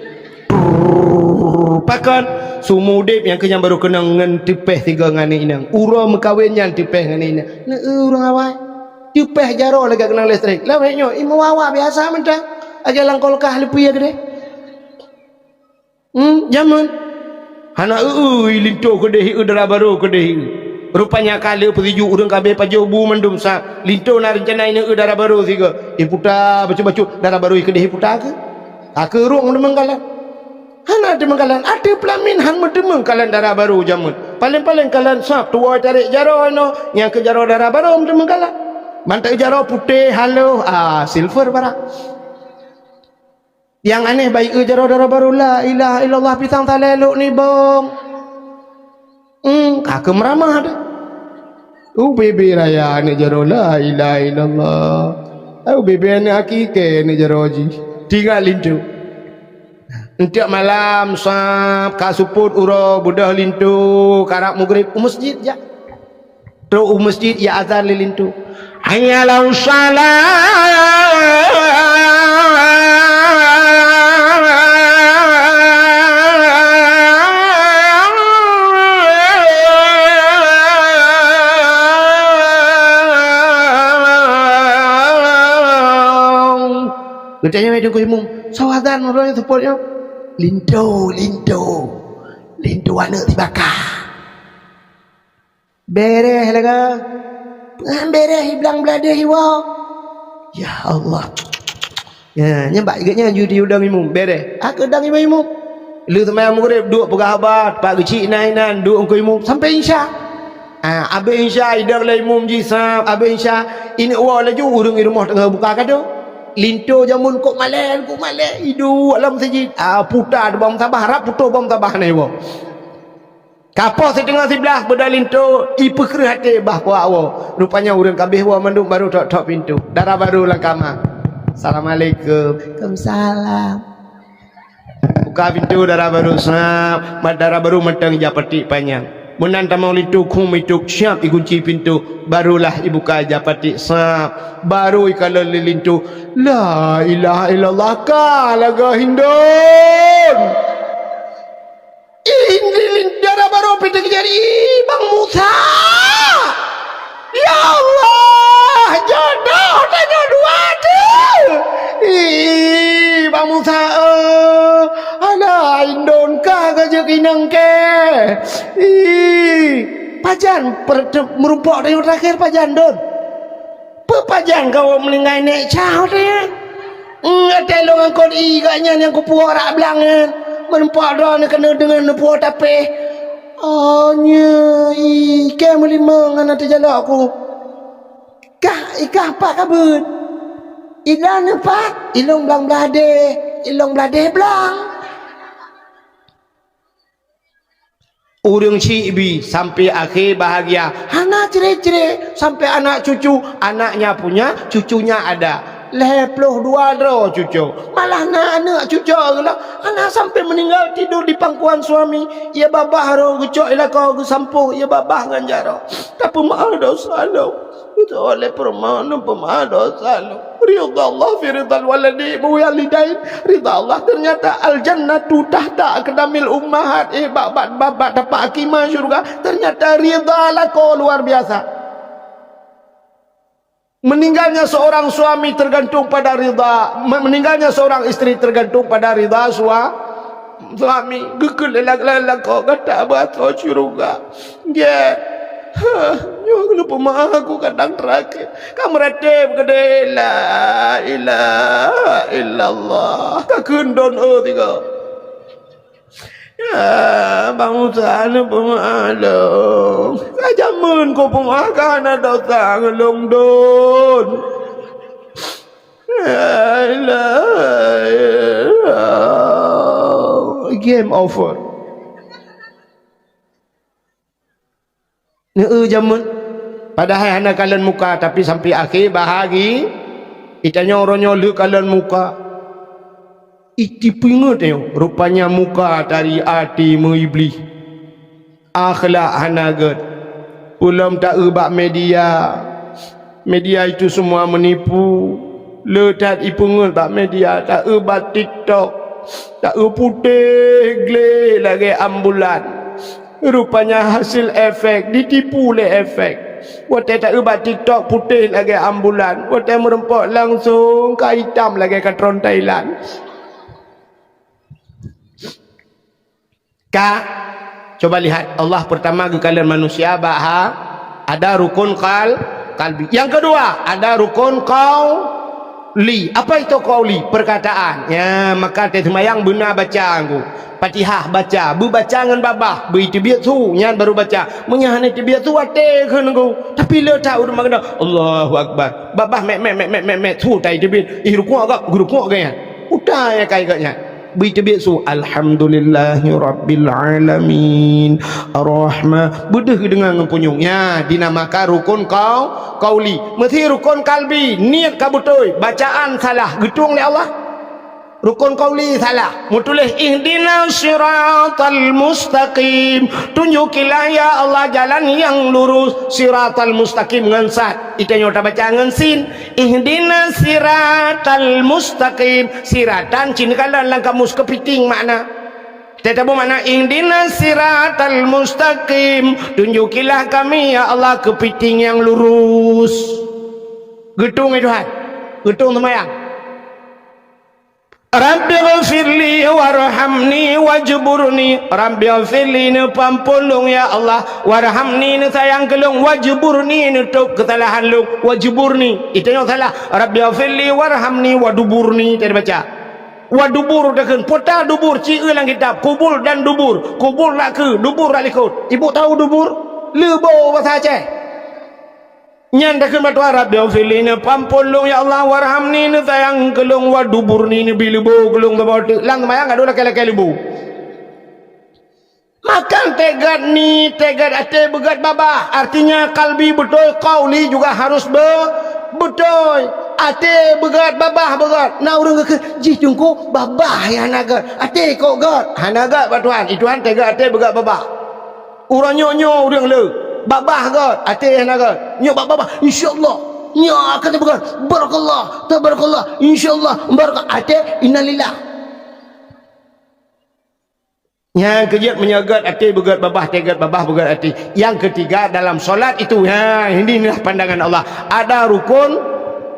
pakan sumudip yang kenyang baru kenang ngan tipeh 3 ngani inang ura mekawin yang tipeh ngani inang urang awai tipeh jaro lagi kenang listrik laweknya imu wawa biasa mentang aja langkolkah lepi ya gede jaman hana lintu kedehi udara baru kedehi rupanya kali petiju urang kabeh pajobu mendum sa lintu na rencana ini udara baru siga iputa bacu darah baru kedehi puta ke akerung demengkalan hana demengkalan ada pelamin han demengkalan darah baru jamun paling kalan sap tua tarik jaro yang ke jaro darah baru demengkalan mantai jaro putih halo silver barang yang aneh baik jaro darah baru la ilaha illallah pisang taleluk ni bong kakak meramah ada bebe raya ni jaro la ilaha illallah bebe ni hakike ni jaro ji tinggal lintu Entiak malam sap kasuput uro budah lintu karak maghrib masjid ya. Terus masjid ya azan lintu. Hayyalau salam. Bertanya macam kau imam, sawazan orang yang supportnya. Lintu anak dibakar bereh laga bereh bilang belada hiwa ya Allah ya nyembak iganya judi udang imum bereh aku udang imum lu teman murid duk pegahabat pak kecil nainan duk engkau imum sampai insya abe insya idar la imum jisab abe insya ini wa laju urung di rumah tengah buka kado lintu jamun kok malai idu alam masjid putar bom tabah harap putu bom tabah ni bo Kapal setengah sebelah berdalin tu ipa kera hati bah kuat awak. Rupanya urang kabeh wa manduk baru tok pintu. Darah baru lang kamar. Assalamualaikum. Waalaikumsalam. Buka pintu darah baru snap, darah baru mentang japati panjang. Menan tamau litu kum itu siap dikunci pintu, barulah dibuka japati snap. Baru kalau lilintu la ilaha illallah kalaga hindon. Ini darah baru pintu jadi Bang Musa. Ya Allah, jodoh tanya dua tu. Bang Musa ala indon ka gaje kinang ke. Pajan merumpok dari terakhir pajan don. Pajan kau meninggal nek cau dia. Telong angkot iganya yang ku puak belangan. Menempak dah ni kena dengan puak tapi. Oh nya ke melima ngana terjalak aku. Ikah pak kabut. Ilan pak, ilong belang belade belang. Urang cibi sampai akhir bahagia. Anak cerai sampai anak cucu, anaknya punya, cucunya ada. 22 dro cucu. Malah anak cucu lah. Anak sampai meninggal tidur di pangkuan suami. Ya babah ro gecok ila kau sampuh ya babah nganjaro. Tapi maaf dosa lo. Itu oleh permohonan pemaaf dosa lo. Ridha Allah fi ridhal walidain. Ridha Allah ternyata al jannatu tahta aqdamil ummahat. Bapak dapat akimah syurga. Ternyata ridha lah kau luar biasa. Meninggalnya seorang suami tergantung pada ridha, meninggalnya seorang istri tergantung pada ridha suami. Gekul lelak kau kata bahasa syurga. Dia yo lupa maaf aku kadang terakhir. Kamu ratib gede la ilaha illallah. Takun don tiga. Ya, Bang Musa ni pemaklum. Kajaman kau pemakan ada tak ngelong don. Game over. Ni jaman. Padahal anak kalian muka tapi sampai akhir bahagi. Itanya orangnya lu kalian muka. Iti pingat rupanya muka dari hati mengiblis. Akhlak hanagat. Ulam tak ubak media. Media itu semua menipu. Letak ipungut bak media. Tak ubak TikTok. Tak putih gleh lagi ambulan. Rupanya hasil efek. Ditipu oleh efek. Waktu tak ubak TikTok putih lagi ambulan. Waktu merempok langsung ke hitam lagi ke tron Thailand. Coba lihat Allah pertama ke kalian manusia ada rukun kalbi. Yang kedua ada rukun qauli. Apa itu qauli? Perkataan. Ya maka semayang benar baca aku. Fatihah baca, baca dengan babah, itu biar tu nyan baru baca. Menyahane biar tu ate kan aku. Tapi le tahu rumah kena Allahu akbar. Babah mek tu tai biar. Rukun agak rukun agaknya. Udah ya kayaknya. Begitu biasa alhamdulillahi rabbil alamin arrahman bedah dengan punyungnya dinamakan rukun qauli. Mesti rukun kalbi niat ka betul bacaan salah getung oleh Allah. Rukun qauli salah mutulih ihdinas siratal mustaqim tunjukilah ya Allah jalan yang lurus siratal mustaqim ngan sat itanya udah baca ngan sin ihdinas siratal mustaqim siratan cin kalan langkah mus kepiting makna tetapi makna ihdinas siratal mustaqim tunjukilah kami ya Allah kepiting yang lurus getung itu Tuhan getung semayang. Rabbi ghafirli warhamni wajburni. Rabbi ghafirli ni pampulung ya Allah, warhamni ni sayang kelung, wajburni ni tuk kesalahan lung, wajburni itu yang salah. Rabbi ghafirli warhamni waduburni tadi baca. Wadubur dekan pota dubur ci ulang kitab kubul dan dubur. Kubul nak ke dubur nak ikut. Ibu tahu dubur? Lebo bahasa Aceh. Nyan dah kena tuara biofili ni pampulung ya Allah warhamni ni sayang kelung wadubur ni bilubu kelung bawa lang mayang ada laki-laki lebu Makan tegat ni, tegat ate begat babah. Artinya kalbi betul, qauli juga harus betul. Ate begat babah begat. Nah orang ke ji tungku babah ya nagat. Ate kok gat. Hanagat batuan. Ituan tegat ate begat babah. Urang nyo orang le. Babah gat. Ate hanagat. Nyo babah. Insyaallah. Nyo akan begat. Barakallah. Tabarakallah. Insyaallah. Barakah. Ate innalillah. Yang kejut menyagat hati begat babah, tegat babah begat hati. Yang ketiga dalam solat itu, inilah pandangan Allah. Ada rukun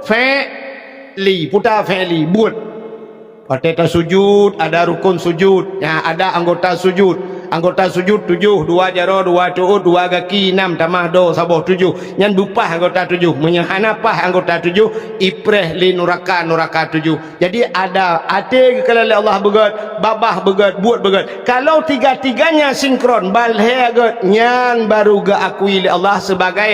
fi'li, putar fi'li, buat. Pada sujud, ada rukun sujud. Ada anggota sujud. Anggota sujud 7, 2 jaro, 2 tu'ud, 2 kaki, 6 tamah do, saboh 7. Yang dupah anggota 7. Menyahanapah anggota 7. Ipreh li nuraka 7. Jadi ada hati kalau Allah begat, babah begat, buat begat. Kalau tiga-tiganya sinkron, balhe agat, nyan baru ga akui Allah sebagai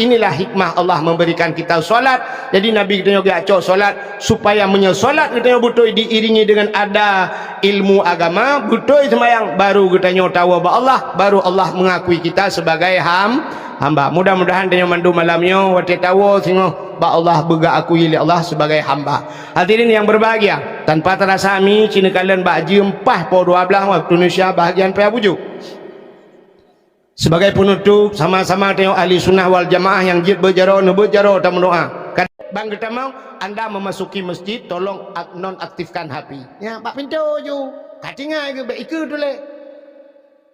inilah hikmah Allah memberikan kita solat. Jadi Nabi kita juga acok solat supaya menyesolat kita betul diiringi dengan ada ilmu agama, betul sembahyang baru kita tahu bahwa Allah, baru Allah mengakui kita sebagai hamba. Mudah-mudahan dia mandu malamnya wate tahu singo ba Allah bega akui Allah sebagai hamba. Hadirin yang berbahagia, tanpa terasa kami cina kalian baji 4 po 12 waktu Indonesia bahagian paya bujuk. Sebagai penutup, sama-sama tengok ahli sunnah wal jamaah yang jid berjaro dan berdoa. Bang kita mau anda memasuki masjid, tolong nonaktifkan HP. Ya, pak pintu ju. Katinga ke baik ke tu le.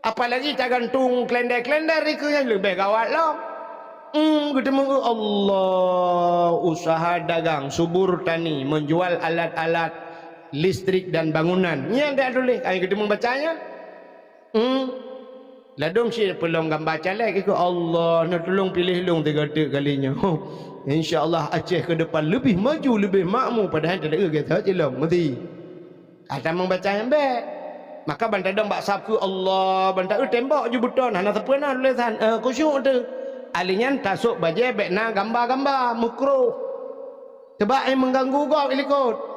Apalagi tak gantung klender-klender itu yang lebih gawat lah. Kita mau Allah usaha dagang, subur tani, menjual alat-alat listrik dan bangunan. Ini ada dulu. Ayo kita membacanya. Ladung si pelong gambar caleg ke Allah nak tolong pilih long 3 kalinya. InsyaAllah Aceh ke depan lebih maju, lebih makmur. Padahal tak ada kata cilong mesti. Ada membaca yang baik. Maka bantai dong bak sabku Allah, bantai tembak je beton. Hana siapa nak tulisan kusyuk tu. Alinya tasuk baje bekna gambar-gambar mukruh. Sebab yang mengganggu kau ilikut.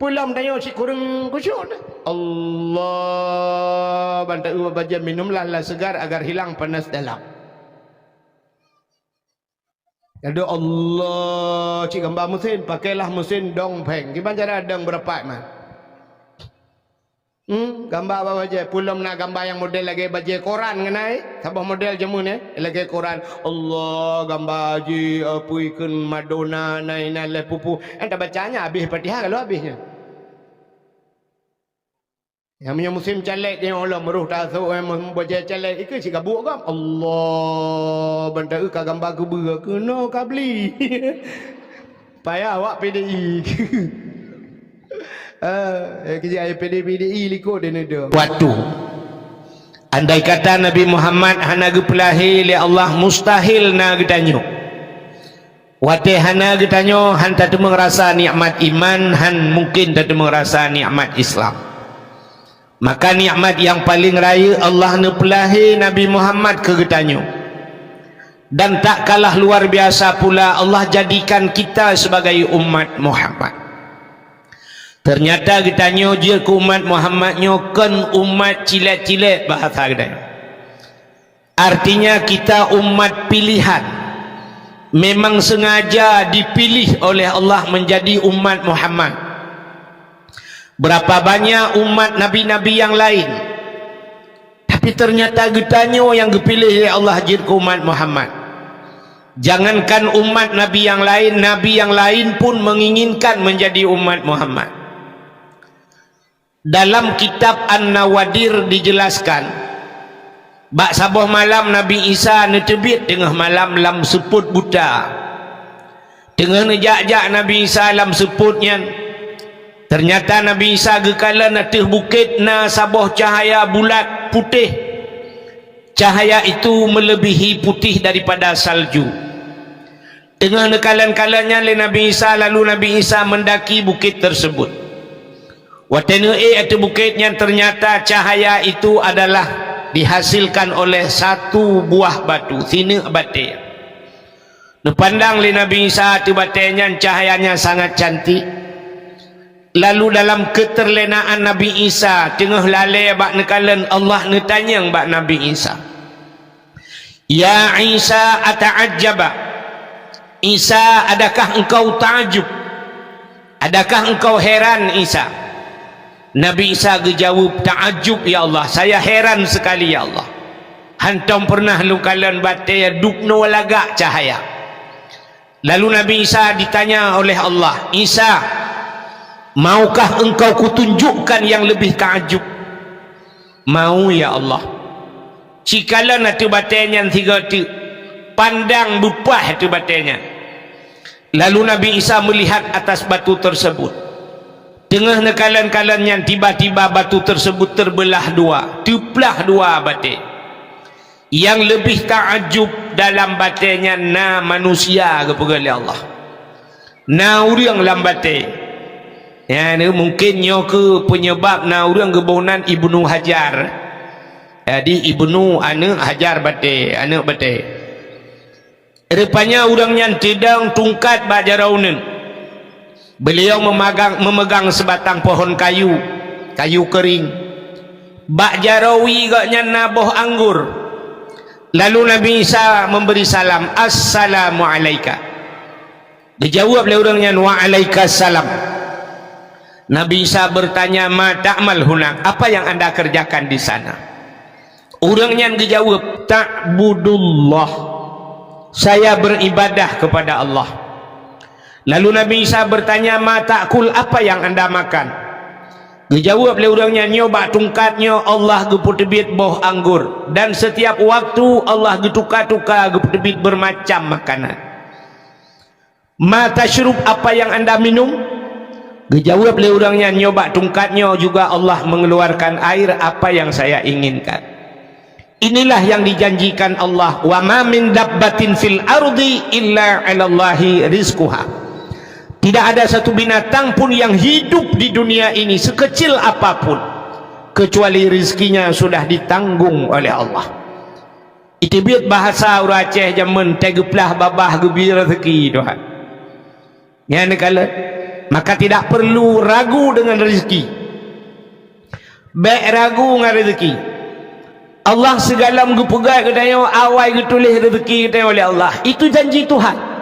Pulang tanya si kurang kusyuk tu. Allah bantai baca minumlah segar agar hilang panas dalam. Ada Allah cik gambar mesin, pakailah mesin dongpeng. Gimana cara dong berapa mah? Gambar apa baca? Pulang nak gambar yang model lagi baca Quran kenai? Sabah model jamu ni lagi Quran. Allah gambar haji apa ikan Madonna naik le pupu. Entah bacanya habis Fatihah kalau habisnya. Yang punya musim caleg dia Allah meruh tasuk yang membaca caleg itu si kabuk kan Allah bantai ka gambar ke ber ke no kabli payah awak PDI kerja PDI likut dia ada waktu andai kata Nabi Muhammad hana gepelahi li Allah mustahil na getanyo wate hana getanyo han tak merasa nikmat iman, han mungkin tak merasa nikmat Islam. Maka nikmat yang paling raya Allah nepelahi Nabi Muhammad ke getanyo. Dan tak kalah luar biasa pula Allah jadikan kita sebagai umat Muhammad. Ternyata getanyo je ke umat Muhammadnyo kan umat cilet-cilet bahasa getanyo. Artinya kita umat pilihan. Memang sengaja dipilih oleh Allah menjadi umat Muhammad. Berapa banyak umat nabi-nabi yang lain, tapi ternyata getanyo yang dipilih oleh Allah jid ke umat Muhammad. Jangankan umat nabi yang lain pun menginginkan menjadi umat Muhammad. Dalam kitab An-Nawadir dijelaskan bak saboh malam Nabi Isa netebit tengah malam lam seput buta. Tengah nejak-jak Nabi Isa lam seputnya. Ternyata Nabi Isa gekala natih bukit na saboh cahaya bulat putih. Cahaya itu melebihi putih daripada salju. Tengah nekalan-kalannya le Nabi Isa, lalu Nabi Isa mendaki bukit tersebut. Watene atau bukitnya ternyata cahaya itu adalah dihasilkan oleh satu buah batu, sini batu. Nepandang le Nabi Isa tu batunya cahayanya sangat cantik. Lalu dalam keterlenaan Nabi Isa tengah lalai bak nekalan Allah netanya bak Nabi Isa, ya Isa ata'ajjaba, Isa adakah engkau ta'ajub, adakah engkau heran Isa? Nabi Isa dijawab, ta'ajub ya Allah, saya heran sekali ya Allah. Hantam pernah lukalan batai dukno lagak cahaya. Lalu Nabi Isa ditanya oleh Allah, Isa, maukah engkau kutunjukkan yang lebih ta'ajub? Mau ya Allah. Cikala natu batenya tiga tu pandang bupah tu batenya. Lalu Nabi Isa melihat atas batu tersebut. Tengah nekalan-kalan yang tiba-tiba batu tersebut terbelah dua, tuplah dua batai. Yang lebih ta'ajub dalam batainya na manusia kepada Allah, na orang dalam batai. Ya, ni mungkin nyo ke penyebab na orang kebonan Ibnu Hajar. Jadi Ibnu anak Hajar batai, anak batai. Rupanya orang yang tidang tungkat bak jaraunan. Beliau memegang sebatang pohon kayu kering. Bak jarawi gaknya naboh anggur. Lalu Nabi Isa memberi salam, assalamu alaika. Dijawab oleh orangnya, wa alaikassalam. Nabi Isa bertanya, ma ta'mal hunak, apa yang anda kerjakan di sana? Orangnya dijawab, ta'budullah, saya beribadah kepada Allah. Lalu Nabi Isa bertanya, ma ta'kul, apa yang anda makan? Dijawab oleh orangnya, nyoba tungkatnya Allah geputebit boh anggur, dan setiap waktu Allah getuka-tuka geputebit bermacam makanan. Ma tashrub, apa yang anda minum? Dijawab oleh orangnya, nyoba tungkatnya juga Allah mengeluarkan air apa yang saya inginkan. Inilah yang dijanjikan Allah, wa ma min dabbatin fil ardi illa 'alallahi rizquha. Tidak ada satu binatang pun yang hidup di dunia ini sekecil apapun kecuali rizkinya sudah ditanggung oleh Allah. Itu biar bahasa orang Aceh zaman tegeplah babah gebir rezeki Tuhan. Ya nekala, maka tidak perlu ragu dengan rezeki. Baik ragu dengan rezeki. Allah segala menggepegai katanya awal getulis rezeki katanya oleh Allah. Itu janji Tuhan.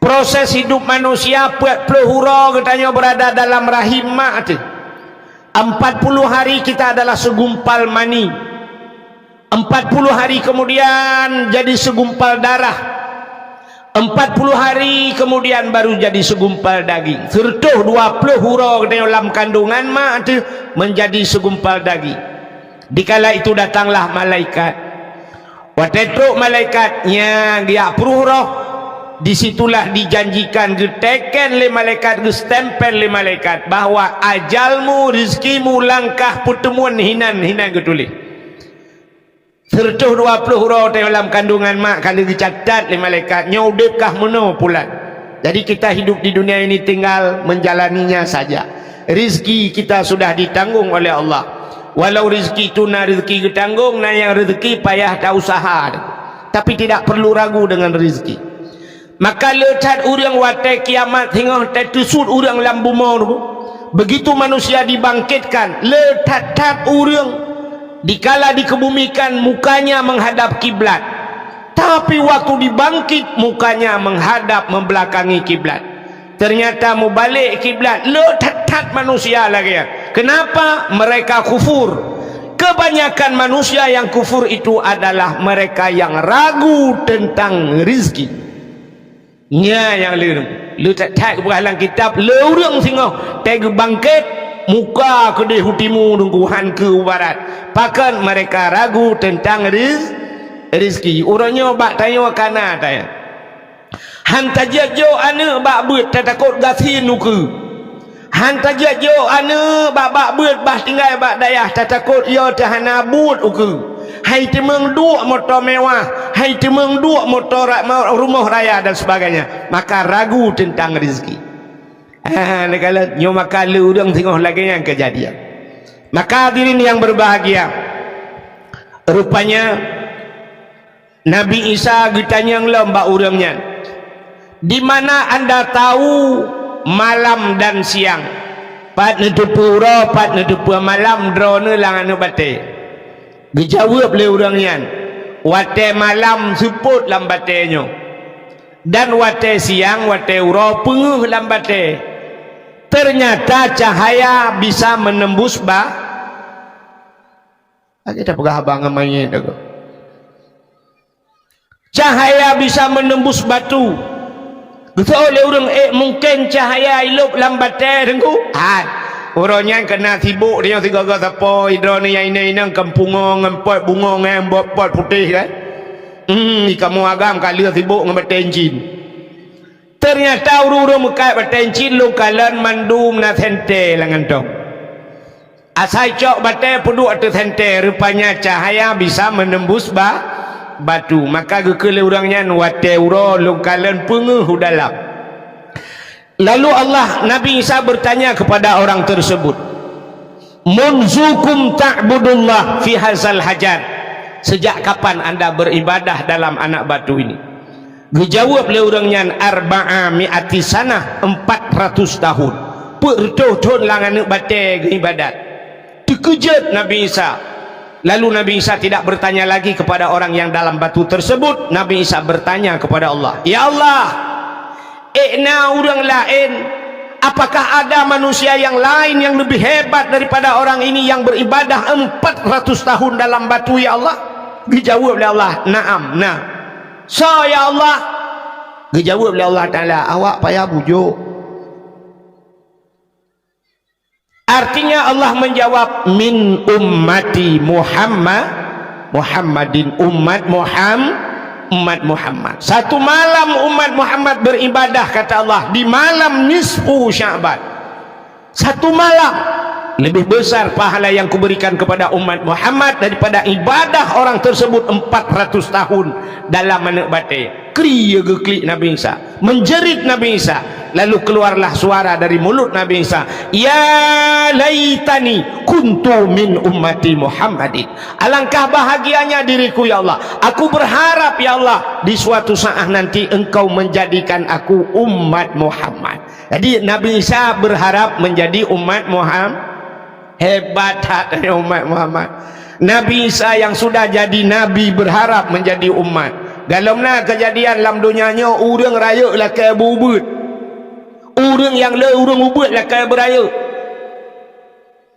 Proses hidup manusia 40 hura katanya berada dalam rahim mak tu. 40 hari kita adalah segumpal mani. 40 hari kemudian jadi segumpal darah. 40 hari kemudian baru jadi segumpal daging. Sertuh 20 hura katanya dalam kandungan mak tu menjadi segumpal daging. Dikala itu datanglah malaikat. Watetuk malaikatnya dia pruhroh. Disitulah dijanjikan geteken le malaikat, gestempel le malaikat bahwa ajalmu, rizkimu, langkah pertemuan hinan getulih. Sertuh 20 huruf dalam kandungan mak kalau dicatat le malaikat nyaudepkah meno pulan. Jadi kita hidup di dunia ini tinggal menjalaninya saja. Rizki kita sudah ditanggung oleh Allah. Walau rizki itu na rizki ditanggung, na yang rezeki payah tak usaha. Tapi tidak perlu ragu dengan rizki. Maka letat orang watai kiamat hingga tertusut orang lambu maut. Begitu manusia dibangkitkan, letat orang dikala dikebumikan mukanya menghadap kiblat. Tapi waktu dibangkit mukanya menghadap membelakangi kiblat. Ternyata mau balik kiblat, letat manusia lagi. Kenapa? Mereka kufur. Kebanyakan manusia yang kufur itu adalah mereka yang ragu tentang rizki. Nya yang lu tak keberhalang kitab le urang singoh teg bangkit muka kedai hutimu nungguhan ke barat. Pakan mereka ragu tentang rizki. Orangnya bak tanya kana tanya. Han tajak jo ane bak beut takut gasin nuku. Han tajak jo ane bak beut bah tinggal bak dayah takut yo tahana but uku. Hai temeng dua motor mewah, hai temeng dua motor rumah raya dan sebagainya. Maka ragu tentang rezeki. Negala nyo maka lu urang tengok lagi yang kejadian. Maka hadirin yang berbahagia, rupanya Nabi Isa ditanya lomba urangnya, di mana anda tahu malam dan siang. Pat netepu ura, pat netepu malam drone lang anu bate. Dijawab le urang yan. Wate malam suput lam batenyo. Dan wate siang wate ura penguh lam bate. Ternyata cahaya bisa menembus kita pegah abang main aku. Cahaya bisa menembus batu. Betul oleh orang mungkin cahaya hidup lambat tengku. Orangnya kena sibuk dia tiga apa hidro ni yang ini kampungong ngempot bunga ngembot pot putih kan. Kamu agam kali sibuk ngembat enjin. Ternyata urung mekai batencin lu kalan mandum na sente langan tong. Asai cok bate peduk atau sente rupanya cahaya bisa menembus batu. Maka gekele orangnya wate uro lu kalan penguh dalam. Lalu Allah Nabi Isa bertanya kepada orang tersebut, munzukum ta'budullah fi hazal hajar. Sejak kapan anda beribadah dalam anak batu ini? Dijawab oleh orangnya arba'a mi'ati sanah, 400 tahun. Pertuh-tuh langan bate ibadat. Terkejut Nabi Isa. Lalu Nabi Isa tidak bertanya lagi kepada orang yang dalam batu tersebut. Nabi Isa bertanya kepada Allah, ya Allah, orang lain, apakah ada manusia yang lain yang lebih hebat daripada orang ini yang beribadah 400 tahun dalam batu ya Allah? Dijawab oleh Allah, na'am, nah. So ya Allah. Dijawab oleh Allah Ta'ala, awak payah bujuk. Artinya Allah menjawab, min ummati Muhammadin, umat Muhammad. Satu malam umat Muhammad beribadah kata Allah di malam nisfu Sya'ban. Satu malam lebih besar pahala yang kuberikan kepada umat Muhammad daripada ibadah orang tersebut 400 tahun dalam anak bate. Kriya geklik Nabi Isa, menjerit Nabi Isa. Lalu keluarlah suara dari mulut Nabi Isa, ya laitani kuntu min ummati Muhammadin. Alangkah bahagianya diriku ya Allah. Aku berharap ya Allah di suatu saat nanti engkau menjadikan aku umat Muhammad. Jadi Nabi Isa berharap menjadi umat Muhammad. Hebat hatinya umat Muhammad. Nabi Isa yang sudah jadi nabi berharap menjadi umat. Dalamnya kejadian dalam dunianya orang raya lah kaya bubut. Orang yang le orang ubut lah kaya beraya.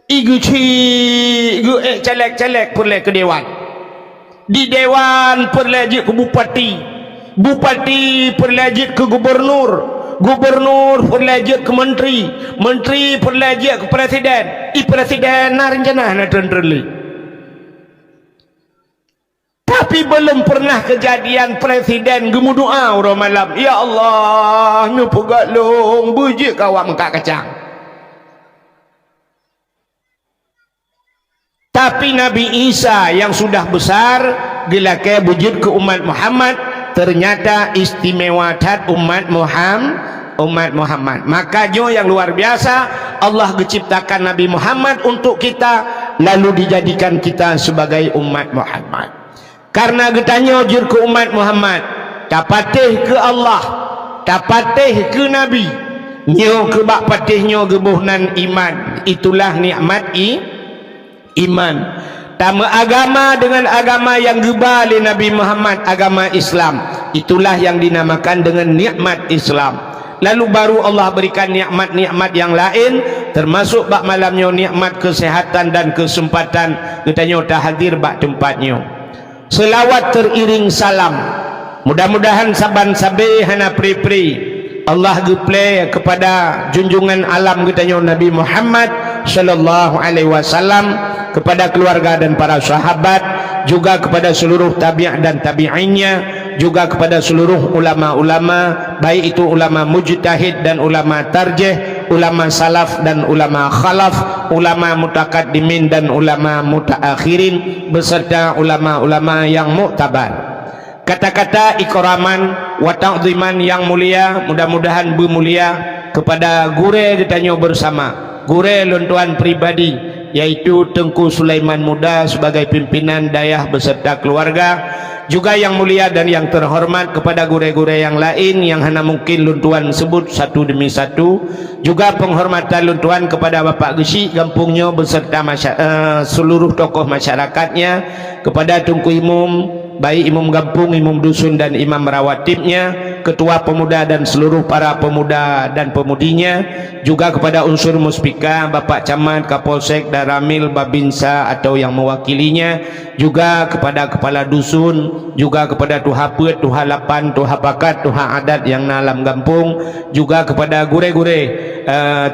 Igu celek perle ke dewan. Di dewan perle ke bupati. Bupati perle ke gubernur. Gubernur perle ke menteri. Menteri perle ke presiden. Presiden na rencana na tenderli. Tapi belum pernah kejadian presiden gemu doa orang malam, ya Allah nu pugat long bujik kawak mengkak kacang. Tapi Nabi Isa yang sudah besar gilake bujud ke umat Muhammad, ternyata istimewa tat umat Muhammad. Makanya yang luar biasa Allah menciptakan Nabi Muhammad untuk kita, lalu dijadikan kita sebagai umat Muhammad. Karena getanya ujur ke umat Muhammad, tapatih ke Allah, tapatih ke Nabi, nyo ke bak patihnya gebuhnan iman. Itulah nikmat iman. Tama agama dengan agama yang gebal Nabi Muhammad, agama Islam. Itulah yang dinamakan dengan nikmat Islam. Lalu baru Allah berikan nikmat-nikmat yang lain, termasuk bak malamnya nikmat kesehatan dan kesempatan getanya dah hadir bak tempatnya. Selawat teriring salam, mudah-mudahan saban sabe hana pri-pri Allah geplay kepada junjungan alam getanya Nabi Muhammad sallallahu alaihi wasallam, kepada keluarga dan para sahabat, juga kepada seluruh tabi'in dan tabi'innya, juga kepada seluruh ulama-ulama, baik itu ulama mujtahid dan ulama tarjih, ulama salaf dan ulama khalaf, ulama mutakaddimin dan ulama mutaakhirin, beserta ulama-ulama yang muktabar. Kata-kata ikraman wa ta'ziman yang mulia, mudah-mudahan bermulia kepada gure ditanya bersama, gure lontuan pribadi, yaitu Tengku Sulaiman Muda sebagai pimpinan dayah beserta keluarga, juga yang mulia dan yang terhormat kepada gure-gure yang lain yang hana mungkin luntuan sebut satu demi satu, juga penghormatan luntuan kepada Bapak Gesi Gampungnya beserta seluruh tokoh masyarakatnya, kepada Tunku Imum, baik imam gampung, imam dusun dan imam rawatibnya, ketua pemuda dan seluruh para pemuda dan pemudinya, juga kepada unsur muspika, Bapak Camat, Kapolsek, Daramil, Babinsa atau yang mewakilinya, juga kepada kepala dusun, juga kepada tuha pet, tuha lapan, tuha pakat, tuha adat yang nalam gampung, juga kepada gure-gure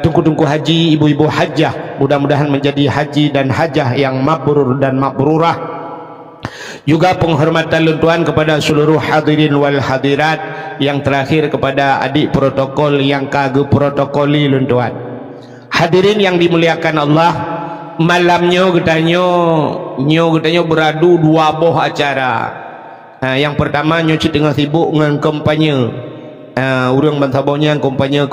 tungku-tungku haji, ibu-ibu hajah, mudah-mudahan menjadi haji dan hajah yang mabrur dan mabrurah. Juga penghormatan luntuan kepada seluruh hadirin wal hadirat, yang terakhir kepada adik protokol yang kagak protokoli luntuan. Hadirin yang dimuliakan Allah, malamnya getanya beradu dua boh acara. Yang pertama nyoci tengah sibuk dengan kampanye. Urang bantabonya kampanye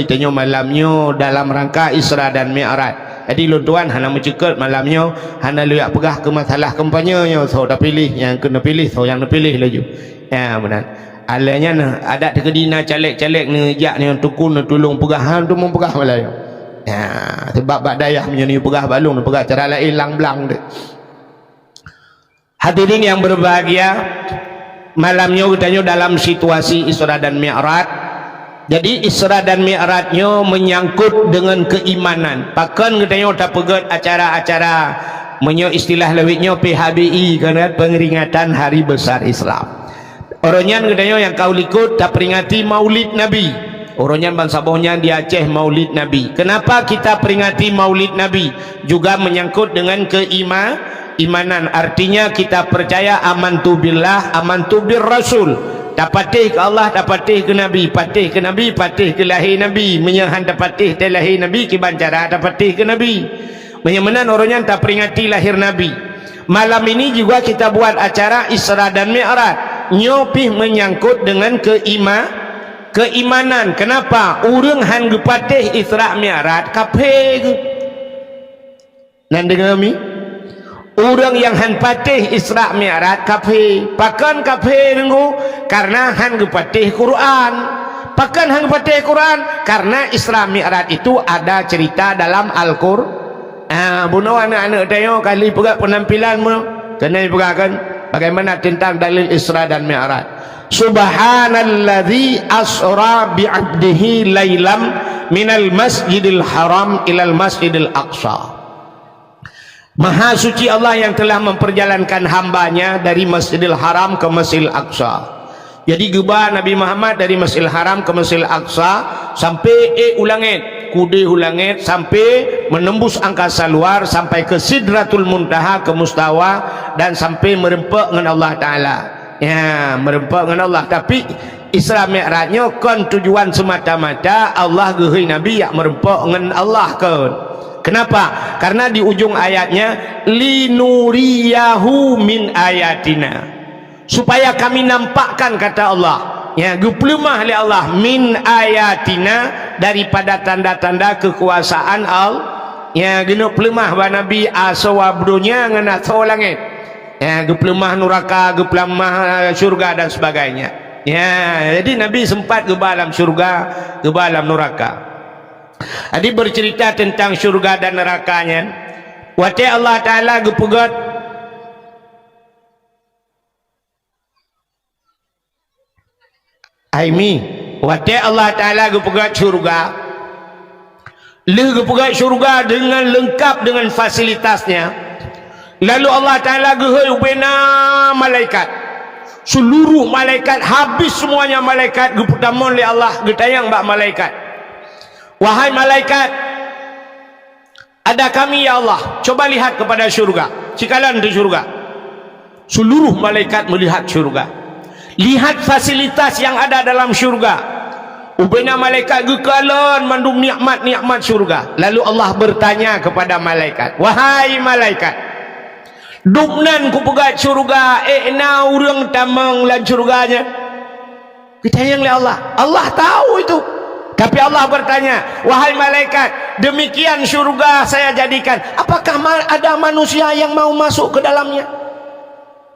itanya malamnya dalam rangka Isra dan Mi'raj. Jadi luntuan hana mencekat malamnya, hana lihat pegah ke masalah kampanye, so dah pilih yang kena pilih, so yang nak pilih laju. Ya benar. Alanya nah ada terkedina caleg-caleg ni jak ni tukun nak tolong pegahan tu mau pegah malaya. Ya sebab bak dayah punya ni pegah balung, pegah cara lain lang-blang dek. Hadirin yang berbahagia, malamnya katanya dalam situasi Isra dan Mi'raj. Jadi Isra dan Mi'rajnya menyangkut dengan keimanan. Pakan katanya tak pegat acara-acara menyo istilah lewitnya PHBI, karena pengeringatan Hari Besar Islam. Orangnya katanya yang kau ikut tak peringati Maulid Nabi. Orangnya bangsa bohnya di Aceh Maulid Nabi. Kenapa kita peringati Maulid Nabi? Juga menyangkut dengan keimanan. Artinya kita percaya amantu billah, amantu bir Rasul. Tak patih ke Allah, tak patih ke Nabi, patih ke Nabi, patih ke lahir Nabi, menyahan tak patih ke lahir Nabi, kibancara tak patih ke Nabi. Menyamanan orangnya tak peringati lahir Nabi. Malam ini juga kita buat acara Isra dan Mi'raj, nyopih menyangkut dengan keimanan. Kenapa? Urang han gepatih Isra Mi'raj kafir. Nan dengar mi? Orang yang han patih Isra Mi'raj kafir. Pakan kafir dengu karena han gepatih Quran. Pakan han gepatih Quran karena Isra Mi'raj itu ada cerita dalam Al-Qur'an. Bunuh anak-anak tayo kali pegak penampilanmu kena pegakkan bagaimana tentang dalil Isra dan Mi'raj. Subhanalladzi asra bi'abdihi lailam minal masjidil haram ilal masjidil aqsa. Maha suci Allah yang telah memperjalankan hambanya dari Masjidil Haram ke Masjidil Aqsa. Jadi gebah Nabi Muhammad dari Masjidil Haram ke Masjidil Aqsa sampai ulangit, kude ulangit sampai menembus angkasa luar sampai ke Sidratul Muntaha, ke Mustawa, dan sampai merempak dengan Allah Ta'ala. Ya, merempak dengan Allah. Tapi Isra Mi'rajnya kan tujuan semata-mata Allah gehi Nabi yang merempak dengan Allah kan. Kenapa? Karena di ujung ayatnya linuriyahu min ayatina, supaya kami nampakkan, kata Allah, ya geplemah oleh Allah, min ayatina, daripada tanda-tanda kekuasaan Allah. Ya genuk pelemah ba Nabi asawabdunya ngana langit. Ya geplemah neraka, geplemah syurga dan sebagainya. Ya jadi Nabi sempat ke dalam syurga, ke dalam neraka. Jadi bercerita tentang syurga dan nerakanya. Wate Allah Ta'ala gepegat Aimi wate Allah Ta'ala gepegat syurga. Gepegat syurga dengan lengkap dengan fasilitasnya. Lalu Allah Ta'ala gehubena malaikat. Seluruh malaikat, habis semuanya malaikat gepetamon oleh Allah, getayang bak malaikat. Wahai malaikat, ada kami ya Allah, coba lihat kepada syurga, cikalan di syurga. Seluruh malaikat melihat syurga, lihat fasilitas yang ada dalam syurga. Ubena malaikat gekalan mandum nikmat-nikmat syurga. Lalu Allah bertanya kepada malaikat, wahai malaikat, dupnan ku pegat syurga, na urang tamang lan syurganya. Kita yang oleh Allah, Allah tahu itu. Tapi Allah bertanya, wahai malaikat, demikian syurga saya jadikan, apakah ada manusia yang mau masuk ke dalamnya?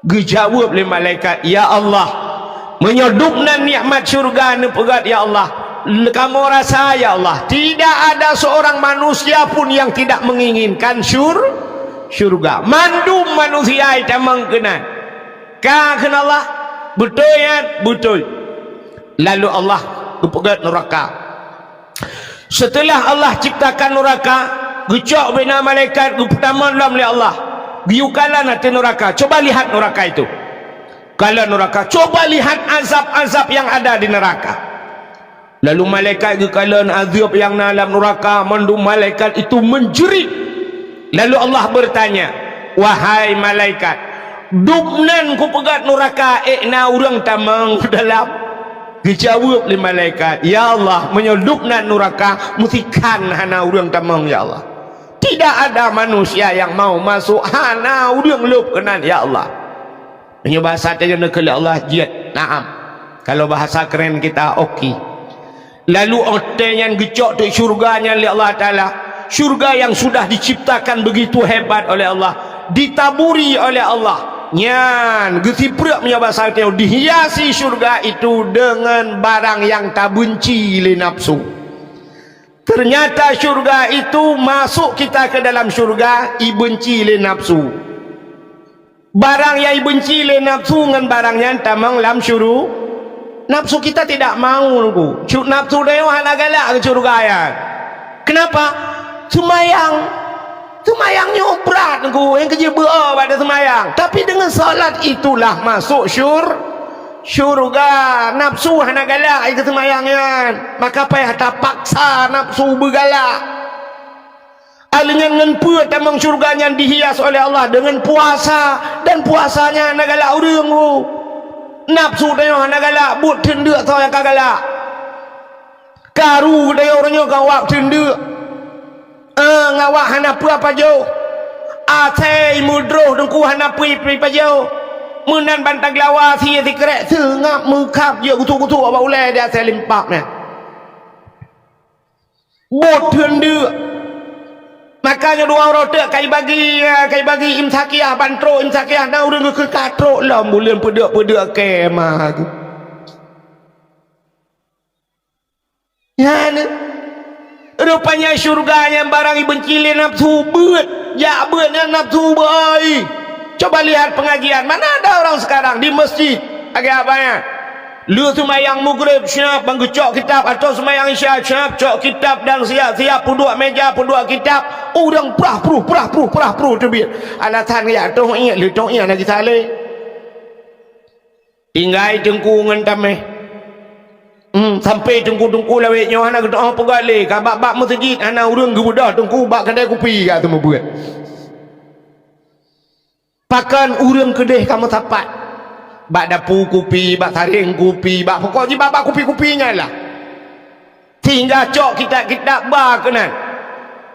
Dijawab oleh malaikat, ya Allah, menyodupna nikmat syurga ni pegat ya Allah. Kamu rasa ya Allah, tidak ada seorang manusia pun yang tidak menginginkan syurga. Mandum manusia itu mengkenan. Kah Allah? Betul ya? Betul. Lalu Allah pegat neraka. Setelah Allah ciptakan neraka, gecok bina malaikat pertama dalam oleh Allah. Biukalah nanti neraka. Coba lihat neraka itu. Kalau neraka, coba lihat azab-azab yang ada di neraka. Lalu malaikat gekalan azab yang dalam neraka, mandu malaikat itu menjerit. Lalu Allah bertanya, wahai malaikat, dubnan ku pegat neraka, na urang tamang dalam. Dijawab oleh malaikat, ya Allah, menyodupna neraka, mutikan hana urang tamang ya Allah. Tidak ada manusia yang mau masuk hana urang lup kenan ya Allah. Ini bahasa tanya nekali Allah jihad. Naam. Kalau bahasa keren kita okey. Lalu orang yang gecok di syurganya oleh Allah Ta'ala, syurga yang sudah diciptakan begitu hebat oleh Allah, ditaburi oleh Allah, nyan getiprak punya bahasa tanya, dihiasi syurga itu dengan barang yang tak benci le nafsu. Ternyata syurga itu masuk kita ke dalam syurga ibenci le nafsu. Barang yang ibenci le nafsu dengan barangnya tamang lam syuru. Nafsu kita tidak mau nunggu. Nafsu dia hana galak ke syurga ya. Kenapa? Semayangnya berat nunggu. Yang kerja berapa pada semayang. Tapi dengan salat itulah masuk syurga. Nafsu hana galak ke semayangnya. Maka payah tak paksa nafsu bergalak. Dengan pua tamang syurganya dihias oleh Allah dengan puasa, dan puasanya hana galak urang tu. Nafsu dia hana galak, but tendek tau yang kagalak. Karu dia orangnya kawak tendek. Ngawak hana apa jauh. Atai mudroh dengku hana pi pajau. Menan bantang lawa si kerek sengap mengkap je kutu-kutu apa ulai dia saya limpak ni. But tendek. Makanya dua orang tak kai bagi imsakiah bantro imsakiah na urang ke katrok lah bulan pedak kemah tu. Ya ni. Rupanya syurganya barang ibenci le nafsu beut. Ya beut nafsu baik. Coba lihat pengajian, mana ada orang sekarang di masjid agak apanya? Lu semayang maghrib siap menggecok kitab, atau semayang isya siap cok kitab dan siap puduk meja puduk kitab. Orang perah pruh terbit. Alatan ya tong ingat lu tong ingat lagi saleh. Tinggai jengku ngentameh. Sampai tengku lawet nyawa anak doa pegale kabak masjid anak urang gebudah tengku bak kedai kopi kat tu buat. Pakan urang kedai kamu tapat. Bak dapur kopi, bak taring kopi, bak pokoknya bak kopi-kopinya lah. Tinggal cok kita bak kenan.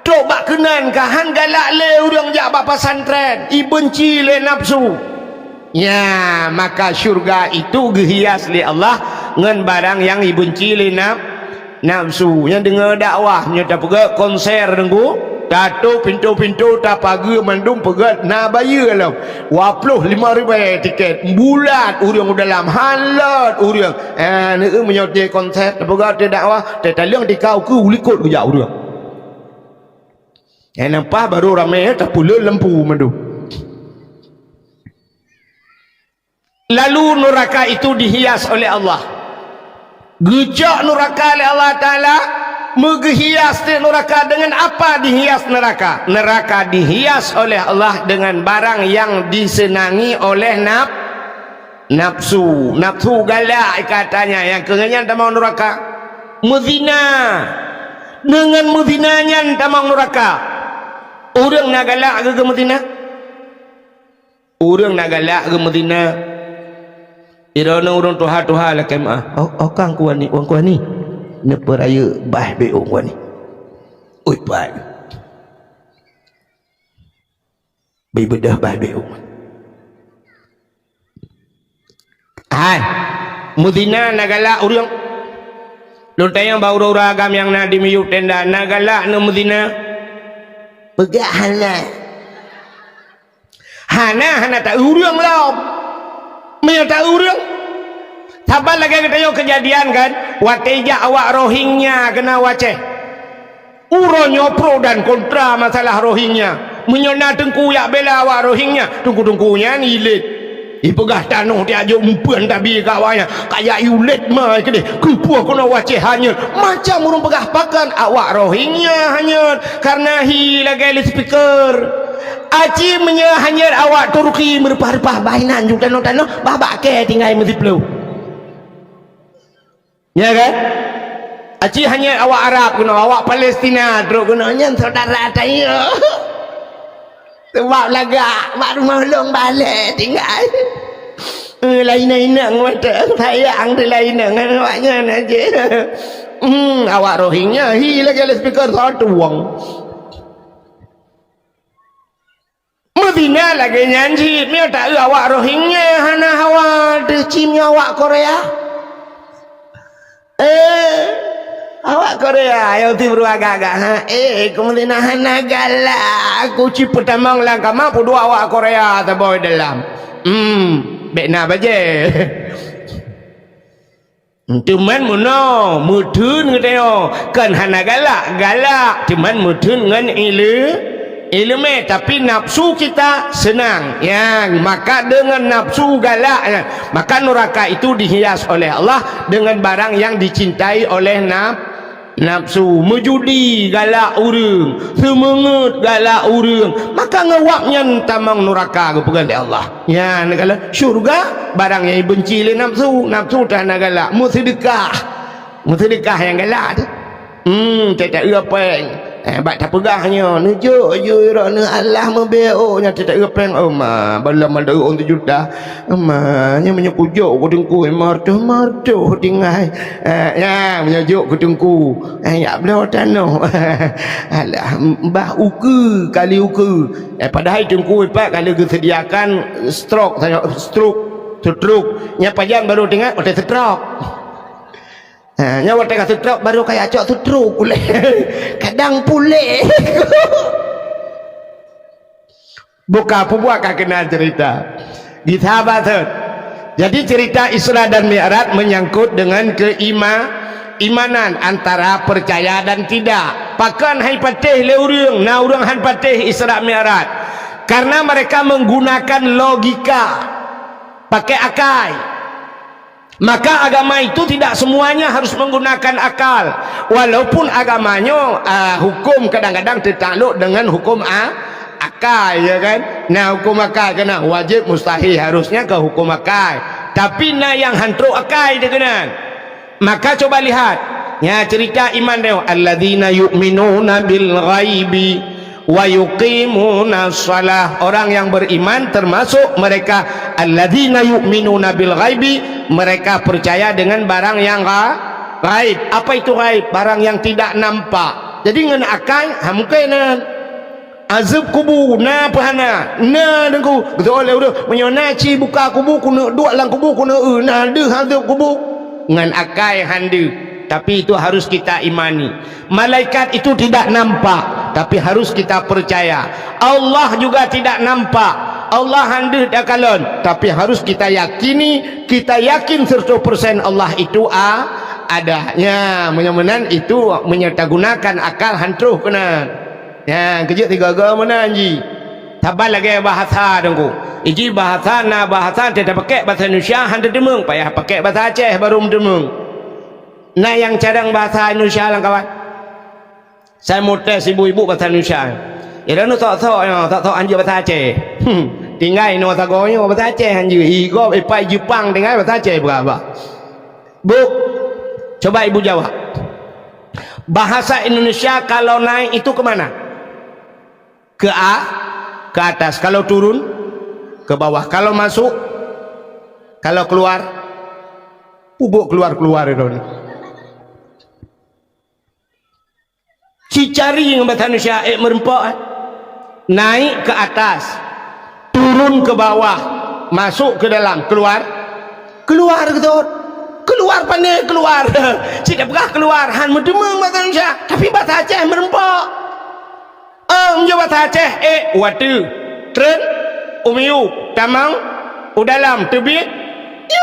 Cok bak kenan kahan galak le urang jak bak pesantren. Ibenci le nafsu. Ya, maka syurga itu dihias oleh Allah dengan barang yang ibenci le nafsu. Yang dengar dakwah, nyata pergi konser dengku. Datuk pintu-pintu tak pagi mandum pegat nak bayar lah 25,000 tiket bulat urang dalam halat urang ni menyoti konser pegat dakwah tertalang di kau ke ulikut ke jauh urang nampak baru ramai tak pula lampu mandum. Lalu neraka itu dihias oleh Allah. Gejak neraka oleh Allah Ta'ala. Menghias neraka dengan apa dihias neraka? Neraka dihias oleh Allah dengan barang yang disenangi oleh nafsu. Nafsu galak katanya. Yang kenanya tak mau neraka. Muzina. Dengan muzinanya tak mau neraka. Orang nak galak ke muzina? Orang nak galak ke muzina? Irana orang tuha-tuha lah kemah. Oh kang kuan ni, ni peraya bah beong kuan ni. Oi pai. Bai bedah bah beong. Hai. Mudina nagala urang. Lontayang bau agam yang na di miyuk tenda nagala no mudina. Begah hana. Hana tak urang lah. Maya tahu orang. Sabar lagi kita kejadian kan. Wateja awak Rohingya kena waceh. Uronyo pro dan kontra masalah Rohingya. Menyona tengku yak bela awak Rohingya. Tengku-tengkunya ni ilit. Ipegah tanah dia ajuk umpuan tabi kawanya. Kayak yulet mai ke deh. Kupuah kena waceh hanyut. Macam urung pegah pakan awak Rohingya hanyut. Karena hi lagi speaker. Aci menya hanyut awak Turki merupah-rupah bainan juk tanah-tanah. Babak ke tinggal mesti peluh. Ya kan? Aci hanya awak Arab kena, awak Palestina terus kena nyen saudara saya. Sebab lagak mak rumah long balik tinggal. Lain-lain mata sayang dia lain dengan awaknya aja. Awak Rohingya hi lagi ada speaker satu wang. Medina lagi nyanyi, mi tak awak Rohingya hana awak decimnya awak Korea. Awak Korea yang timur agak-agak ha kemudian hana galak aku ciput tamang lang kama pu dua awak Korea taboy dalam bekna baje cuman muno mudun ngeteo kan hana galak cuman mudun ngan ilmu tapi nafsu kita senang ya, maka dengan nafsu galak ya, maka neraka itu dihias oleh Allah dengan barang yang dicintai oleh nafsu. Mejudi galak urang, semangat galak urang, maka ngewaknya tamang neraka kepegang Allah ya. Kalau syurga barang yang benci oleh nafsu tak nak galak, sedekah yang galak tu tak apa bak tak pegahnya nujuk je rana Allah membeonya tak repeng bala malda on 7 juta nya menyepujuk ku dengku marto tinggal ya menyejuk ku dengku ya beliau tanah alah mbah uku kali uku padahal dengku pak kalau disediakan stroke nya pajan baru dengar udah stroke. Nyawa tengah stroke baru kayak acok stroke pulih. Kadang pulih. Buka pembuat kenal cerita. Di sahabat. Jadi cerita Isra dan Mi'raj menyangkut dengan keimanan antara percaya dan tidak. Pakan hai patih le urang, na urang han patih Isra Mi'raj. Karena mereka menggunakan logika. Pakai akal. Maka agama itu tidak semuanya harus menggunakan akal. Walaupun agamanya hukum kadang-kadang tertakluk dengan hukum akal ya kan. Nah hukum akal kena wajib mustahil harusnya ke hukum akal. Tapi nah yang hantu akal dia kena. Maka coba lihat ya cerita iman dia. Alladzina yu'minuna bil ghaibi wa yuqimuna shalah. Orang yang beriman termasuk mereka alladzina yu'minuna bil ghaibi, mereka percaya dengan barang yang gaib. Apa itu gaib? Barang yang tidak nampak. Jadi ngan akal mungkin azab kubur na pahana na dengku betul udah menyonaci buka kubur kuna dua lang kubur kuna na de azab kubur ngan akal hande. Tapi itu harus kita imani. Malaikat itu tidak nampak, tapi harus kita percaya. Allah juga tidak nampak, Allah hande dakalon, tapi harus kita yakini, kita yakin 100% Allah itu adanya. Menyamanan itu menyertagunakan akal hantuh kena. Ya, kejut tiga agama mana anji. Tabal lagi bahasa dengku. Iji bahasa tidak pakai bahasa Indonesia hande demung, payah pakai bahasa Aceh baru demung. Nah yang cadang bahasa Indonesia lah kawan. Saya mau tes ibu-ibu bahasa Indonesia. Ya dah tak anjir bahasa Aceh. Tinggal no tagonya bahasa Aceh anjir. Igo ipai Jepang tinggal bahasa Aceh berapa? Bu, coba ibu jawab. Bahasa Indonesia kalau naik itu kemana? Ke atas. Kalau turun ke bawah. Kalau masuk, kalau keluar, bubuk keluar itu. Cicari yang bahasa Indonesia merempak naik ke atas, turun ke bawah, masuk ke dalam, keluar gitu, keluar pandai keluar. Tidak pernah keluar han medemeng bahasa Indonesia, tapi bahasa Aceh merempak. Menjawab bahasa Aceh watu tren umiu tamang udalam tebik Ya,